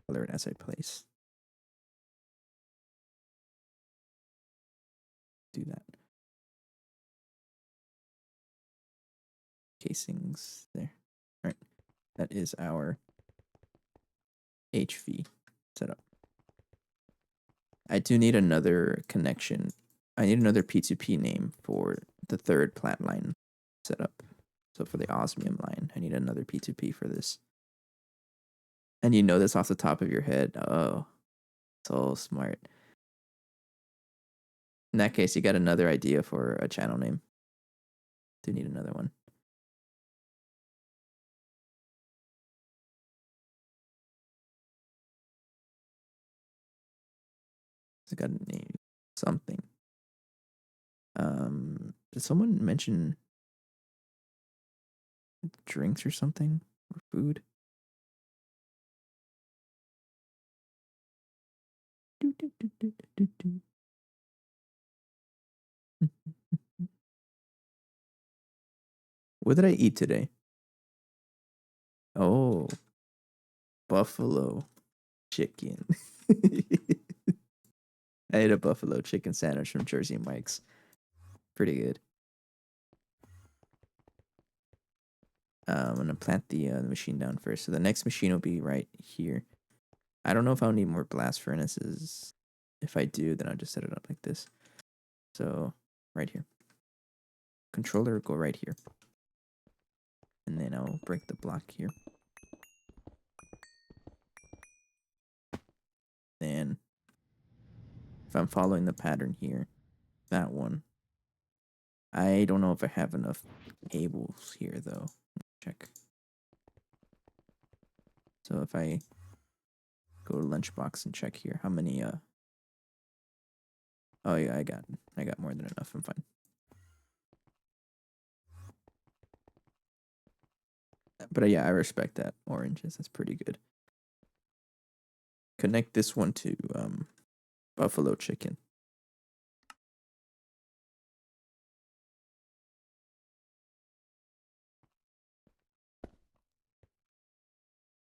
S1: Color it as I place. Do that. Casings there. All right, that is our HV setup. I do need another connection. I need another P2P name for the 3rd plat line setup. So for the osmium line, I need another P2P for this. And you know this off the top of your head. Oh, so smart. In that case, you got another idea for a channel name. Do need another one. I got to name something. Did someone mention drinks or something or food? What did I eat today? Oh, buffalo chicken. I ate a buffalo chicken sandwich from Jersey Mike's. Pretty good. I'm gonna plant the machine down first. So the next machine will be right here. I don't know if I'll need more blast furnaces. If I do, then I'll just set it up like this. So right here. Controller go right here. And then I'll break the block here. Then if I'm following the pattern here, that one. I don't know if I have enough cables here though. Check. So if I go to lunchbox and check here, how many oh yeah, I got more than enough. I'm fine. But yeah, I respect that. Oranges, that's pretty good. Connect this one to buffalo chicken.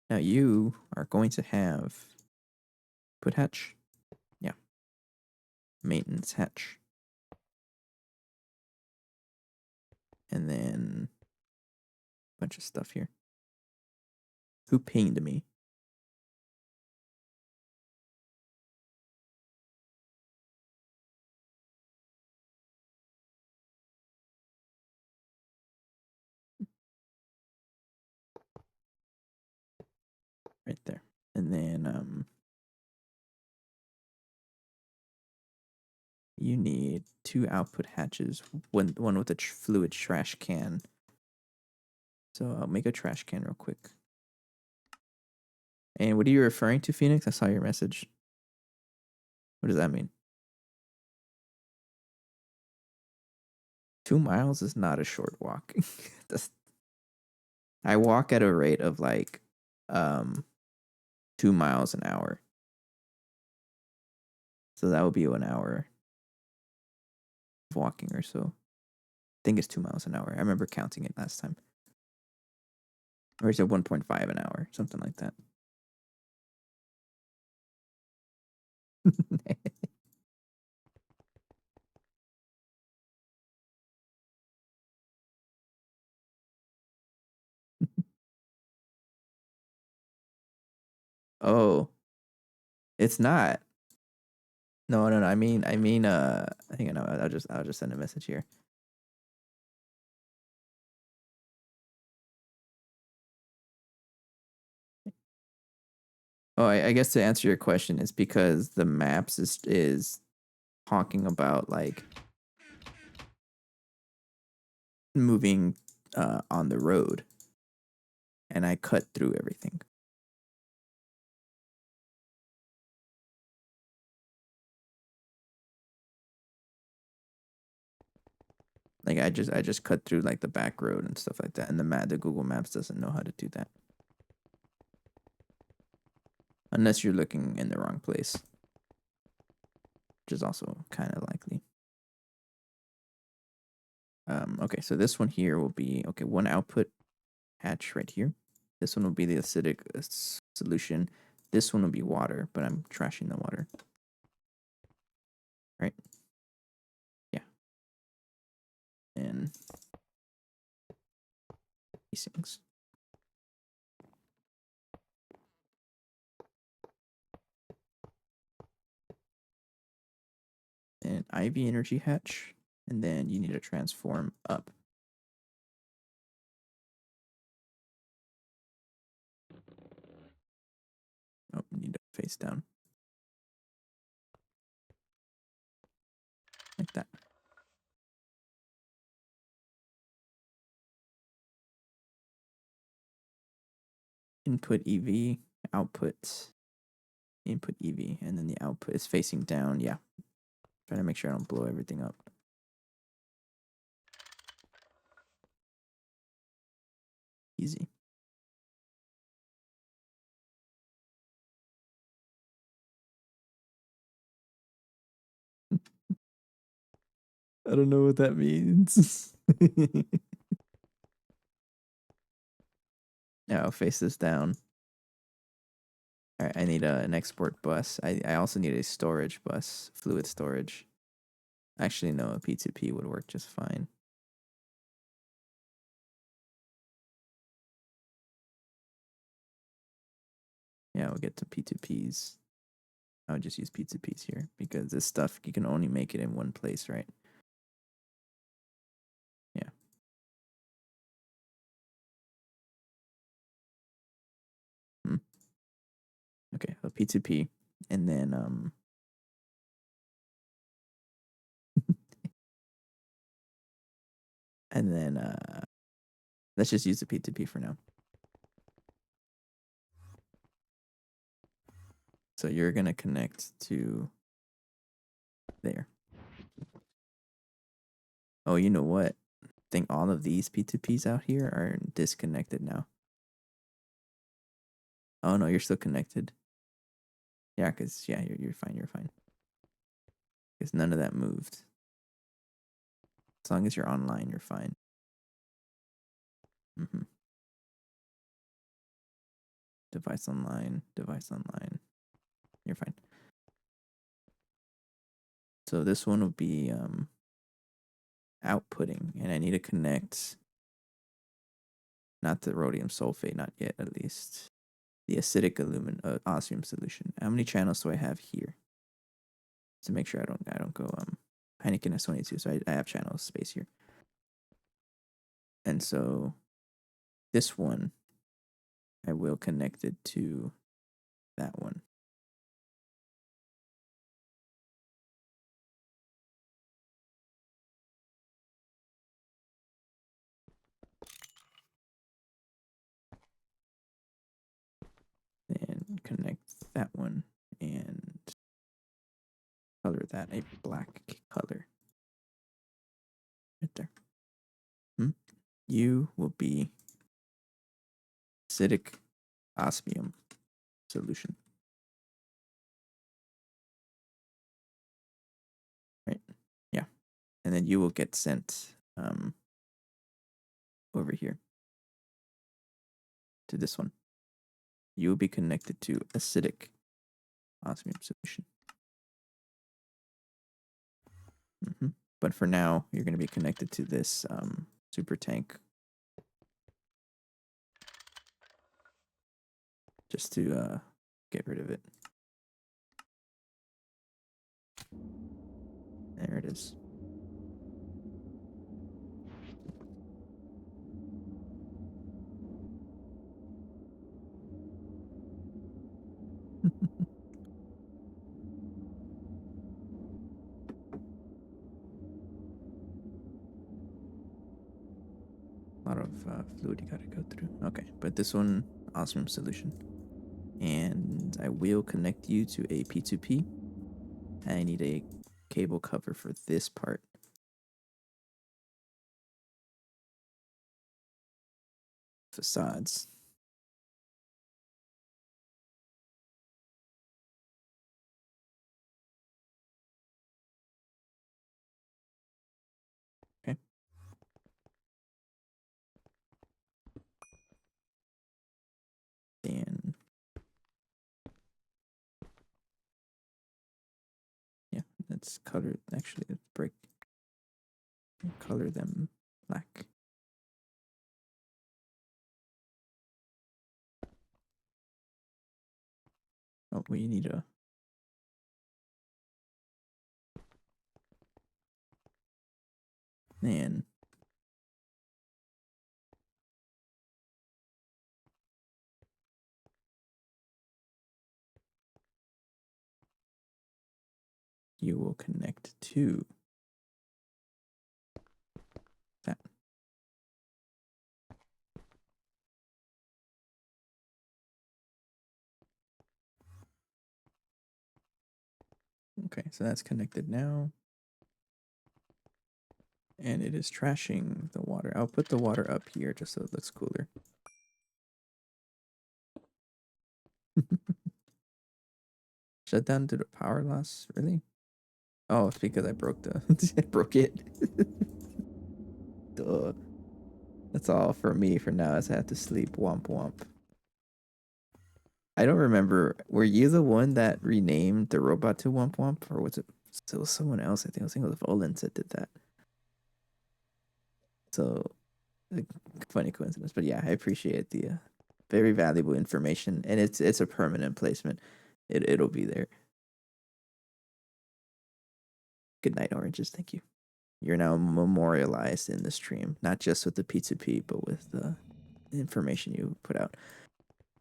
S1: Now you are going to have put hatch. Yeah. Maintenance hatch. And then a bunch of stuff here. Who pinged me? Right there. And then you need 2 output hatches, one with a fluid trash can. So I'll make a trash can real quick. And what are you referring to, Phoenix? I saw your message. What does that mean? 2 miles is not a short walk. I walk at a rate of like 2 miles an hour. So that would be 1 hour of walking or so. I think it's 2 miles an hour. I remember counting it last time. Or is it 1.5 an hour? Something like that. Oh, it's not. No, no, no. I think I know. I'll just send a message here. Oh, I guess to answer your question, it's because the maps is talking about like moving on the road, and I cut through everything. Like I just cut through like the back road and stuff like that, and the Google Maps doesn't know how to do that unless you're looking in the wrong place, which is also kind of likely. Okay, so this one here will be okay. 1 output hatch right here. This one will be the acidic solution. This one will be water, but I'm trashing the water. Right? Yeah. And these things. And IV energy hatch. And then you need to transform up. Oh, you need to face down. Like that. Input EV, output, input EV, and then the output is facing down. Yeah. Trying to make sure I don't blow everything up. Easy. I don't know what that means. Now face this down. All right, I need an export bus. I also need a storage bus, fluid storage. Actually, no, a P2P would work just fine. Yeah, we'll get to P2Ps. I would just use P2Ps here because this stuff, you can only make it in one place, right? Yeah. Okay, so P2P. And then and then let's just use the P2P for now. So you're gonna connect to there. Oh, you know what? I think all of these P2Ps out here are disconnected now. Oh no, you're still connected. Yeah, cause yeah, you're fine. You're fine. Cause none of that moved. As long as you're online, you're fine. Mm-hmm. Device online. Device online. You're fine. So this one will be outputting, and I need to connect. Not the rhodium sulfate, not yet, at least. The acidic osmium solution. How many channels do I have here? To make sure I don't go Heineken S22. So I have channel space here. And so this one I will connect it to that one. Then connect that one and color that a black color. Right there. You will be acidic osmium solution. Right? Yeah. And then you will get sent over here to this one. You will be connected to acidic osmium solution. But for now, you're going to be connected to this super tank. Just to get rid of it. There it is. A lot of fluid you gotta go through. Okay, but this one, osmium solution. And I will connect you to a P2P. I need a cable cover for this part. Facades. Okay. And yeah, let's color. Actually, let's break. Color them black. Oh, we need a. And you will connect to that. Okay, so that's connected now. And it is trashing the water. I'll put the water up here just so it looks cooler. Shut down due to power loss? Really? Oh, it's because I broke the I broke it. Duh. That's all for me for now as I have to sleep. Womp womp. I don't remember. Were you the one that renamed the robot to Womp Womp? Or was it still someone else? I think it was Volans that did that. So, like, funny coincidence. But yeah, I appreciate the very valuable information, and it's a permanent placement. It'll be there. Good night, oranges. Thank you. You're now memorialized in the stream, not just with the P2P, but with the information you put out.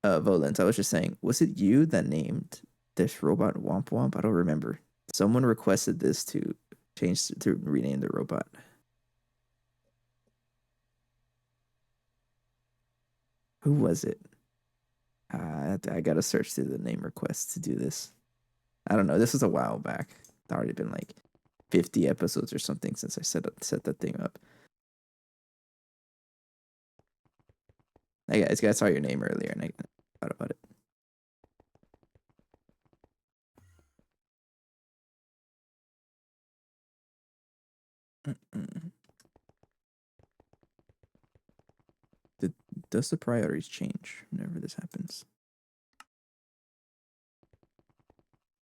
S1: Volens, I was just saying, was it you that named this robot Womp Womp? I don't remember. Someone requested this to rename the robot. Who was it? I gotta search through the name requests to do this. I don't know. This was a while back. It's already been like 50 episodes or something since I set that thing up. I saw your name earlier and I thought about it. Does the priorities change whenever this happens?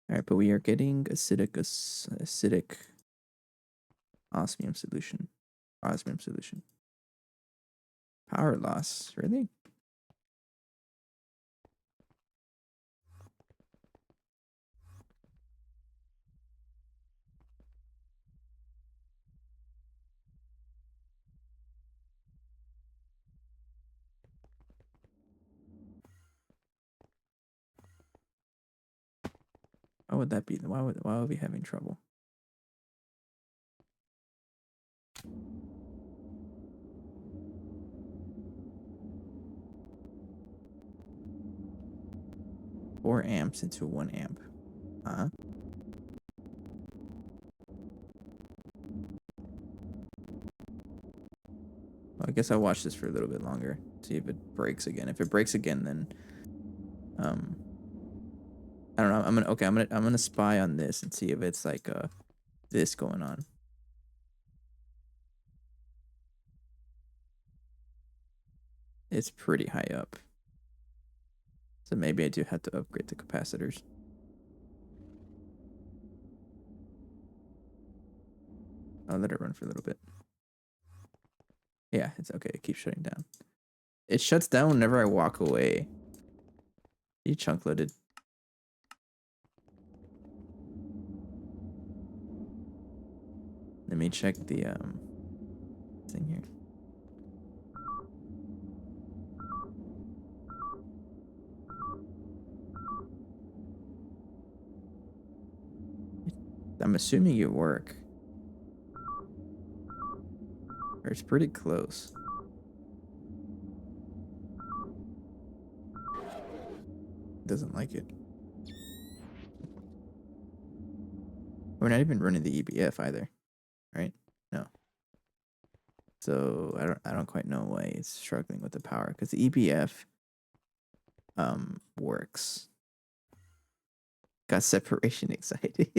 S1: All right, but we are getting acidic osmium solution. Osmium solution. Power loss, really? Why would that be? Why would we having trouble? Four amps into 1 amp. Well, I guess I'll watch this for a little bit longer. See if it breaks again. If it breaks again, then I don't know. I'm gonna spy on this and see if it's like this going on. It's pretty high up. So maybe I do have to upgrade the capacitors. I'll let it run for a little bit. Yeah, it's okay. It keeps shutting down. It shuts down whenever I walk away. You chunk loaded. Let me check the thing here. I'm assuming you work. Or it's pretty close. Doesn't like it. We're not even running the EBF either, right? No. So I don't quite know why it's struggling with the power, because the EBF works. Got separation anxiety.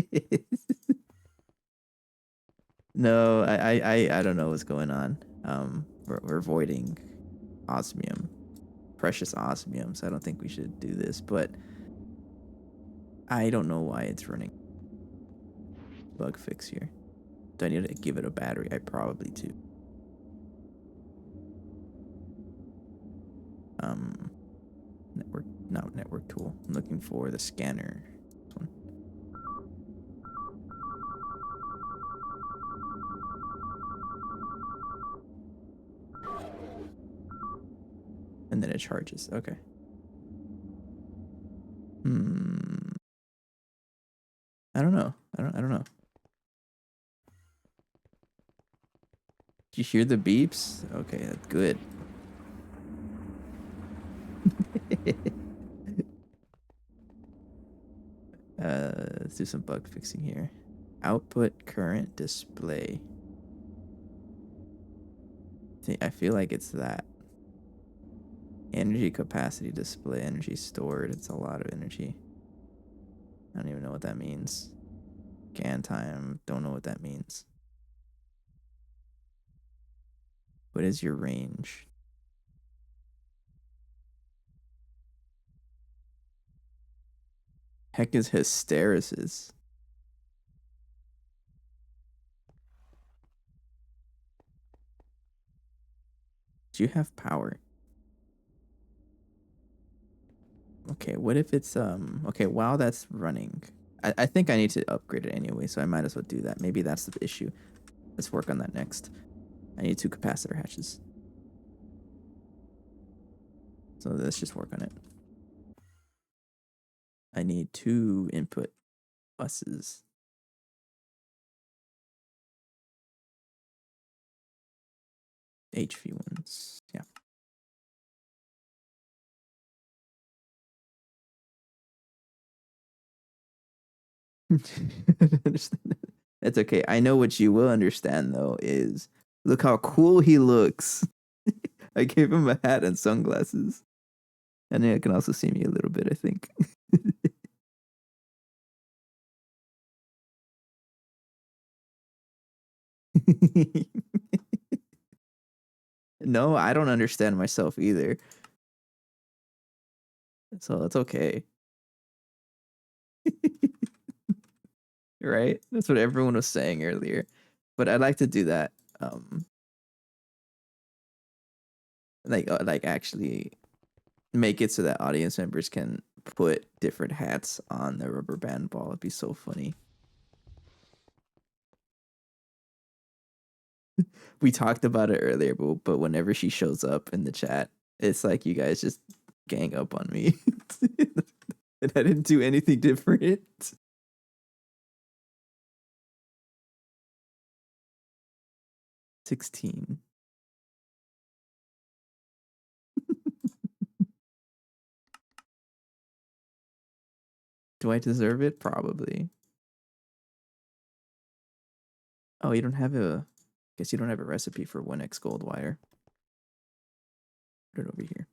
S1: No, I don't know what's going on. We're avoiding osmium, precious osmium, so I don't think we should do this, but I don't know why it's running. Bug fix here. Do I need to give it a battery? I probably do. Network tool. I'm looking for the scanner. This one. And then it charges. Okay. I don't know. I don't know. Do you hear the beeps? Okay, that's good. Let's do some bug fixing here. Output current display. I feel like it's that. Energy capacity display, energy stored. It's a lot of energy. I don't even know what that means. Scan time, don't know what that means. What is your range? Heck is hysteresis. Do you have power? Okay, what if it's okay, while that's running, I think I need to upgrade it anyway, so I might as well do that. Maybe that's the issue. Let's work on that next. I need 2 capacitor hatches. So let's just work on it. I need 2 input buses. HV ones. Yeah. That's okay. I know what you will understand though is look how cool he looks. I gave him a hat and sunglasses. And then I can also see me a little bit, I think. No, I don't understand myself either. So it's okay. Right? That's what everyone was saying earlier. But I'd like to do that. Like actually make it so that audience members can put different hats on the rubber band ball. It'd be so funny. We talked about it earlier, but whenever she shows up in the chat, it's like you guys just gang up on me. And I didn't do anything different. 16. Do I deserve it? Probably. Oh, you don't have a. Guess you don't have a recipe for 1x gold wire. Put it over here.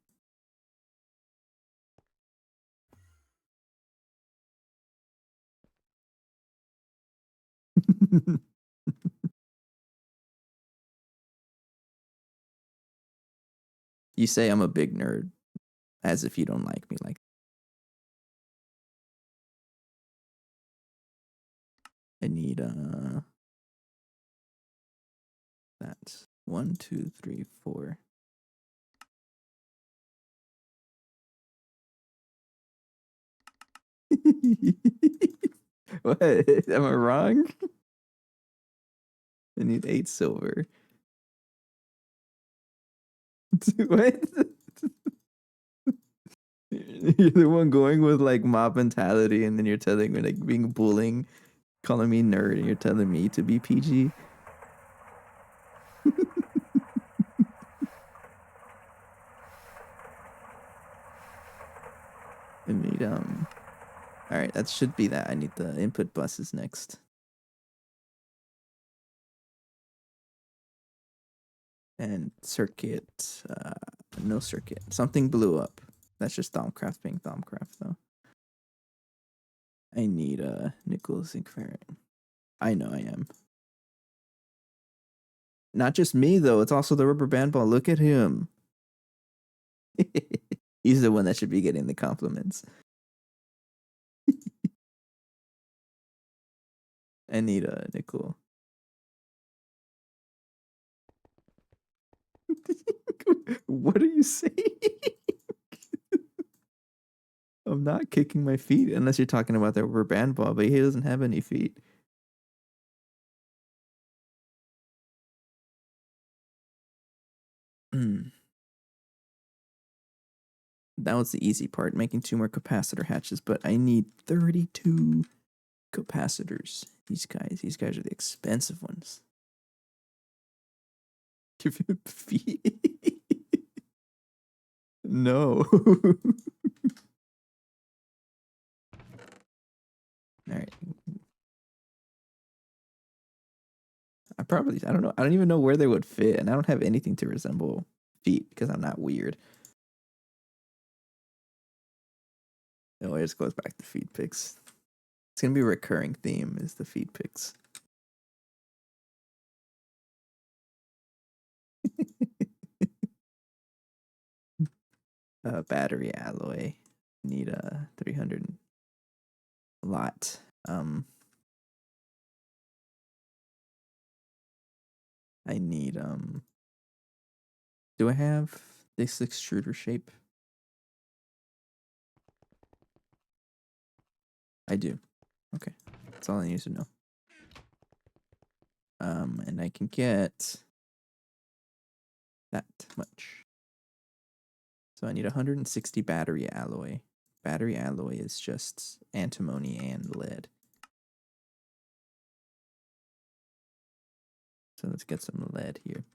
S1: You say I'm a big nerd, as if you don't like me. Like I need that's 1, 2, 3, 4. What? Am I wrong? I need 8 silver. What? You're the one going with like mob mentality, and then you're telling me like being bullying, calling me nerd, and you're telling me to be PG. I need All right, that should be that. I need the input buses next. And circuit, no circuit. Something blew up. That's just Thaumcraft being Thaumcraft though. I need a nickel zinc ferret. I know I am. Not just me though. It's also the rubber band ball. Look at him. He's the one that should be getting the compliments. I need a nickel. What are you saying? I'm not kicking my feet unless you're talking about the rubber band ball, but he doesn't have any feet. That was the easy part, making 2 more capacitor hatches, but I need 32 capacitors. These guys are the expensive ones. Give him feet. No. All right. I don't know. I don't even know where they would fit, and I don't have anything to resemble feet because I'm not weird. No, it just goes back to feet pics. It's gonna be a recurring theme is the feet pics. Battery alloy. Need a 300 lot. I need do I have this extruder shape? I do. Okay. That's all I need to know. And I can get that much. So I need 160 battery alloy. Battery alloy is just antimony and lead. So let's get some lead here.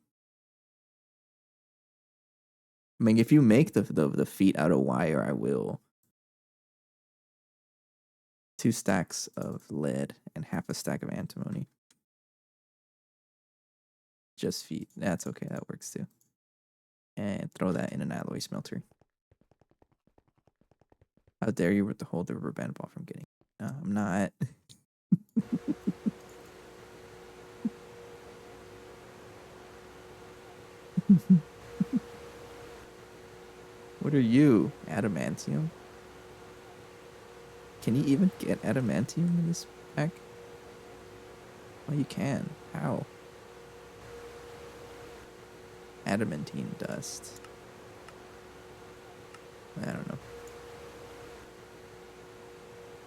S1: I mean, if you make the feet out of wire, I will. 2 stacks of lead and half a stack of antimony. Just feet. That's okay. That works too. And throw that in an alloy smelter. How dare you hold the rubber band ball from getting? No, I'm not. What are you? Adamantium? Can you even get adamantium in this pack? Oh, you can. How? Adamantine dust. I don't know.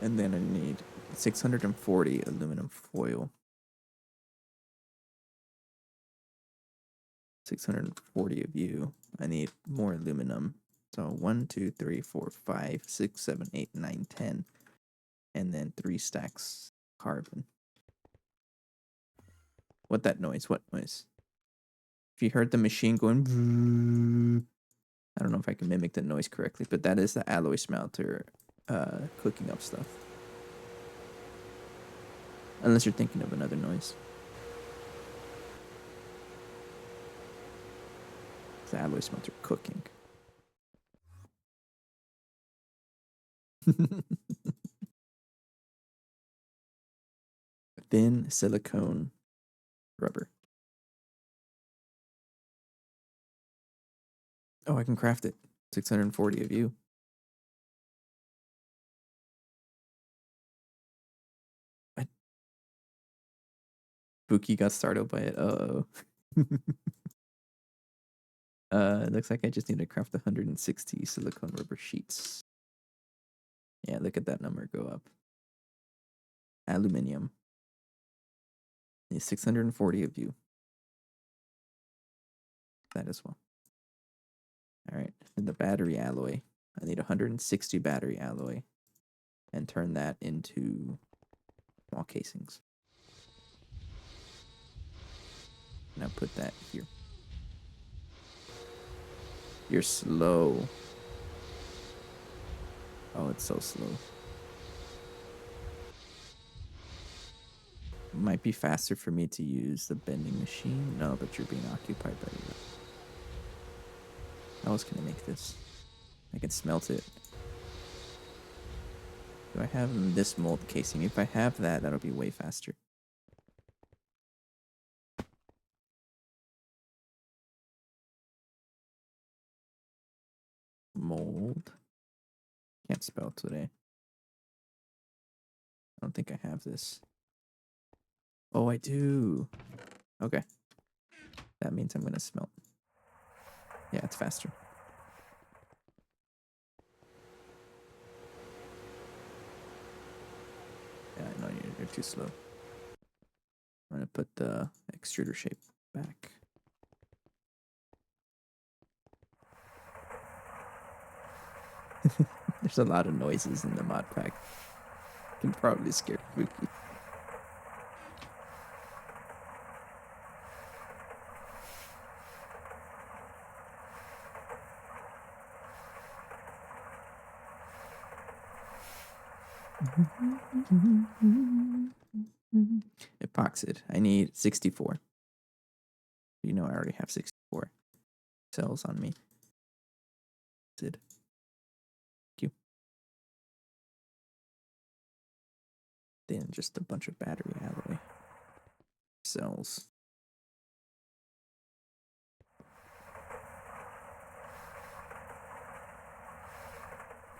S1: And then I need 640 aluminum foil. 640 of you. I need more aluminum. So 1, 2, 3, 4, 5, 6, 7, 8, 9, 10. And then 3 stacks carbon. What that noise? What noise? If you heard the machine going, I don't know if I can mimic the noise correctly, but that is the alloy smelter cooking up stuff. Unless you're thinking of another noise. It's the alloy smelter cooking. Thin silicone rubber. Oh, I can craft it. 640 of you. What? Buki got startled by it. Uh-oh. It looks like I just need to craft 160 silicone rubber sheets. Yeah, look at that number go up. Aluminium. Need 640 of you. That as well. All right, and the battery alloy. I need 160 battery alloy and turn that into small casings. Now put that here. You're slow. Oh, it's so slow. Might be faster for me to use the bending machine. No, but you're being occupied by it. How else can I make this? I can smelt it. Do I have this mold casing? If I have that, that'll be way faster. Mold. Can't spell today. I don't think I have this. Oh, I do. Okay. That means I'm gonna smelt. Yeah, it's faster. Yeah, I know you're too slow. I'm gonna put the extruder shape back. There's a lot of noises in the mod pack. Can probably scare Spooky. Epoxid. I need 64. You know I already have 64 cells on me. Thank you. Then just a bunch of battery alloy cells.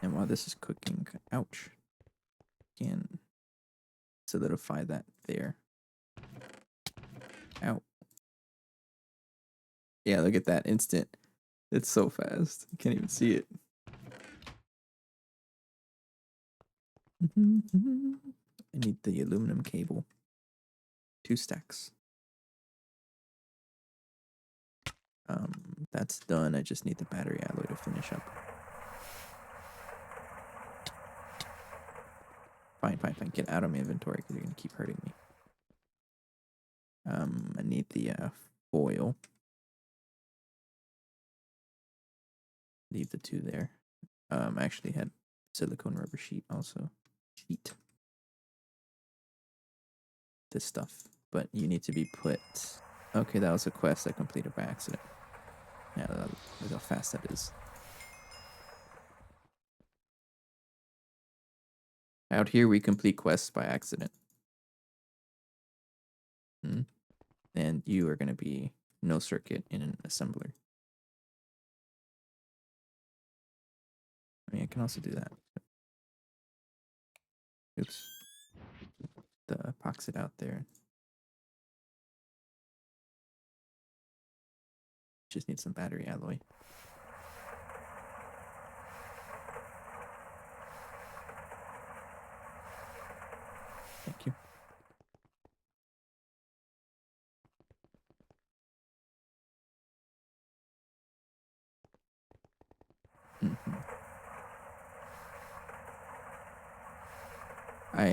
S1: And while this is cooking, ouch, can solidify that there. Ow. Yeah, look at that instant. It's so fast. You can't even see it. I need the aluminum cable. 2 stacks. That's done. I just need the battery alloy to finish up. Fine. Get out of my inventory because you're gonna keep hurting me. I need the foil. Leave the 2 there. I actually had silicone rubber sheet also. Sheet. This stuff. But you need to be put... Okay, that was a quest I completed by accident. Yeah, look how fast that is. Out here, we complete quests by accident. And you are going to be no circuit in an assembler. I mean, I can also do that. Oops. The epoxy out there. Just need some battery alloy. Thank you.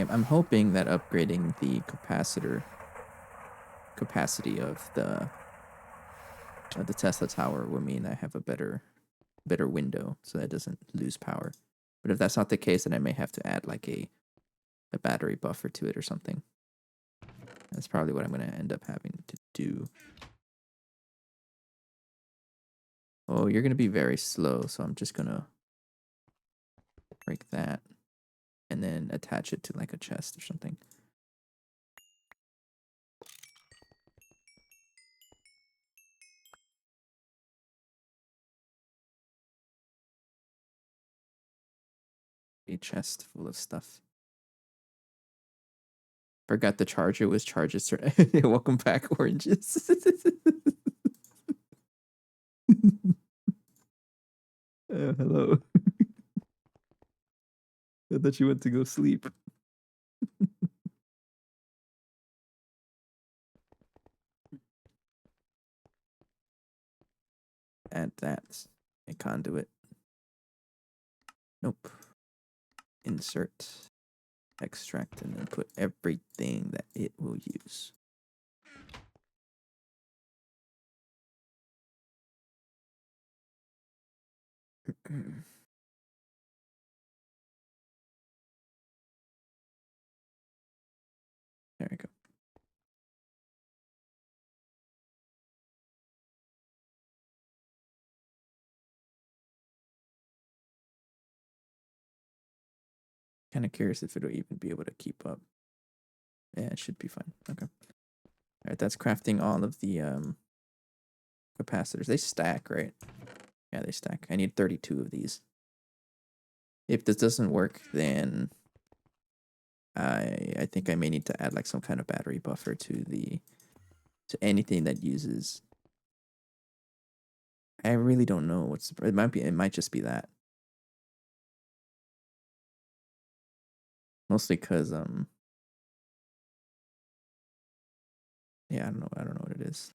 S1: I'm hoping that upgrading the capacity of the Tesla tower will mean I have a better window so that it doesn't lose power. But if that's not the case, then I may have to add like a battery buffer to it or something. That's probably what I'm going to end up having to do. Oh, you're going to be very slow, so I'm just going to break that and then attach it to like a chest or something. A chest full of stuff. Forgot the charger was charges. Welcome back, oranges. Hello. I thought you went to go sleep. Add that. A conduit. Nope. Insert. Extract and then put everything that it will use. There we go. Kind of curious if it'll even be able to keep up. Yeah, it should be fine. Okay. All right, that's crafting all of the capacitors. They stack, right? Yeah, they stack. I need 32 of these. If this doesn't work, then I think I may need to add like some kind of battery buffer to anything that uses. I really don't know what's it might just be that. Mostly because yeah, I don't know what it is.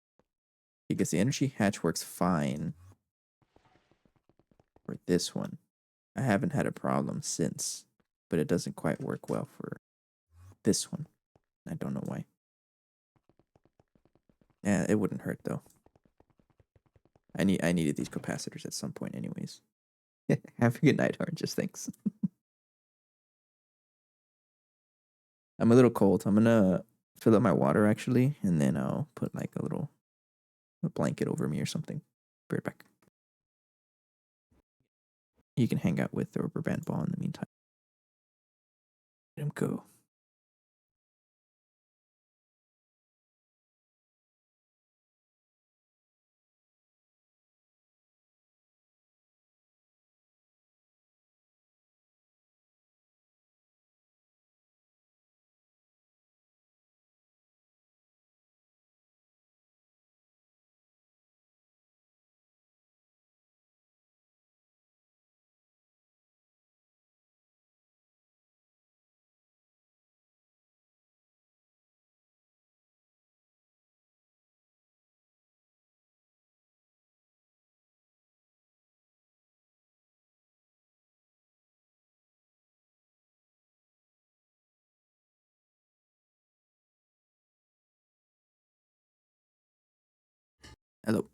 S1: Because the energy hatch works fine for this one. I haven't had a problem since, but it doesn't quite work well for this one. I don't know why. Yeah, it wouldn't hurt though. I needed these capacitors at some point anyways. Have a good night, Oranges. Thanks. I'm a little cold. I'm gonna fill up my water actually, and then I'll put like a blanket over me or something. Be right back. You can hang out with the rubber band ball in the meantime. Let him go. Hello.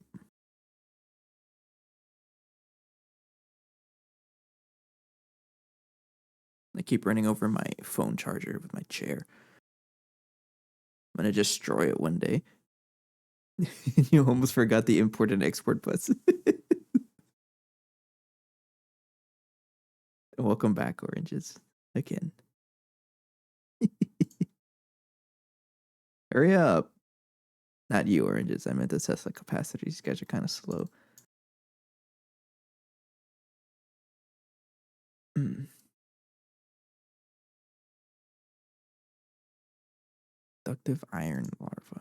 S1: I keep running over my phone charger with my chair. I'm gonna destroy it one day. You almost forgot the import and export bus. Welcome back, oranges. Again. Hurry up. Not you, oranges. I meant the Tesla capacitors. These guys are kind of slow. Productive iron larva.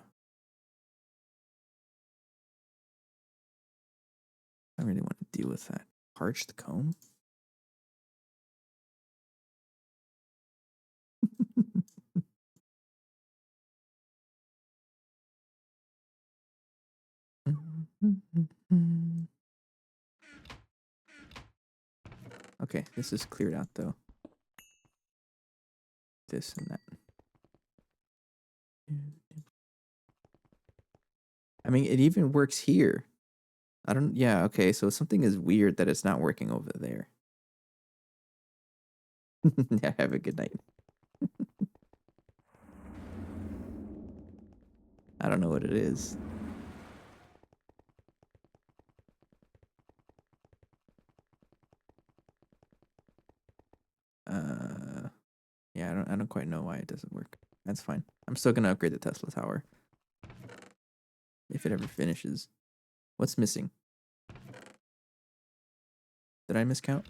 S1: I really want to deal with that. Parched comb? Okay, this is cleared out though. This and that. I mean, it even works here. I don't, yeah, okay, so something is weird that it's not working over there. Yeah, have a good night. I don't know what it is. Yeah, I don't quite know why it doesn't work. That's fine. I'm still gonna upgrade the Tesla tower. If it ever finishes. What's missing? Did I miscount?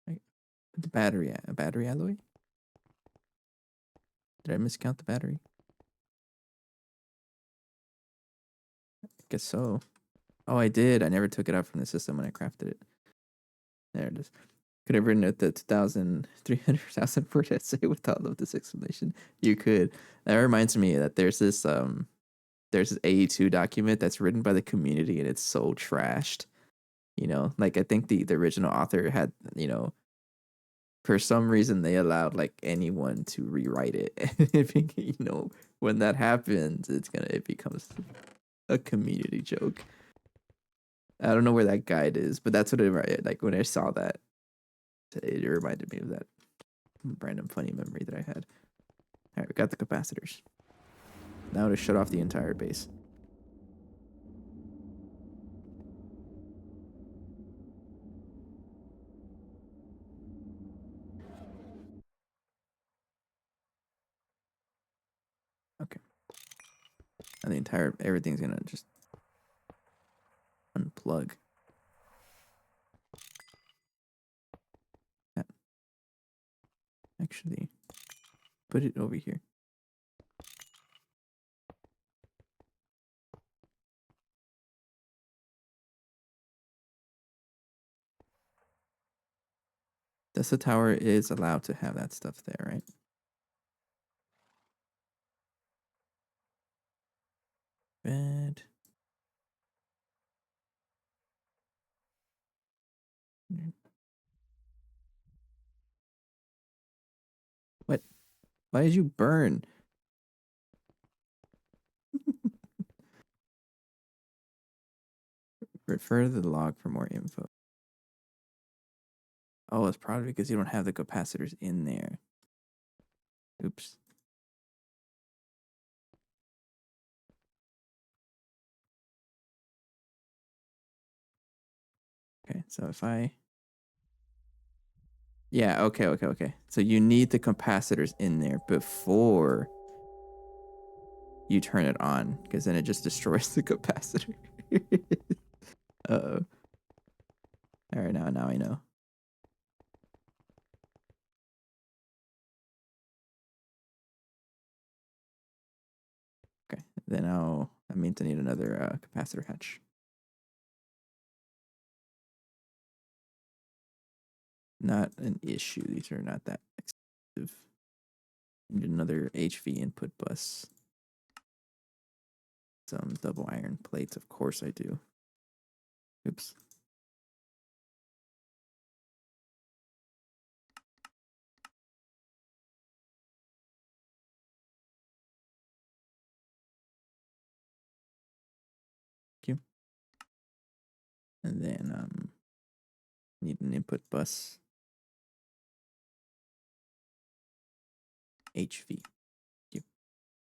S1: The battery, a battery alloy? Did I miscount the battery? I guess so. Oh, I did. I never took it out from the system when I crafted it. There it is. Could have written it the 2,300,000 word essay with all of this explanation. You could. That reminds me that there's this AE2 document that's written by the community and it's so trashed. You know, like I think the original author had, you know, for some reason they allowed like anyone to rewrite it. And you know, when that happens, it becomes a community joke. I don't know where that guide is, but that's what it like when I saw that. It reminded me of that random funny memory that I had. All right, we got the capacitors. Now to shut off the entire base. Okay. And the entire everything's gonna just unplug. Yeah. Actually, put it over here. Tesla Tower is allowed to have that stuff there, right? Bed. What? Why did you burn? Refer to the log for more info. Oh, it's probably because you don't have the capacitors in there. Oops. Okay, so if I... Yeah, okay. So you need the capacitors in there before you turn it on, because then it just destroys the capacitor. Uh-oh. All right, now I know. Okay, then that means I need another capacitor hatch. Not an issue. These are not that expensive. Need another HV input bus. Some double iron plates, of course I do. Oops. And then need an input bus. HV.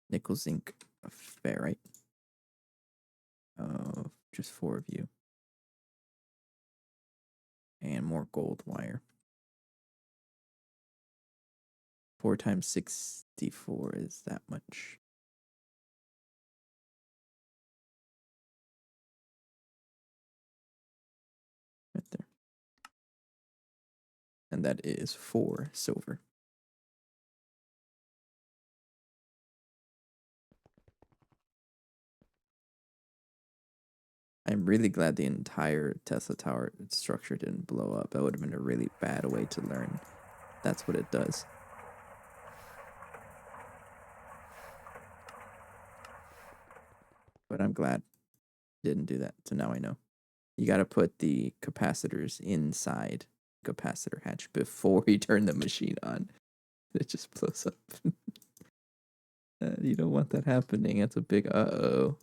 S1: Nickel, zinc, ferrite. Just 4 of you. And more gold wire. 4 times 64 is that much. Right there. And that is 4 silver. I'm really glad the entire Tesla Tower structure didn't blow up. That would have been a really bad way to learn that's what it does. But I'm glad it didn't do that. So now I know. You got to put the capacitors inside capacitor hatch before you turn the machine on. It just blows up. You don't want that happening. That's a big uh-oh.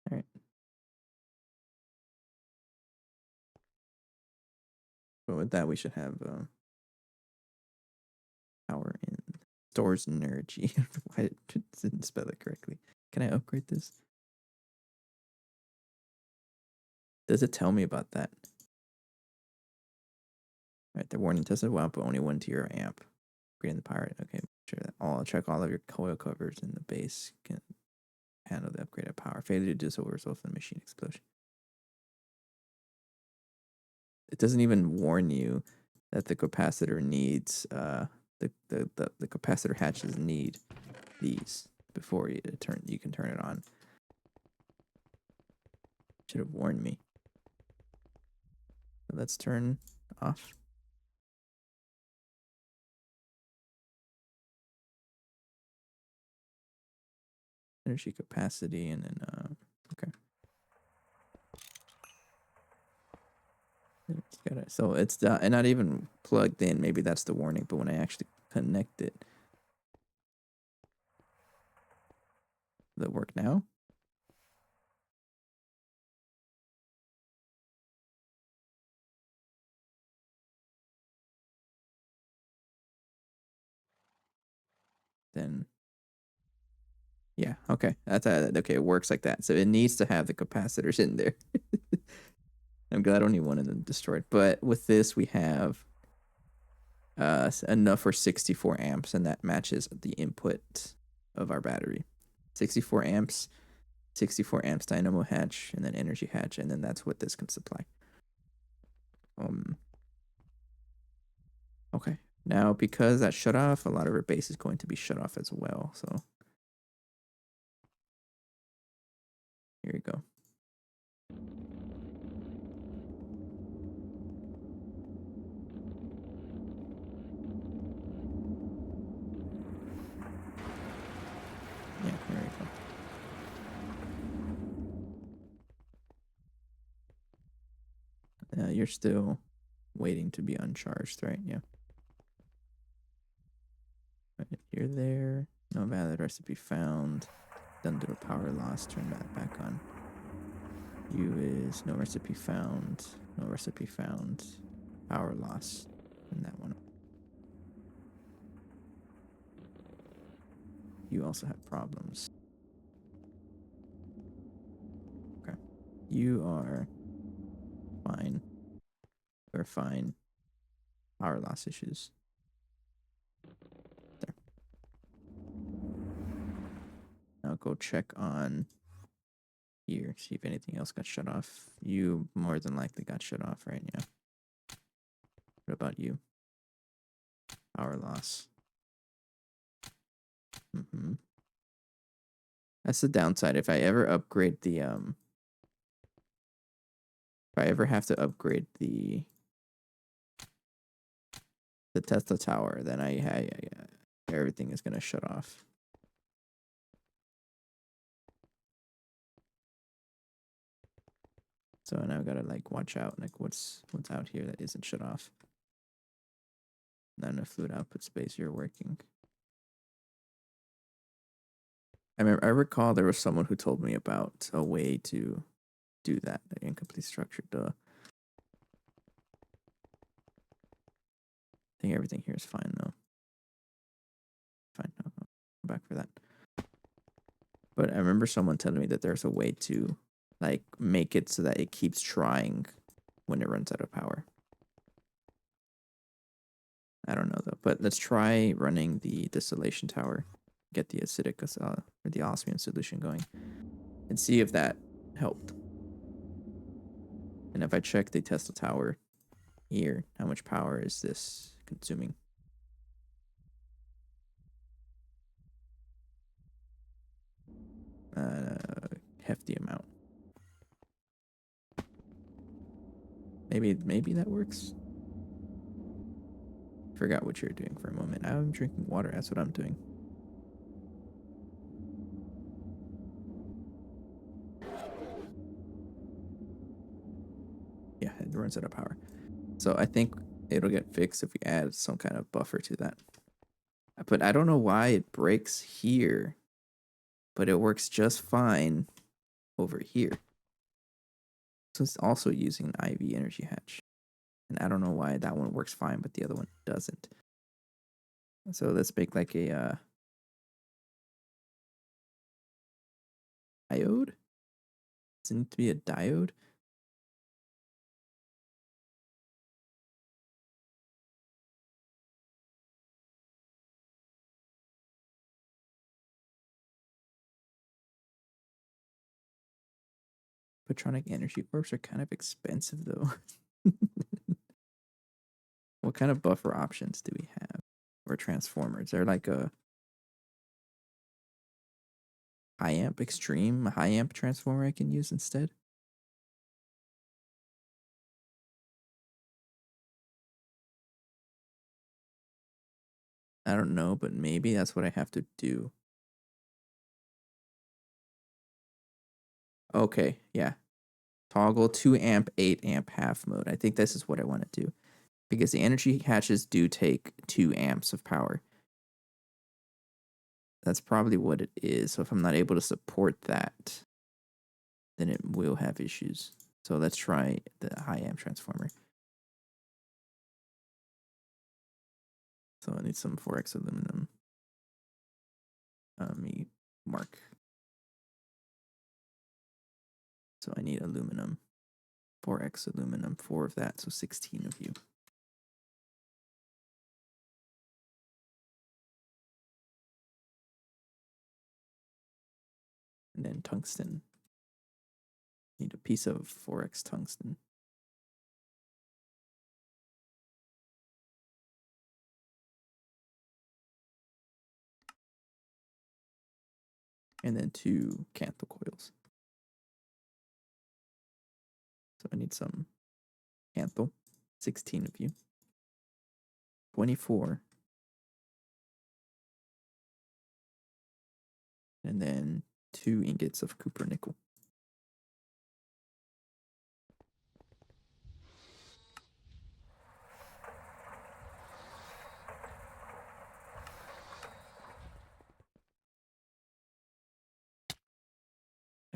S1: All right. But with that, we should have power in stores energy. Why it didn't spell it correctly? Can I upgrade this? Does it tell me about that? All right, the warning tested well, but only 1 tier amp. Upgrading the power. Okay, sure that. I'll check all of your coil covers in the base. Can handle the upgraded power. Failure to do so will result in machine explosion. It doesn't even warn you that the capacitor needs the capacitor hatches need these before you can turn it on. Should have warned me. So let's turn off. Energy capacity and then okay. So it's not even plugged in. Maybe that's the warning, but when I actually connect it, will it work now? Then yeah, okay. That's okay. It works like that. So it needs to have the capacitors in there. I'm glad only one of them destroyed. But with this, we have enough for 64 amps, and that matches the input of our battery. 64 amps, 64 amps dynamo hatch, and then energy hatch, and then that's what this can supply. Okay. Now, because that shut off, a lot of our base is going to be shut off as well. So here we go. Yeah, there we go. You're still waiting to be uncharged, right? Yeah. Right, you're there. No valid recipe found. Done to a power loss. Turn that back on. U is no recipe found. No recipe found. Power loss. And that one. You also have problems. Okay. You are fine. You're fine. Power loss issues. There. Now go check on here. See if anything else got shut off. You more than likely got shut off, right? Yeah. What about you? Power loss. That's the downside. If I ever upgrade the if I ever have to upgrade the Tesla tower, then I everything is gonna shut off. So now I've gotta like watch out, like what's out here that isn't shut off. Not enough fluid output space. You're working. I recall there was someone who told me about a way to do that, the incomplete structure. Duh. I think everything here is fine though. Fine, no, no. Come back for that. But I remember someone telling me that there's a way to like make it so that it keeps trying when it runs out of power. I don't know though. But let's try running the distillation tower, get the acidic or the osmium solution going, and see if that helped. And if I check the Tesla tower here, how much power is this consuming? Hefty amount. Maybe that works. Forgot what you're doing for a moment. I'm drinking water. That's what I'm doing. Yeah, it runs out of power. So I think it'll get fixed if we add some kind of buffer to that. But I don't know why it breaks here, but it works just fine over here. So it's also using an IV energy hatch. And I don't know why that one works fine, but the other one doesn't. So let's make like a diode. Does it need to be a diode? Patronic energy orbs are kind of expensive though. What kind of buffer options do we have? Or transformers? They're like a high amp extreme, high amp transformer I can use instead. I don't know, but maybe that's what I have to do. Okay, yeah. Toggle 2 amp, 8 amp half mode. I think this is what I want to do. Because the energy hatches do take 2 amps of power. That's probably what it is. So if I'm not able to support that, then it will have issues. So let's try the high amp transformer. So I need some 4x aluminum. Let me mark. So I need aluminum. 4x aluminum, 4 of that, so 16 of you. And then tungsten. Need a piece of 4x tungsten. And then 2 cantho coils. So I need some cantho. 16 of you. 24. And then 2 ingots of copper nickel.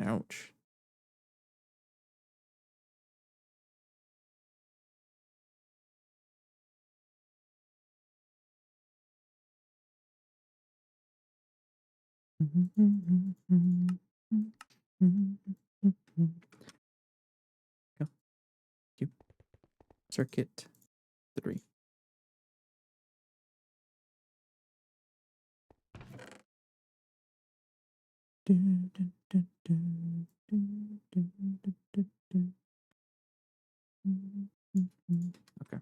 S1: Ouch. Go. Q. Circuit 3. Okay.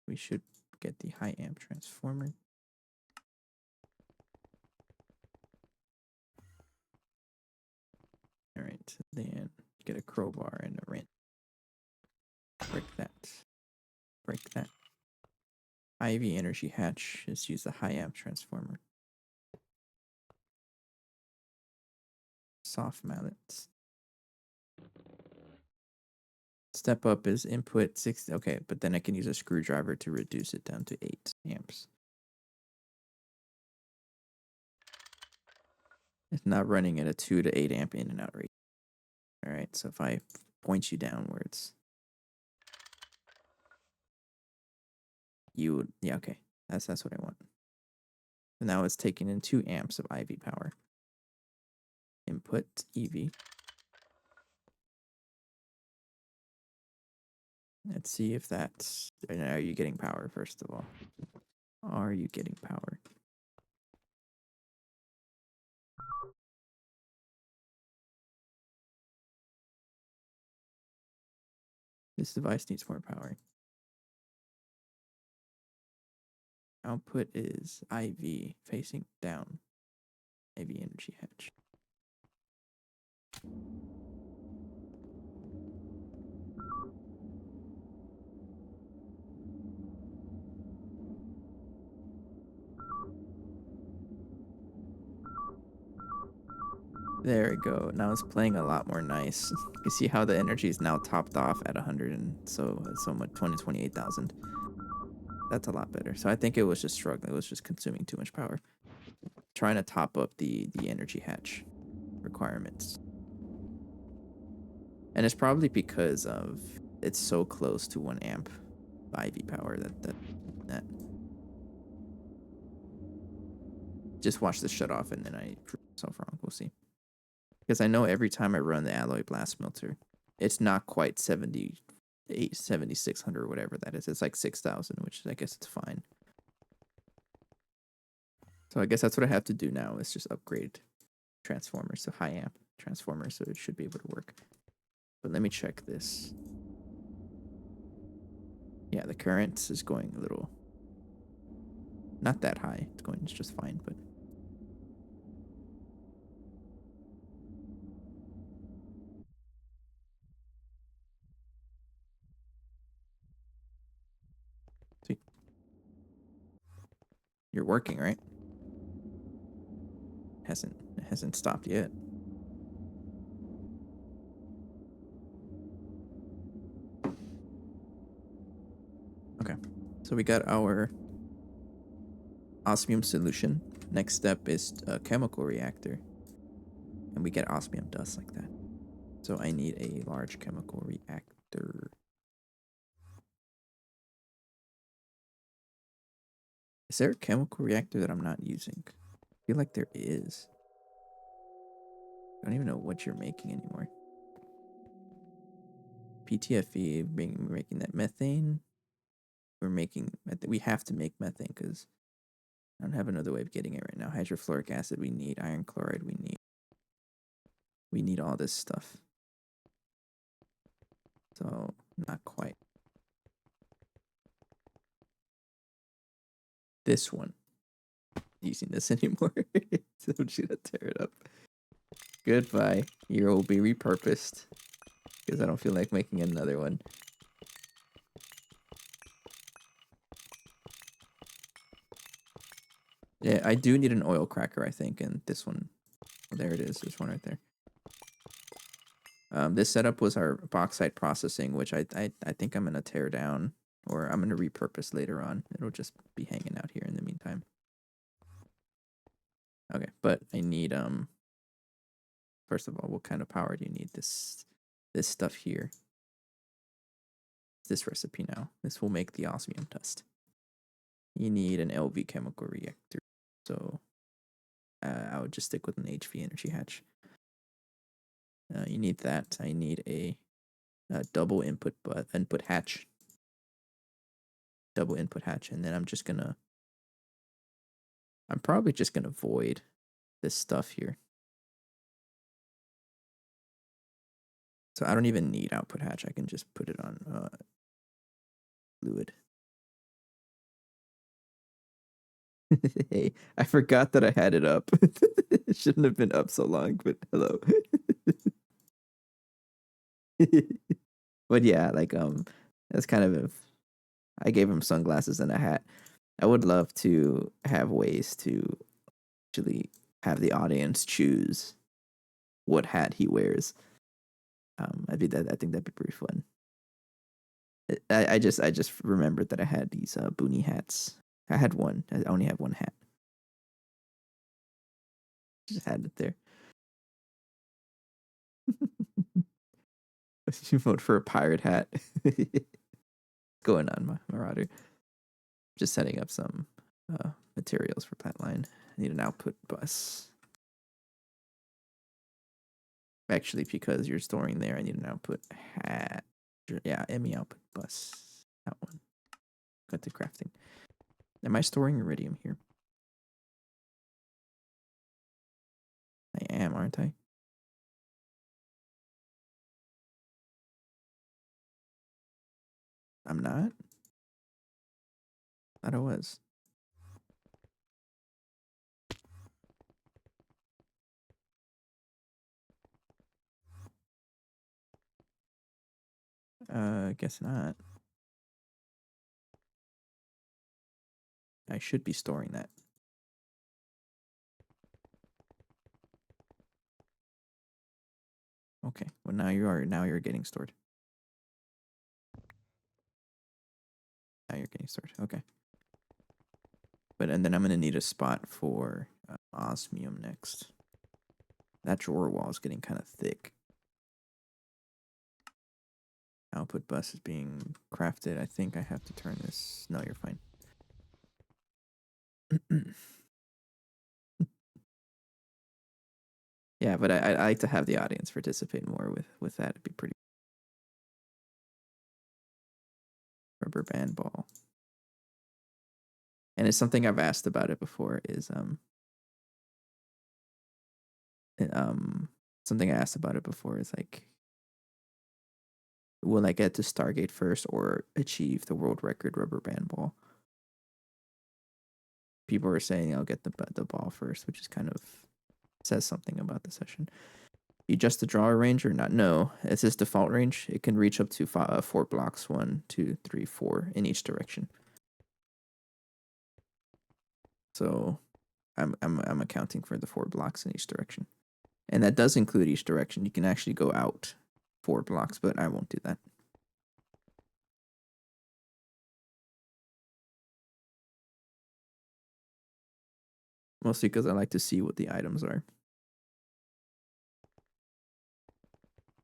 S1: We should get the high amp transformer. All right, then get a crowbar and a wrench. Break that. Break that. IV energy hatch. Just use the high amp transformer. Soft mallets. Step up is input 6. Okay, but then I can use a screwdriver to reduce it down to 8 amps. It's not running at a 2 to 8 amp in and out rate. All right, so if I point you downwards, you would, yeah, okay. That's what I want. So now it's taking in 2 amps of IV power. Input EV. Let's see if that's, are you getting power first of all? Are you getting power? This device needs more power. Output is IV facing down. IV energy hatch. There we go. Now it's playing a lot more nice. You see how the energy is now topped off at 100 and so much 28,000. That's a lot better. So I think it was just struggling. It was just consuming too much power. Trying to top up the energy hatch requirements. And it's probably because of it's so close to 1 amp IV power that just watch this shut off and then I prove myself wrong. We'll see. Because I know every time I run the alloy blast smelter, it's not quite 7,600 or whatever that is. It's like 6,000, which I guess it's fine. So I guess that's what I have to do now is just upgrade transformers to high amp transformers so it should be able to work. But let me check this. Yeah, the current is going a little, not that high. It's just fine, but. See, you're working, right? It hasn't stopped yet. Okay, so we got our osmium solution. Next step is a chemical reactor. And we get osmium dust like that. So I need a large chemical reactor. Is there a chemical reactor that I'm not using? I feel like there is. I don't even know what you're making anymore. PTFE, making that methane. We have to make methane because I don't have another way of getting it right now. Hydrofluoric acid we need. Iron chloride we need. We need all this stuff. So, not quite. This one. Using this anymore. So I'm just gonna tear it up. Goodbye. You will be repurposed. Because I don't feel like making another one. Yeah, I do need an oil cracker, I think, and this one. Oh, there it is. There's one right there. This setup was our bauxite processing, which I think I'm gonna tear down, or I'm gonna repurpose later on. It'll just be hanging out here in the meantime. Okay, but I need first of all, what kind of power do you need? This stuff here. This recipe now. This will make the osmium dust. You need an LV chemical reactor. So I would just stick with an HV energy hatch. You need that. I need a double input hatch. Double input hatch, and then I'm probably just gonna void this stuff here. So I don't even need output hatch. I can just put it on fluid. Hey, I forgot that I had it up. It shouldn't have been up so long, but hello. But yeah, like that's kind of I gave him sunglasses and a hat. I would love to have ways to actually have the audience choose what hat he wears. I think that'd be pretty fun. I just remembered that I had these boonie hats. I had one. I only have one hat. Just had it there. You vote for a pirate hat. Going on, Marauder. Just setting up some materials for plant line. I need an output bus. Actually, because you're storing there, I need an output hat. Yeah, ME output bus. That one. Got the crafting. Am I storing iridium here? I am, aren't I? I'm not? Thought I was. Guess not. I should be storing that. Okay. Well, now you are. Now you're getting stored. Now you're getting stored. Okay. And then I'm gonna need a spot for osmium next. That drawer wall is getting kind of thick. Output bus is being crafted. I think I have to turn this. No, you're fine. Yeah, but I like to have the audience participate more with that. It'd be pretty. Rubber band ball. And it's something I've asked about it before. Something I asked about it before is like, will I get to Stargate first or achieve the world record rubber band ball? People are saying I'll get the ball first, which is kind of says something about the session. You adjust the drawer range or not? No, it's this default range. It can reach up to 4 blocks, 1, 2, 3, 4 in each direction. So I'm accounting for the 4 blocks in each direction. And that does include each direction. You can actually go out 4 blocks, but I won't do that. Mostly because I like to see what the items are.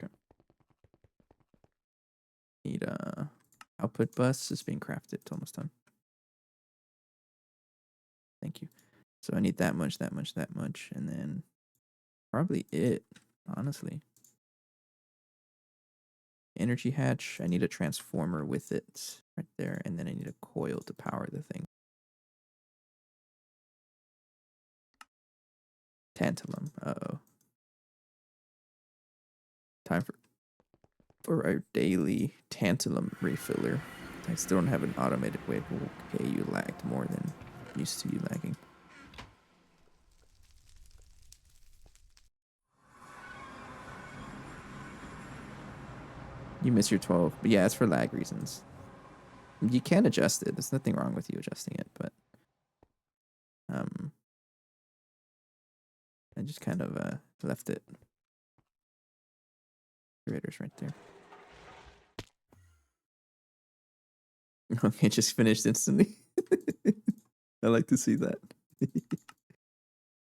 S1: Okay. Need a output bus is being crafted. It's almost done. Thank you. So I need that much, that much, that much, and then probably it, honestly. Energy hatch, I need a transformer with it right there, and then I need a coil to power the thing. Tantalum, uh-oh. Time for our daily tantalum refiller. I still don't have an automated way. Okay, you lagged more than used to you lagging. You miss your 12. But yeah, it's for lag reasons. You can adjust it. There's nothing wrong with you adjusting it, but I just kind of left it. Curators right there. Okay, just finished instantly. I like to see that.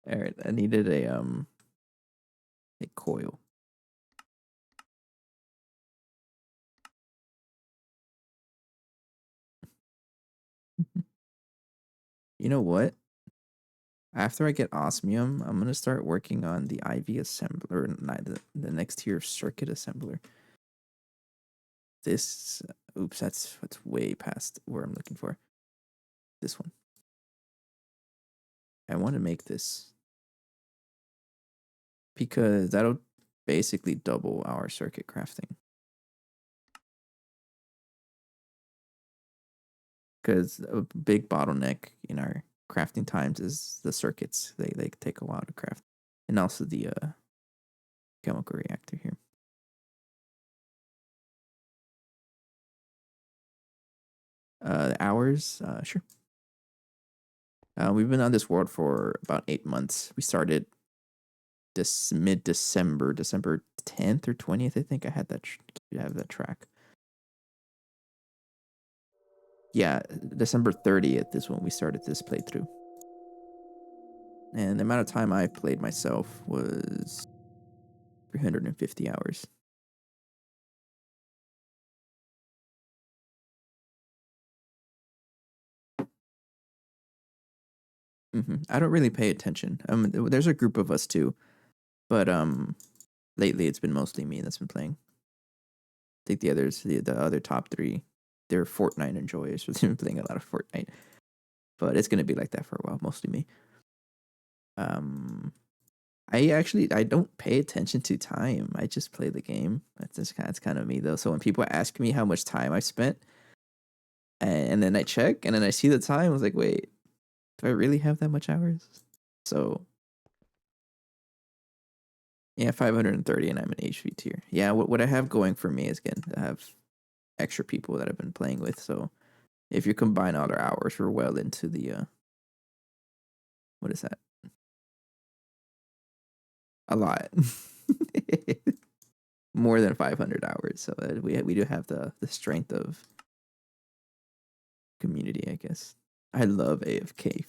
S1: All right, I needed a coil. You know what? After I get osmium, I'm gonna start working on the IV assembler, the next tier of circuit assembler. This, oops, that's way past where I'm looking for. This one. I want to make this because that'll basically double our circuit crafting. Because a big bottleneck in our crafting times is the circuits. They take a while to craft, and also the chemical reactor here. Hours, sure. We've been on this world for about 8 months. We started this mid-December, December 10th or 20th. I think I had that. Have that track. Yeah, December 30th is when we started this playthrough. And the amount of time I played myself was 350 hours. I don't really pay attention. There's a group of us too, but lately it's been mostly me that's been playing. I think the others, the other top three, they're Fortnite enjoyers. So they've been playing a lot of Fortnite, but it's gonna be like that for a while. Mostly me. I don't pay attention to time. I just play the game. That's kind of me though. So when people ask me how much time I spent, and then I check, and then I see the time, I was like, wait, do I really have that much hours? So yeah, 530, and I'm an HV tier. Yeah, what I have going for me is, again, I have extra people that I've been playing with. So if you combine all our hours, we're well into the what is that? A lot. More than 500 hours. So we do have the strength of community, I guess. I love AFK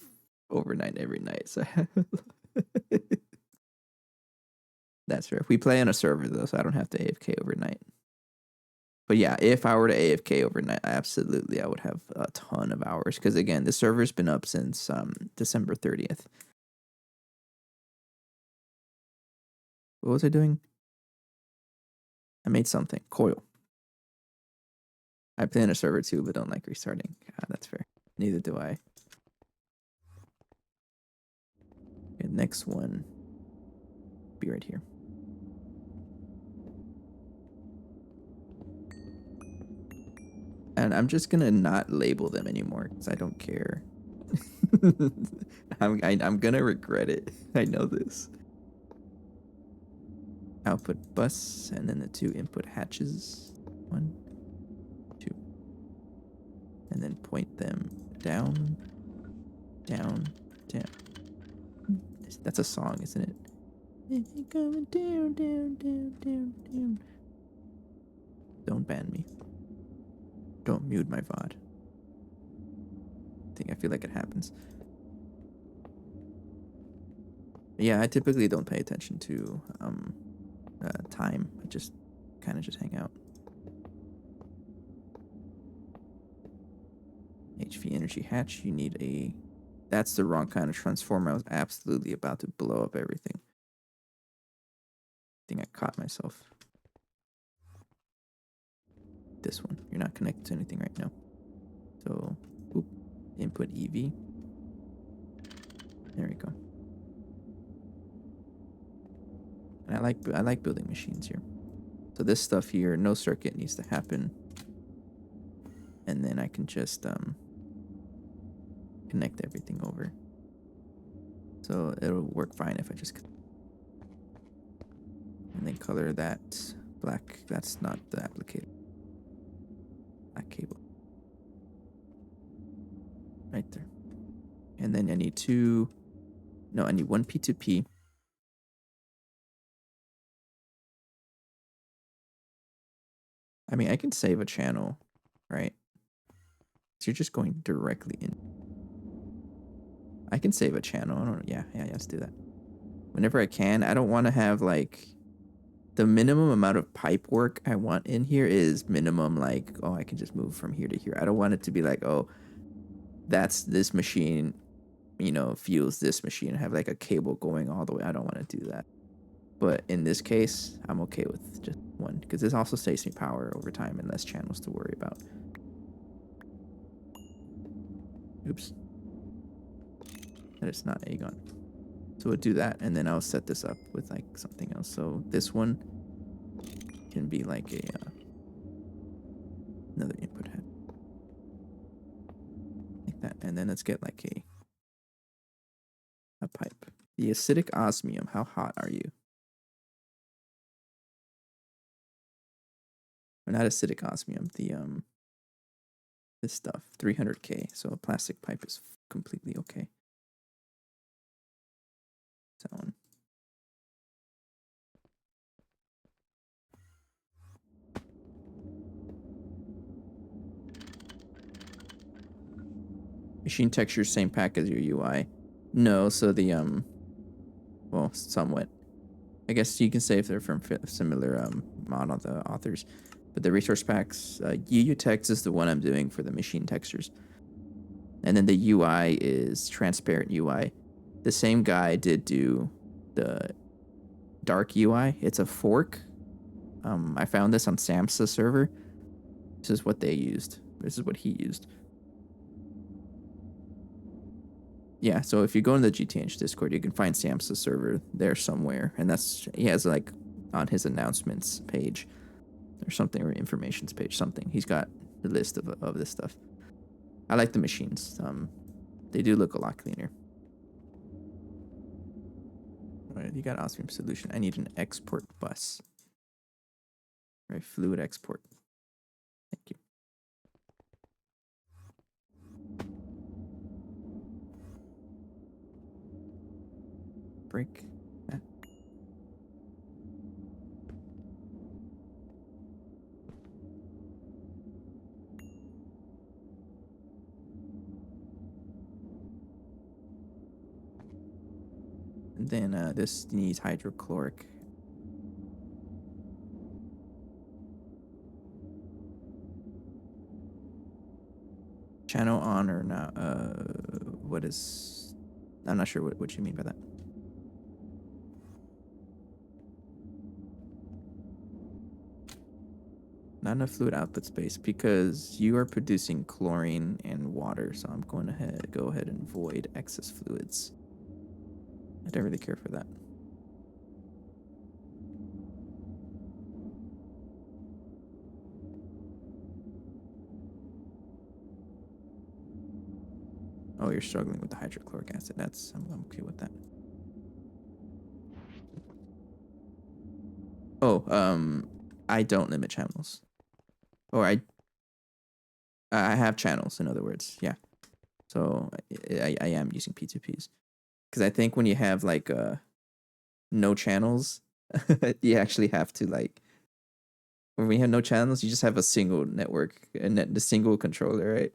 S1: overnight every night. So that's fair. We play on a server though, so I don't have to AFK overnight. But yeah, if I were to AFK overnight, absolutely, I would have a ton of hours. Because again, the server's been up since December 30th. What was I doing? I made something. Coil. I play on a server too, but don't like restarting. That's fair. Neither do I. Okay, next one. Be right here. And I'm just gonna not label them anymore because I don't care. I'm gonna regret it. I know this. Output bus, and then the two input hatches. 1, 2. And then point them down, down, down. That's a song, isn't it? Going down, down, down, down, down. Don't ban me. Don't mute my VOD. I feel like it happens. Yeah, I typically don't pay attention to time. I just kind of just hang out. HV energy hatch. You need a. That's the wrong kind of transformer. I was absolutely about to blow up everything. I think I caught myself. This one. You're not connected to anything right now. So, oop, input EV. There we go. And I like building machines here. So this stuff here, no circuit needs to happen. And then I can just connect everything over. So it'll work fine if I just... And then color that black. That's not the applicator. Black cable. Right there. And then I need two... No, I need one P2P. I mean, I can save a channel, right? So you're just going directly in. I can save a channel. I don't know. Yeah, let's do that. Whenever I can. I don't want to have like... The minimum amount of pipe work I want in here is minimum, like, oh, I can just move from here to here. I don't want it to be like, oh, that's this machine, you know, fuels this machine and have like a cable going all the way. I don't want to do that. But in this case, I'm okay with just one because this also saves me power over time and less channels to worry about. Oops. That is not Aegon. So we'll do that, and then I'll set this up with like something else. So this one can be like a another input head, like that, and then let's get like a pipe. The acidic osmium. How hot are you? Or not acidic osmium. The this stuff 300K. So a plastic pipe is completely okay. That one. Machine texture, same pack as your UI. No, so the well, somewhat. I guess you can say if they're from similar mod on the authors, but the resource packs, UU text is the one I'm doing for the machine textures, and then the UI is transparent UI. The same guy did do the dark UI. It's a fork. I found this on Samsa's server. This is what they used. This is what he used. Yeah, so if you go into the GTNH Discord, you can find Samsa's server there somewhere, and that's he has like on his announcements page or something, or informations page, something. He's got the list of this stuff. I like the machines. They do look a lot cleaner. All right, you got Osmium solution. I need an export bus. All right, fluid export. Thank you. Break that. And then this needs hydrochloric. Channel on or not? What is? I'm not sure what you mean by that. Not enough fluid output space because you are producing chlorine and water, so I'm going to go ahead and void excess fluids. I don't really care for that. Oh, you're struggling with the hydrochloric acid. I'm okay with that. Oh, I don't limit channels. Or I have channels, in other words. Yeah. So I am using P2Ps. Because I think when you have like no channels, you actually have to like, when we have no channels, you just have a single network and the single controller, right?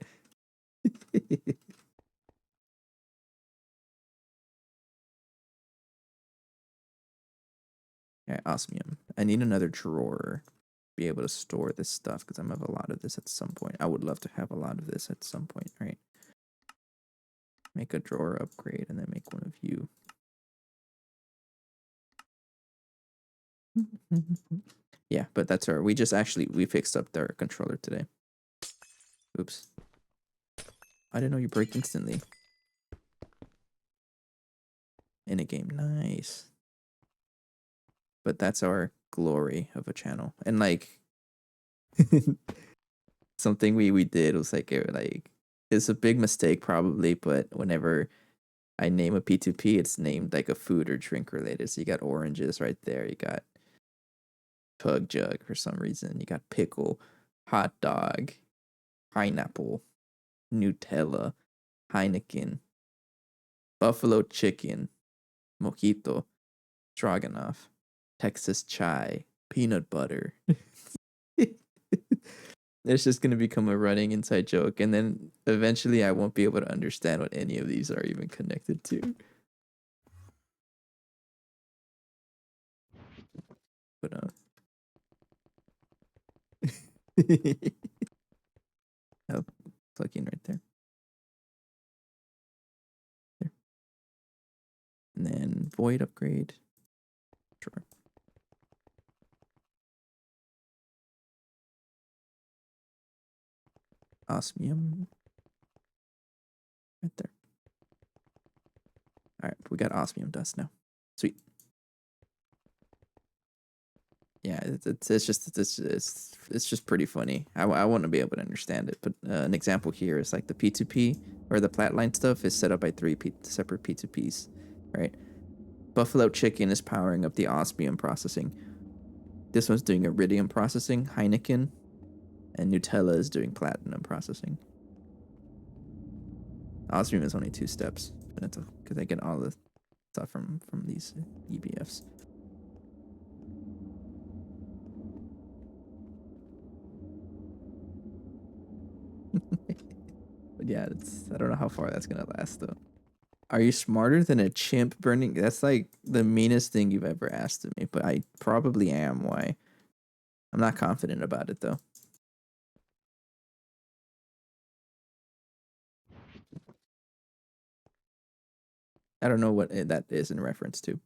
S1: Yeah, osmium. I need another drawer to be able to store this stuff because I'm gonna have a lot of this at some point. I would love to have a lot of this at some point, right? Make a drawer upgrade and then make one of you. Yeah, but that's our. We fixed up their controller today. Oops. I didn't know you break instantly. In a game, nice. But that's our glory of a channel, and like something we did was like it's a big mistake probably, but whenever I name a P2P, it's named like a food or drink related. So you got oranges right there. You got Pug Jug for some reason. You got pickle, hot dog, pineapple, Nutella, Heineken, buffalo chicken, mojito, stroganoff, Texas chai, peanut butter. It's just gonna become a running inside joke, and then eventually I won't be able to understand what any of these are even connected to. But oh, plug in right there. There. And then void upgrade. Sure. Osmium. Right there. Alright, we got osmium dust now. Sweet. Yeah, it's just pretty funny. I want to be able to understand it, but an example here is like the P2P or the Flatline stuff is set up by three separate P2Ps, right? Buffalo Chicken is powering up the osmium processing. This one's doing iridium processing, Heineken, and Nutella is doing platinum processing. Osmium is only 2 steps, but that's because I get all the stuff from these EBFs. But yeah, I don't know how far that's gonna last though. Are you smarter than a chimp burning? That's like the meanest thing you've ever asked of me, but I probably am. Why? I'm not confident about it though. I don't know what that is in reference to.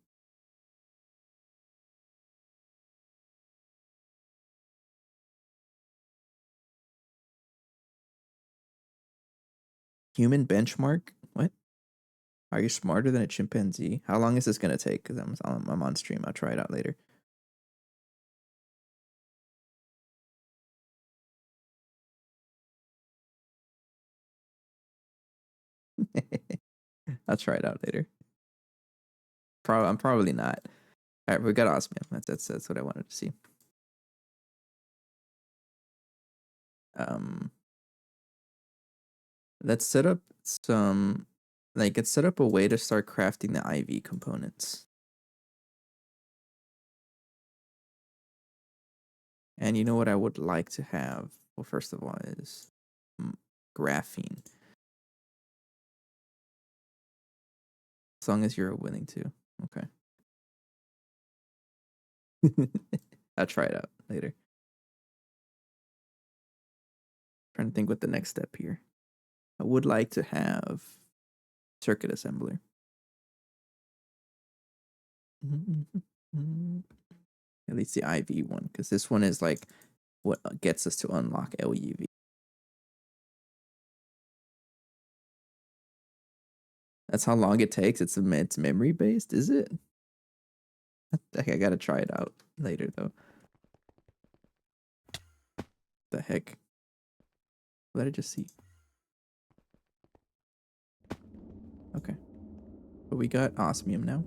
S1: Human benchmark? What? Are you smarter than a chimpanzee? How long is this gonna take? Because I'm on stream. I'll try it out later. I'll try it out later. I'm probably not. All right, we got osmium. That's what I wanted to see. Um, let's set up some, like, let's set up a way to start crafting the IV components. And you know what I would like to have? Well, first of all, is graphene. As long as you're willing to. Okay. I'll try it out later. Trying to think what the next step here. I would like to have circuit assembler. At least the IV one, because this one is like what gets us to unlock LUV. That's how long it takes. It's memory based, is it? I gotta try it out later though. The heck? Let it just see. Okay. But we got osmium now.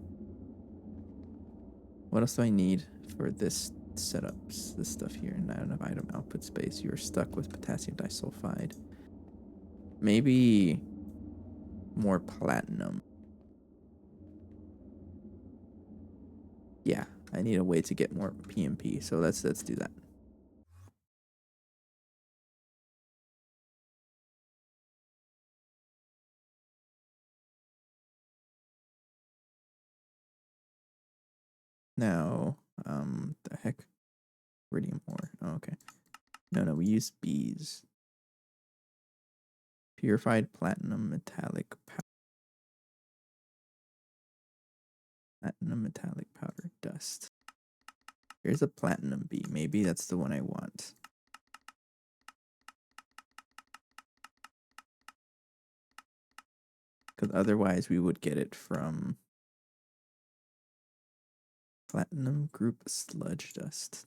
S1: What else do I need for this setups? This stuff here. Not enough item output space. You're stuck with potassium disulfide. Maybe more platinum. Yeah, I need a way to get more PMP. So let's do that. Now, the heck? Iridium ore. Oh, okay. No, we use bees. Purified platinum metallic powder. Platinum metallic powder dust. Here's a platinum bee. Maybe that's the one I want. Because otherwise we would get it from platinum group sludge dust.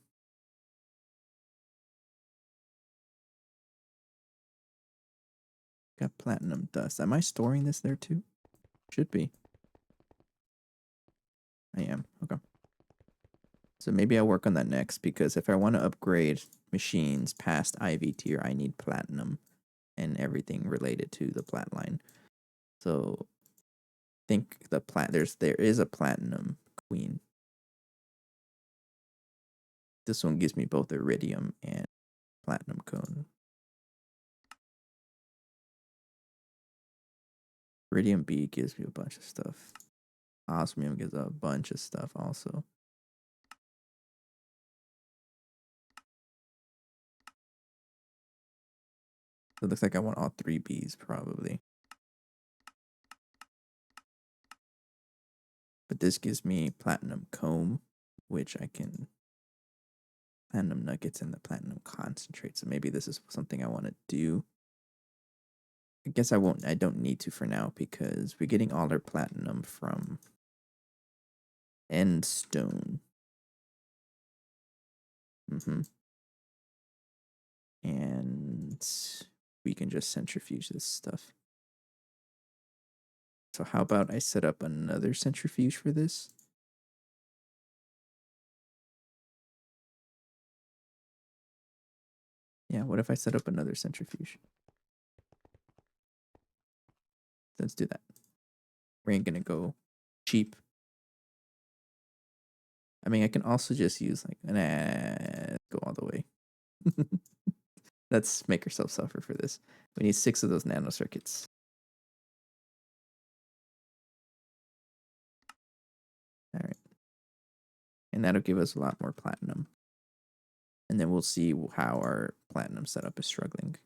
S1: Got platinum dust. Am I storing this there too? Should be. I am. Okay. So maybe I'll work on that next, because if I want to upgrade machines past IV tier, I need platinum and everything related to the plat line. So I think there is a platinum queen. This one gives me both iridium and platinum cone. Iridium B gives me a bunch of stuff. Osmium gives a bunch of stuff also. So it looks like I want all 3 Bs probably. But this gives me platinum comb, which I can platinum nuggets and the platinum concentrate. So maybe this is something I want to do. I guess I don't need to for now, because we're getting all our platinum from end stone. And we can just centrifuge this stuff. So how about I set up another centrifuge for this? Yeah, what if I set up another centrifuge? Let's do that. We ain't gonna go cheap. I mean, I can also just use like go all the way. Let's make ourselves suffer for this. We need 6 of those nanocircuits. and that'll give us a lot more platinum. And then we'll see how our platinum setup is struggling.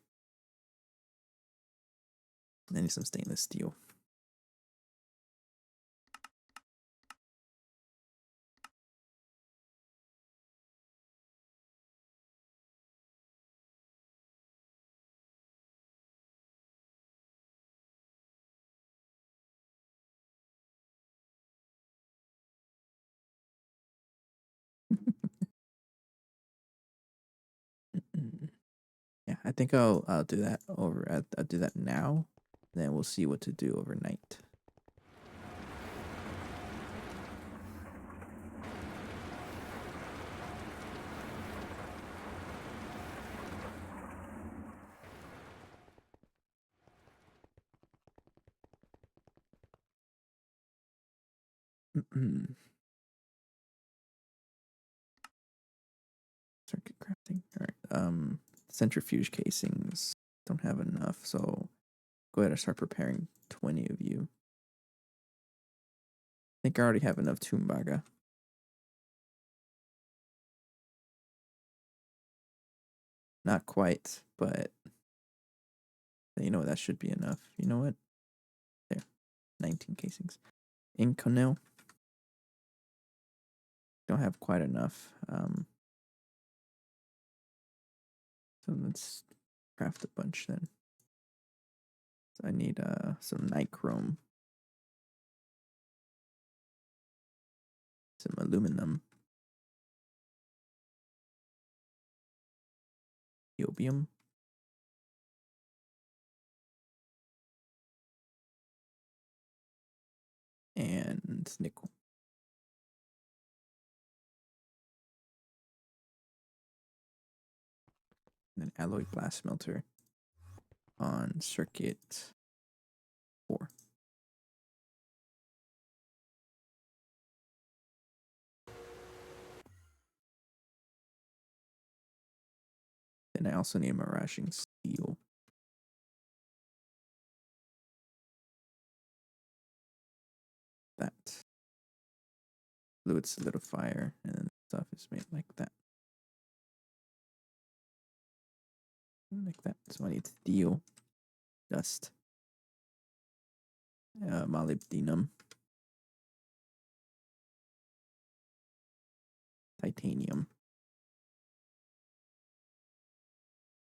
S1: And then some stainless steel. Yeah, I think I'll do that over. I'll do that now. Then we'll see what to do overnight. Circuit crafting. All right. Centrifuge casings. Don't have enough, so go ahead and start preparing 20 of you. I think I already have enough Tumbaga. Not quite, but you know what? That should be enough. You know what? There. 19 casings. Inconel. Don't have quite enough. So let's craft a bunch then. So I need some nichrome. Some aluminum. Niobium. And nickel. And then alloy glass smelter on circuit 4. Then I also need miraging steel. That. Fluid solidifier, and then stuff is made like that. Like that. So I need steel, dust, molybdenum, titanium,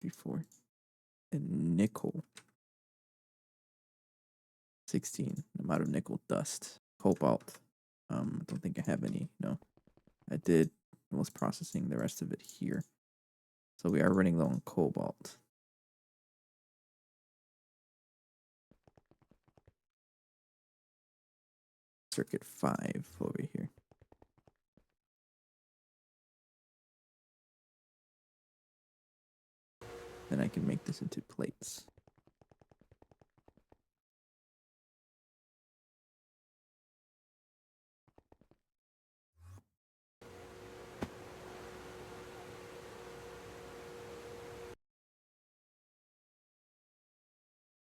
S1: before, and nickel. 16. I'm out of nickel dust. Cobalt. I don't think I have any. No, I did. I was processing the rest of it here. So we are running low on cobalt. Circuit 5 over here. Then I can make this into plates.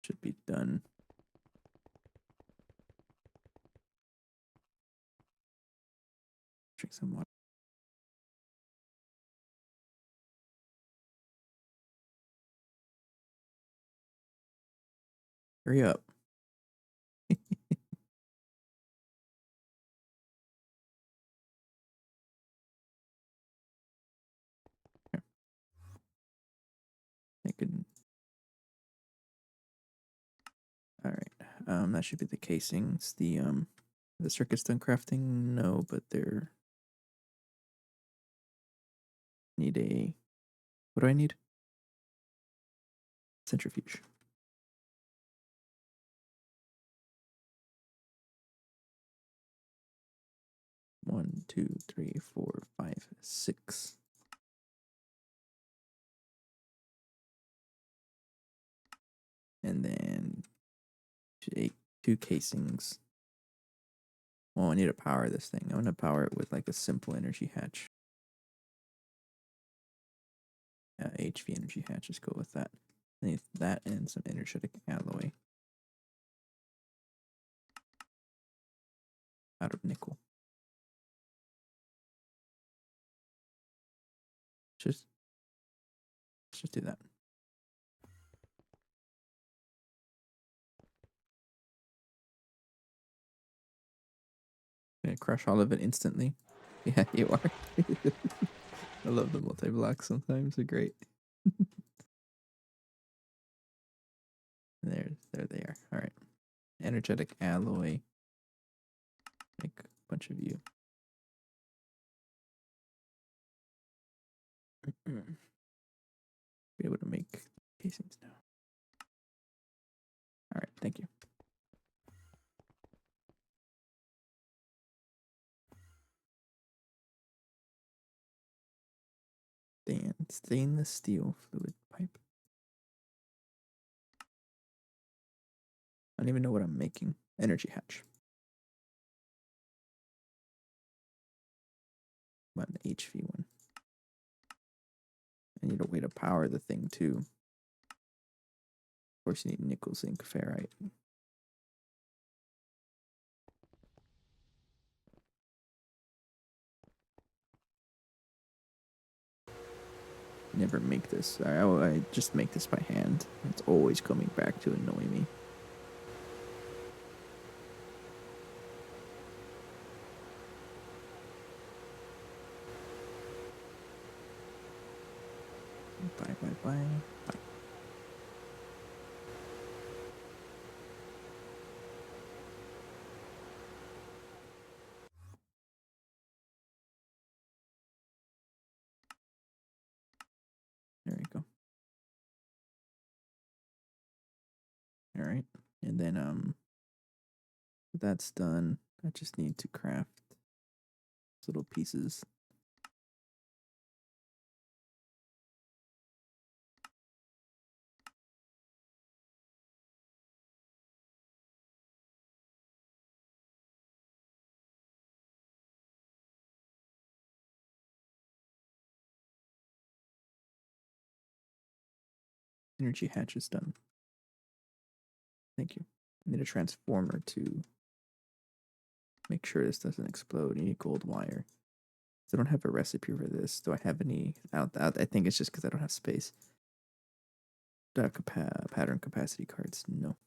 S1: Should be done. Drink some water. Hurry up. I can. All right. That should be the casings. The circuit's done crafting. No, but they're need a. What do I need? Centrifuge. 1, 2, 3, 4, 5, 6. And then 2 casings. Well, I need to power this thing. I'm gonna power it with like a simple energy hatch. HV energy hatch. Let's go with that. I need that and some energetic alloy. Out of nickel. Just let's just do that. Gonna crush all of it instantly. Yeah, you are. I love the multi-blocks sometimes. They're great. There they are. All right. Energetic alloy. Make a bunch of you. Be able to make casings now. All right. Thank you. Stainless steel fluid pipe. I don't even know what I'm making. Energy hatch. What an HV one. I need a way to power the thing too. Of course, you need nickel, zinc, ferrite. Never make this. I just make this by hand. It's always coming back to annoy me. Bye. There you go. All right. And then that's done. I just need to craft little pieces. Energy hatch is done. Thank you. I need a transformer to make sure this doesn't explode. You need gold wire. So I don't have a recipe for this. Do I have any? I think it's just because I don't have space. Pattern capacity cards. No.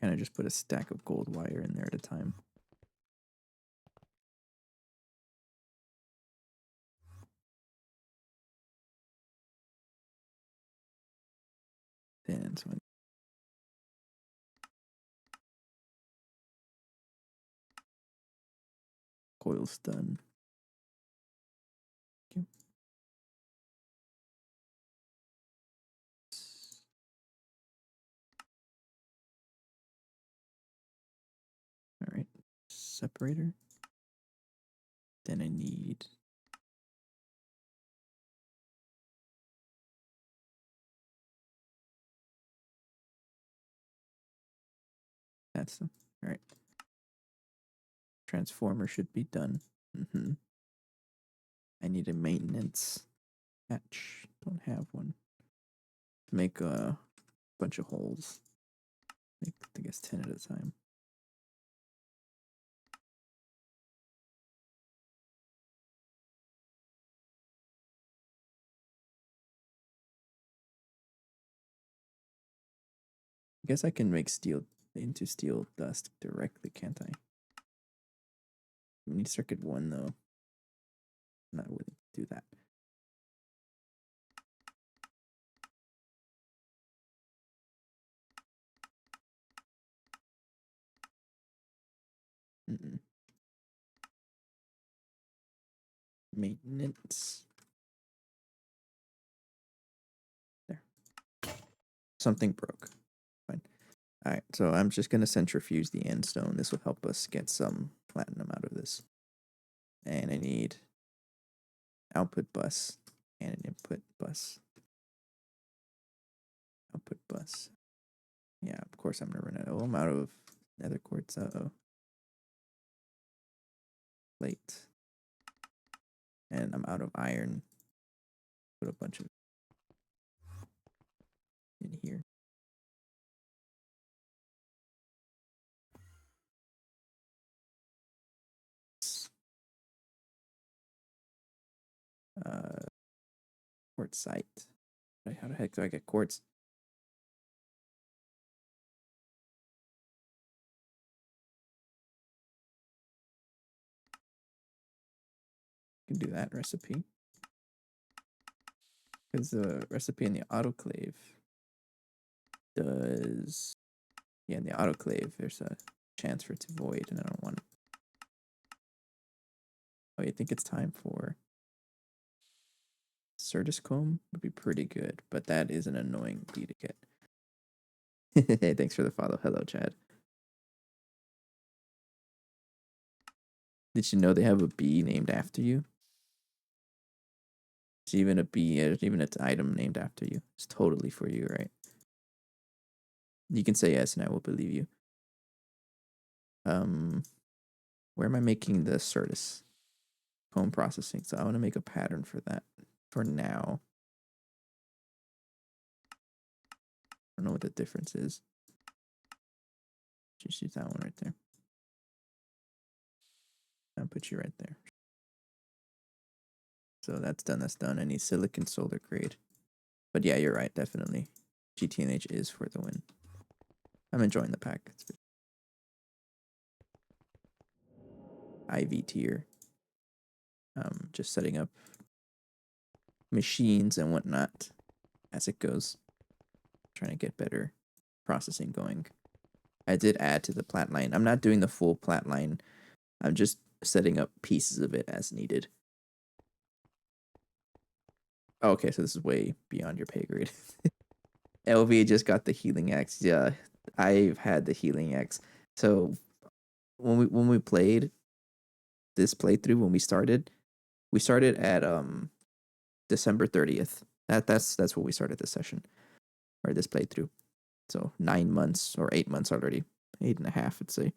S1: Kind of just put a stack of gold wire in there at a time. Then so coil's done. Thank you. All right, separator. Then I need that's them. All right. Transformer should be done. I need a maintenance hatch. Don't have one. Make a bunch of holes. Make, I guess, 10 at a time. I guess I can make steel into steel dust directly, can't I? We need circuit 1 though. I'm not willing to do that. Maintenance. There. Something broke. Fine. Alright, so I'm just going to centrifuge the end stone. This will help us get some platinum out of this. And I need output bus and an input bus. Output bus. Yeah, of course I'm going to run out. Oh, I'm out of nether quartz. Uh-oh. Plate. And I'm out of iron. Put a bunch of in here. Quartzite. How the heck do I get quartz? You can do that recipe. Because the recipe in the autoclave does... Yeah, in the autoclave, there's a chance for it to void, and I don't want it. Oh, you think it's time for... Certus comb would be pretty good, but that is an annoying bee to get. Hey, thanks for the follow. Hello, Chad. Did you know they have a bee named after you? It's even a bee, even an item named after you. It's totally for you, right? You can say yes, and I will believe you. Where am I making the Certus comb processing? So I want to make a pattern for that for now. I don't know what the difference is. Just use that one right there. I'll put you right there. So that's done. That's done. I need silicon solar grade. But yeah, you're right. Definitely. GTNH is for the win. I'm enjoying the pack. It's good. IV tier. Just setting up machines and whatnot as it goes. Trying to get better processing going. I did add to the plat line. I'm not doing the full plat line. I'm just setting up pieces of it as needed. Oh, okay, so this is way beyond your pay grade. LV just got the healing axe. Yeah, I've had the healing axe. So when we played this playthrough, when we started at December 30th. That's when we started this session or this playthrough. So 9 months or 8 months already. 8.5, I'd say.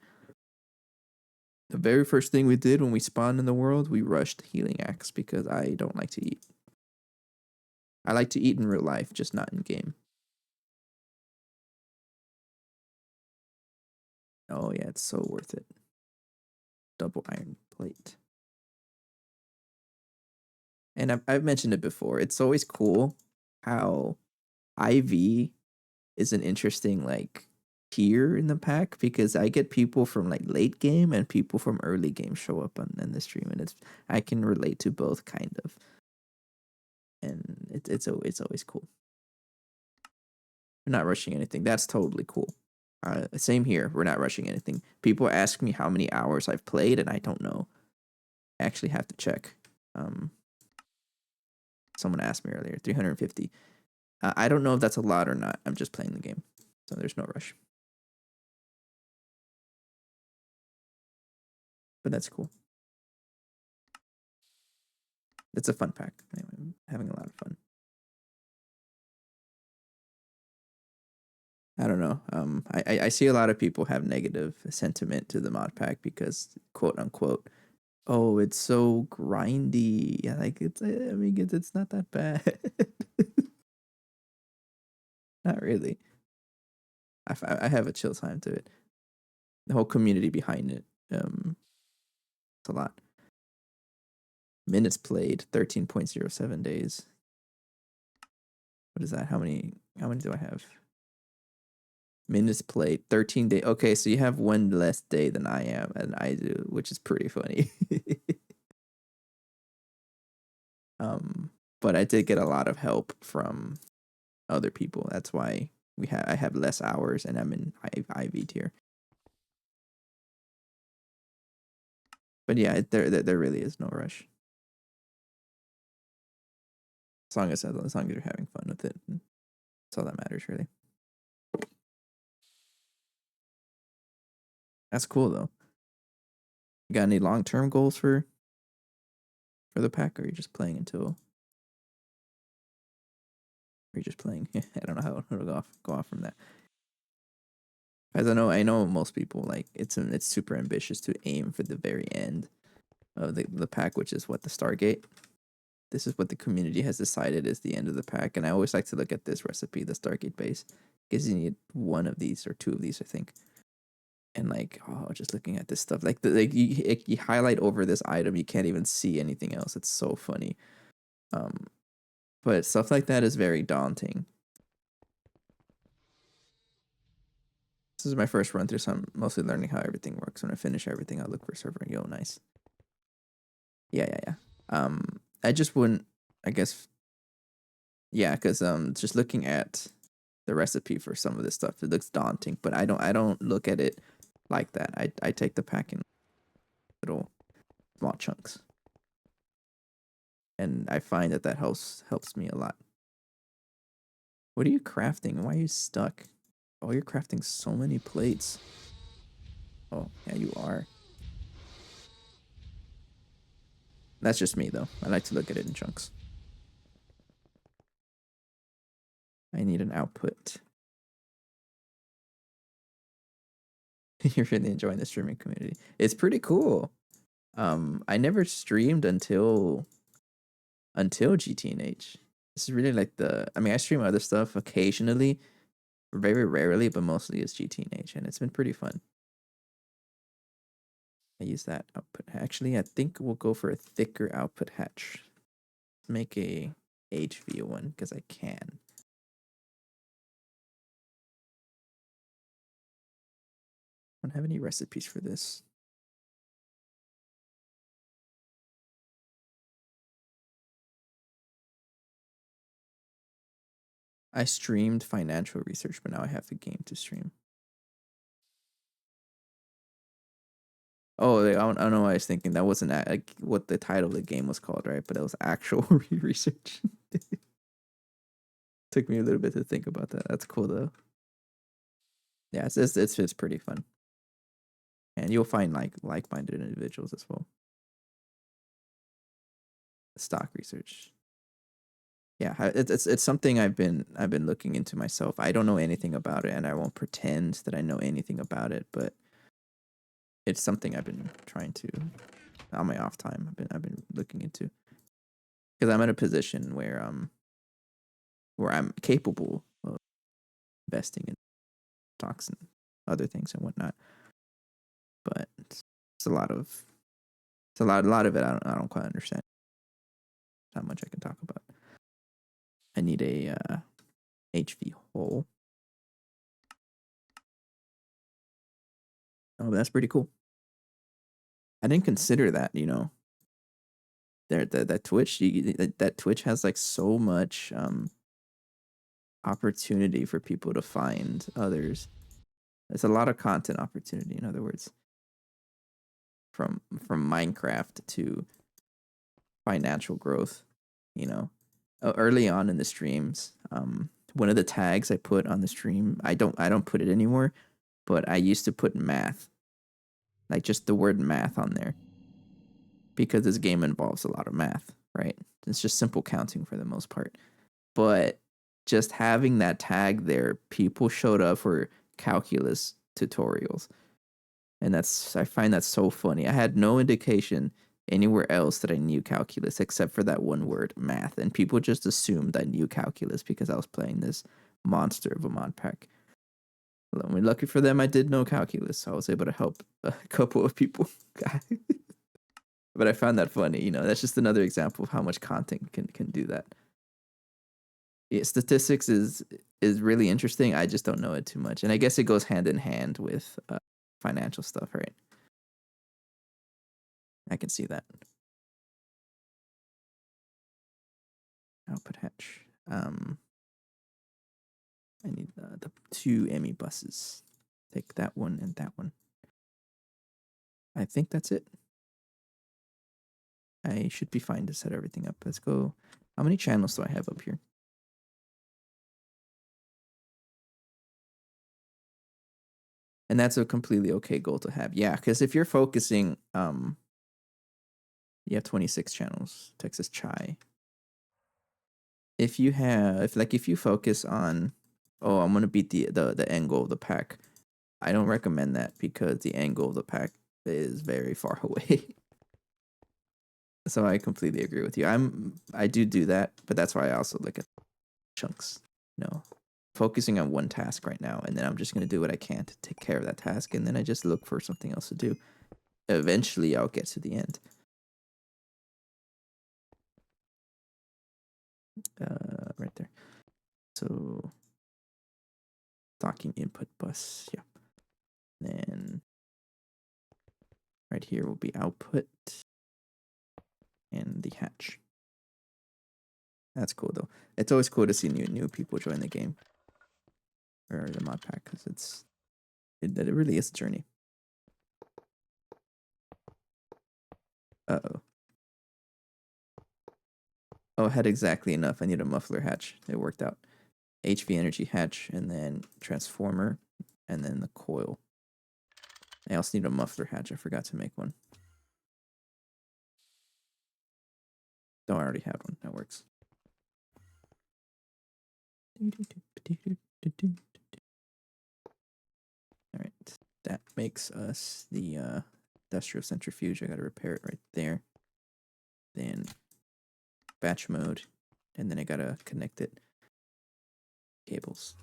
S1: The very first thing we did when we spawned in the world, we rushed healing axe because I don't like to eat. I like to eat in real life, just not in game. Oh yeah, it's so worth it. Double iron plate. And I've mentioned it before. It's always cool how IV is an interesting like tier in the pack because I get people from like late game and people from early game show up in the stream, and I can relate to both kind of, and it's always cool. We're not rushing anything. That's totally cool. Same here. We're not rushing anything. People ask me how many hours I've played, and I don't know. I actually have to check. Someone asked me earlier, 350. I don't know if that's a lot or not. I'm just playing the game, so there's no rush. But that's cool. It's a fun pack. Anyway, I'm having a lot of fun. I don't know. I see a lot of people have negative sentiment to the mod pack because, quote unquote, oh, it's so grindy. Like it's. I mean, it's not that bad. Not really. I have a chill time to it. The whole community behind it. It's a lot. Minutes played 13.07 days. What is that? How many do I have? Minutes played 13 days. Okay, so you have one less day than I am, and I do, which is pretty funny. But I did get a lot of help from other people. That's why I have less hours, and I'm in IV tier. But yeah, there really is no rush. As long as you're having fun with it, that's all that matters, really. That's cool though. You got any long-term goals for the pack, or are you just playing until? Or are you just playing? I don't know how to go off from that. As I know most people like it's super ambitious to aim for the very end of the pack, which is what the Stargate. This is what the community has decided is the end of the pack, and I always like to look at this recipe, the Stargate base, because you need one of these or two of these, I think. And like, oh, just looking at this stuff, like you highlight over this item, you can't even see anything else. It's so funny. But stuff like that is very daunting. This is my first run through, so I'm mostly learning how everything works. When I finish everything, I'll look for a server and go, nice. Yeah. I just wouldn't, I guess, yeah, because just looking at the recipe for some of this stuff, it looks daunting, but I don't look at it like that. I take the pack in little small chunks, and I find that helps me a lot. What are you crafting? Why are you stuck? Oh, you're crafting so many plates. Oh, yeah, you are. That's just me, though. I like to look at it in chunks. I need an output. You're really enjoying the streaming community. It's pretty cool. I never streamed until GTNH. This is really like I mean, I stream other stuff occasionally, very rarely, but mostly it's GTNH, and it's been pretty fun. I use that output. Actually, I think we'll go for a thicker output hatch. Make a HV one because I can. I don't have any recipes for this. I streamed financial research, but now I have the game to stream. Oh, I don't know why I was thinking that wasn't like what the title of the game was called, right? But it was actual research. Took me a little bit to think about that. That's cool though. Yeah, it's pretty fun, and you'll find like-minded individuals as well. Stock research. Yeah, it's something I've been looking into myself. I don't know anything about it, and I won't pretend that I know anything about it, but it's something I've been trying to on my off time. I've been looking into because I'm at a position where I'm capable of investing in stocks and other things and whatnot, but it's a lot of of it I don't quite understand. Not much I can talk about. I need a HV hole. Oh, that's pretty cool. I didn't consider that, that Twitch that Twitch has like so much opportunity for people to find others. It's a lot of content opportunity, in other words, from Minecraft to financial growth. Early on in the streams, one of the tags I put on the stream, I don't put it anymore, but I used to put math, like just the word math on there, because this game involves a lot of math, right? It's just simple counting for the most part. But just having that tag there, people showed up for calculus tutorials. And I find that so funny. I had no indication anywhere else that I knew calculus except for that one word, math. And people just assumed I knew calculus because I was playing this monster of a mod pack. I mean, lucky for them, I did know calculus. So I was able to help a couple of people. But I found that funny. That's just another example of how much content can do that. Yeah, statistics is really interesting. I just don't know it too much, and I guess it goes hand in hand with financial stuff, right? I can see that. Output hatch. I need the 2 Emmy buses. Take that one and that one. I think that's it. I should be fine to set everything up. Let's go. How many channels do I have up here? And that's a completely okay goal to have. Yeah, because if you're focusing, you have 26 channels. Texas Chai. If you focus on, oh, I'm gonna beat the end goal of the pack, I don't recommend that because the end goal of the pack is very far away. So I completely agree with you. I do that, but that's why I also look at chunks. Focusing on one task right now, and then I'm just gonna do what I can to take care of that task, and then I just look for something else to do. Eventually, I'll get to the end. right there. So docking input bus, yeah. Then right here will be output and the hatch. That's cool though. It's always cool to see new people join the game or the mod pack because it really is a journey. Uh-oh. Oh, I had exactly enough. I need a muffler hatch. It worked out. HV energy hatch and then transformer and then the coil. I also need a muffler hatch. I forgot to make one. No, I already had one. That works. All right. That makes us the industrial centrifuge. I got to repair it right there. Then batch mode. And then I got to connect it. Cables.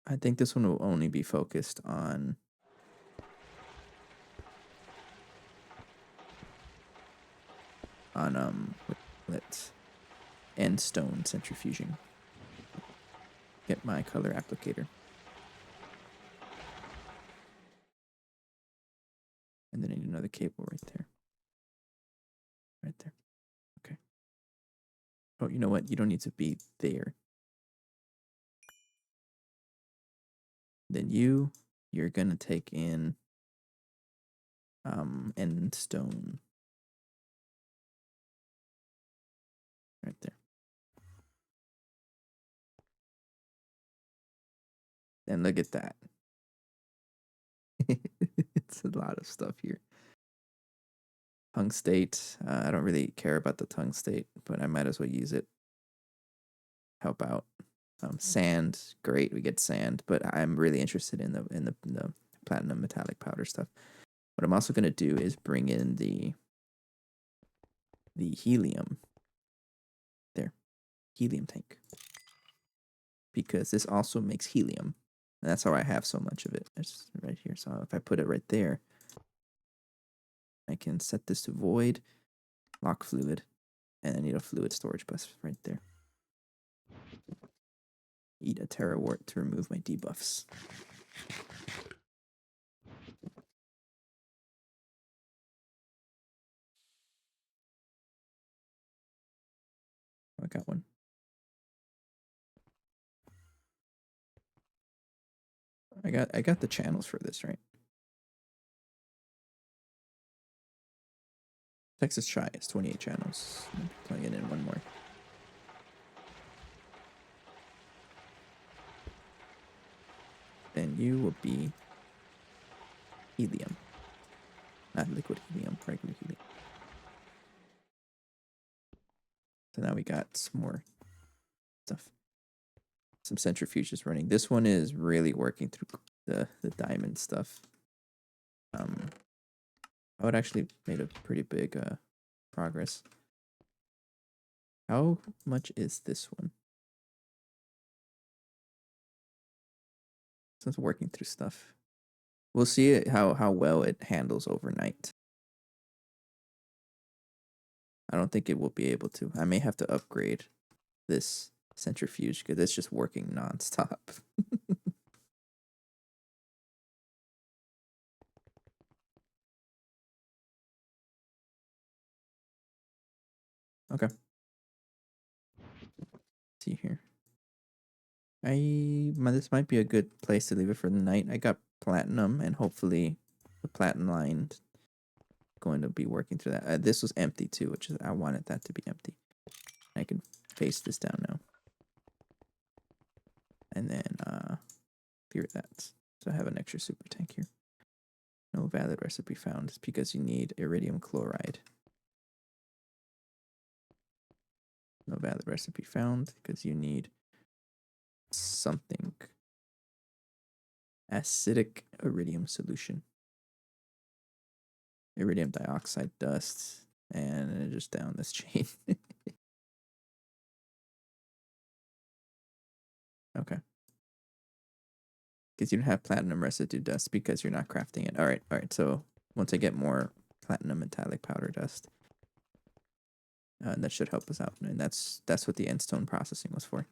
S1: I think this one will only be focused on let's end stone centrifuging. Get my color applicator. And then I need another cable right there. Right there. Okay. Oh, you know what? You don't need to be there. Then you're gonna take in end stone. Right there. And look at that. It's a lot of stuff here. Tungstate. I don't really care about the tungstate, but I might as well use it. Help out. Sand, great, we get sand, but I'm really interested in the platinum metallic powder stuff. What I'm also gonna do is bring in the helium. There, helium tank, because this also makes helium, and that's how I have so much of it. It's right here. So if I put it right there, I can set this to void, lock fluid, and I need a fluid storage bus right there. Eat a terawart to remove my debuffs. Oh, I got one. I got the channels for this, right? Texas Shy is 28 channels. I'm plugging in one more. Then you will be helium. Not liquid helium, regular helium. So now we got some more stuff. Some centrifuges running. This one is really working through the diamond stuff. I would actually made a pretty big progress. How much is this one? So it's working through stuff. We'll see it, how well it handles overnight. I don't think it will be able to. I may have to upgrade this centrifuge because it's just working nonstop. Okay. See here. This might be a good place to leave it for the night. I got platinum, and hopefully the platinum line going to be working through that. This was empty too, which is I wanted that to be empty. I can paste this down now, and then clear that. So I have an extra super tank here. No valid recipe found. It's because you need iridium chloride. No valid recipe found because you need something. Acidic iridium solution. Iridium dioxide dust, and just down this chain. Okay. Because you don't have platinum residue dust because you're not crafting it. All right. So once I get more platinum metallic powder dust, that should help us out. And that's what the end stone processing was for.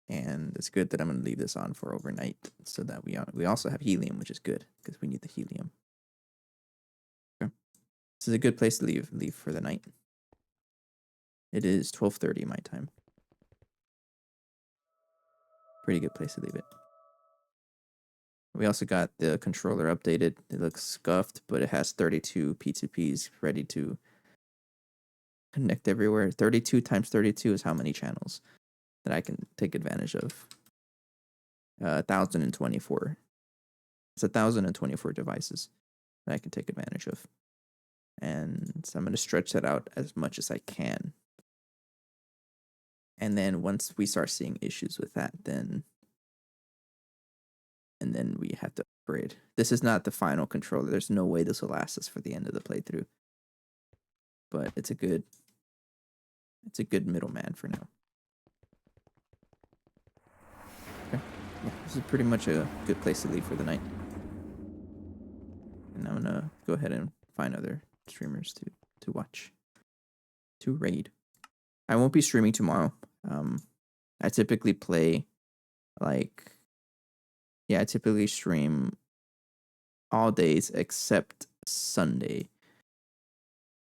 S1: And it's good that I'm going to leave this on for overnight so that we also have helium, which is good because we need the helium. Okay. This is a good place to leave for the night. It is 12:30 my time. Pretty good place to leave it. We also got the controller updated. It looks scuffed, but it has 32 P2Ps ready to connect everywhere. 32 times 32 is how many channels that I can take advantage of. 1,024. It's 1,024 devices that I can take advantage of. And so I'm going to stretch that out as much as I can. And then once we start seeing issues with that, then we have to upgrade. This is not the final controller. There's no way this will last us for the end of the playthrough. But it's a good middleman for now. Okay. Yeah, this is pretty much a good place to leave for the night. And I'm gonna go ahead and find other streamers to watch. To raid. I won't be streaming tomorrow. I typically play I typically stream all days except Sunday.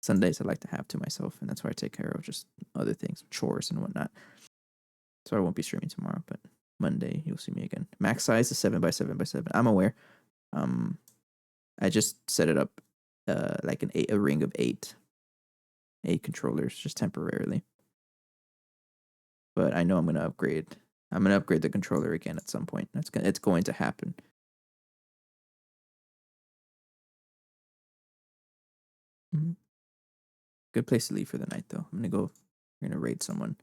S1: Sundays I like to have to myself, and that's where I take care of just other things, chores and whatnot. So I won't be streaming tomorrow, but Monday you'll see me again. Max size is 7x7x7. I'm aware. I just set it up like a ring of 8 controllers just temporarily. But I know I'm gonna upgrade. I'm gonna upgrade the controller again at some point. It's going to happen. Mm-hmm. Good place to leave for the night, though. We're gonna raid someone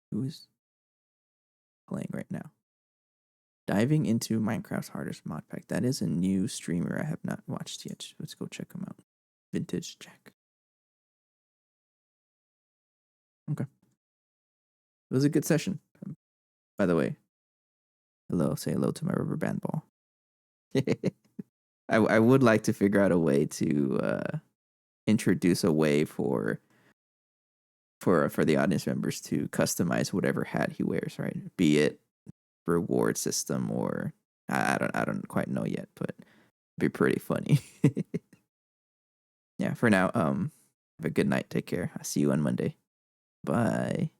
S1: who is playing right now. Diving into Minecraft's hardest mod pack. That is a new streamer I have not watched yet. Let's go check him out. Vintage Jack. Okay. It was a good session. By the way, say hello to my rubber band ball. I would like to figure out a way to introduce a way for the audience members to customize whatever hat he wears, right? Be it reward system or I don't quite know yet, but it'd be pretty funny. Yeah, for now, have a good night. Take care. I'll see you on Monday. Bye.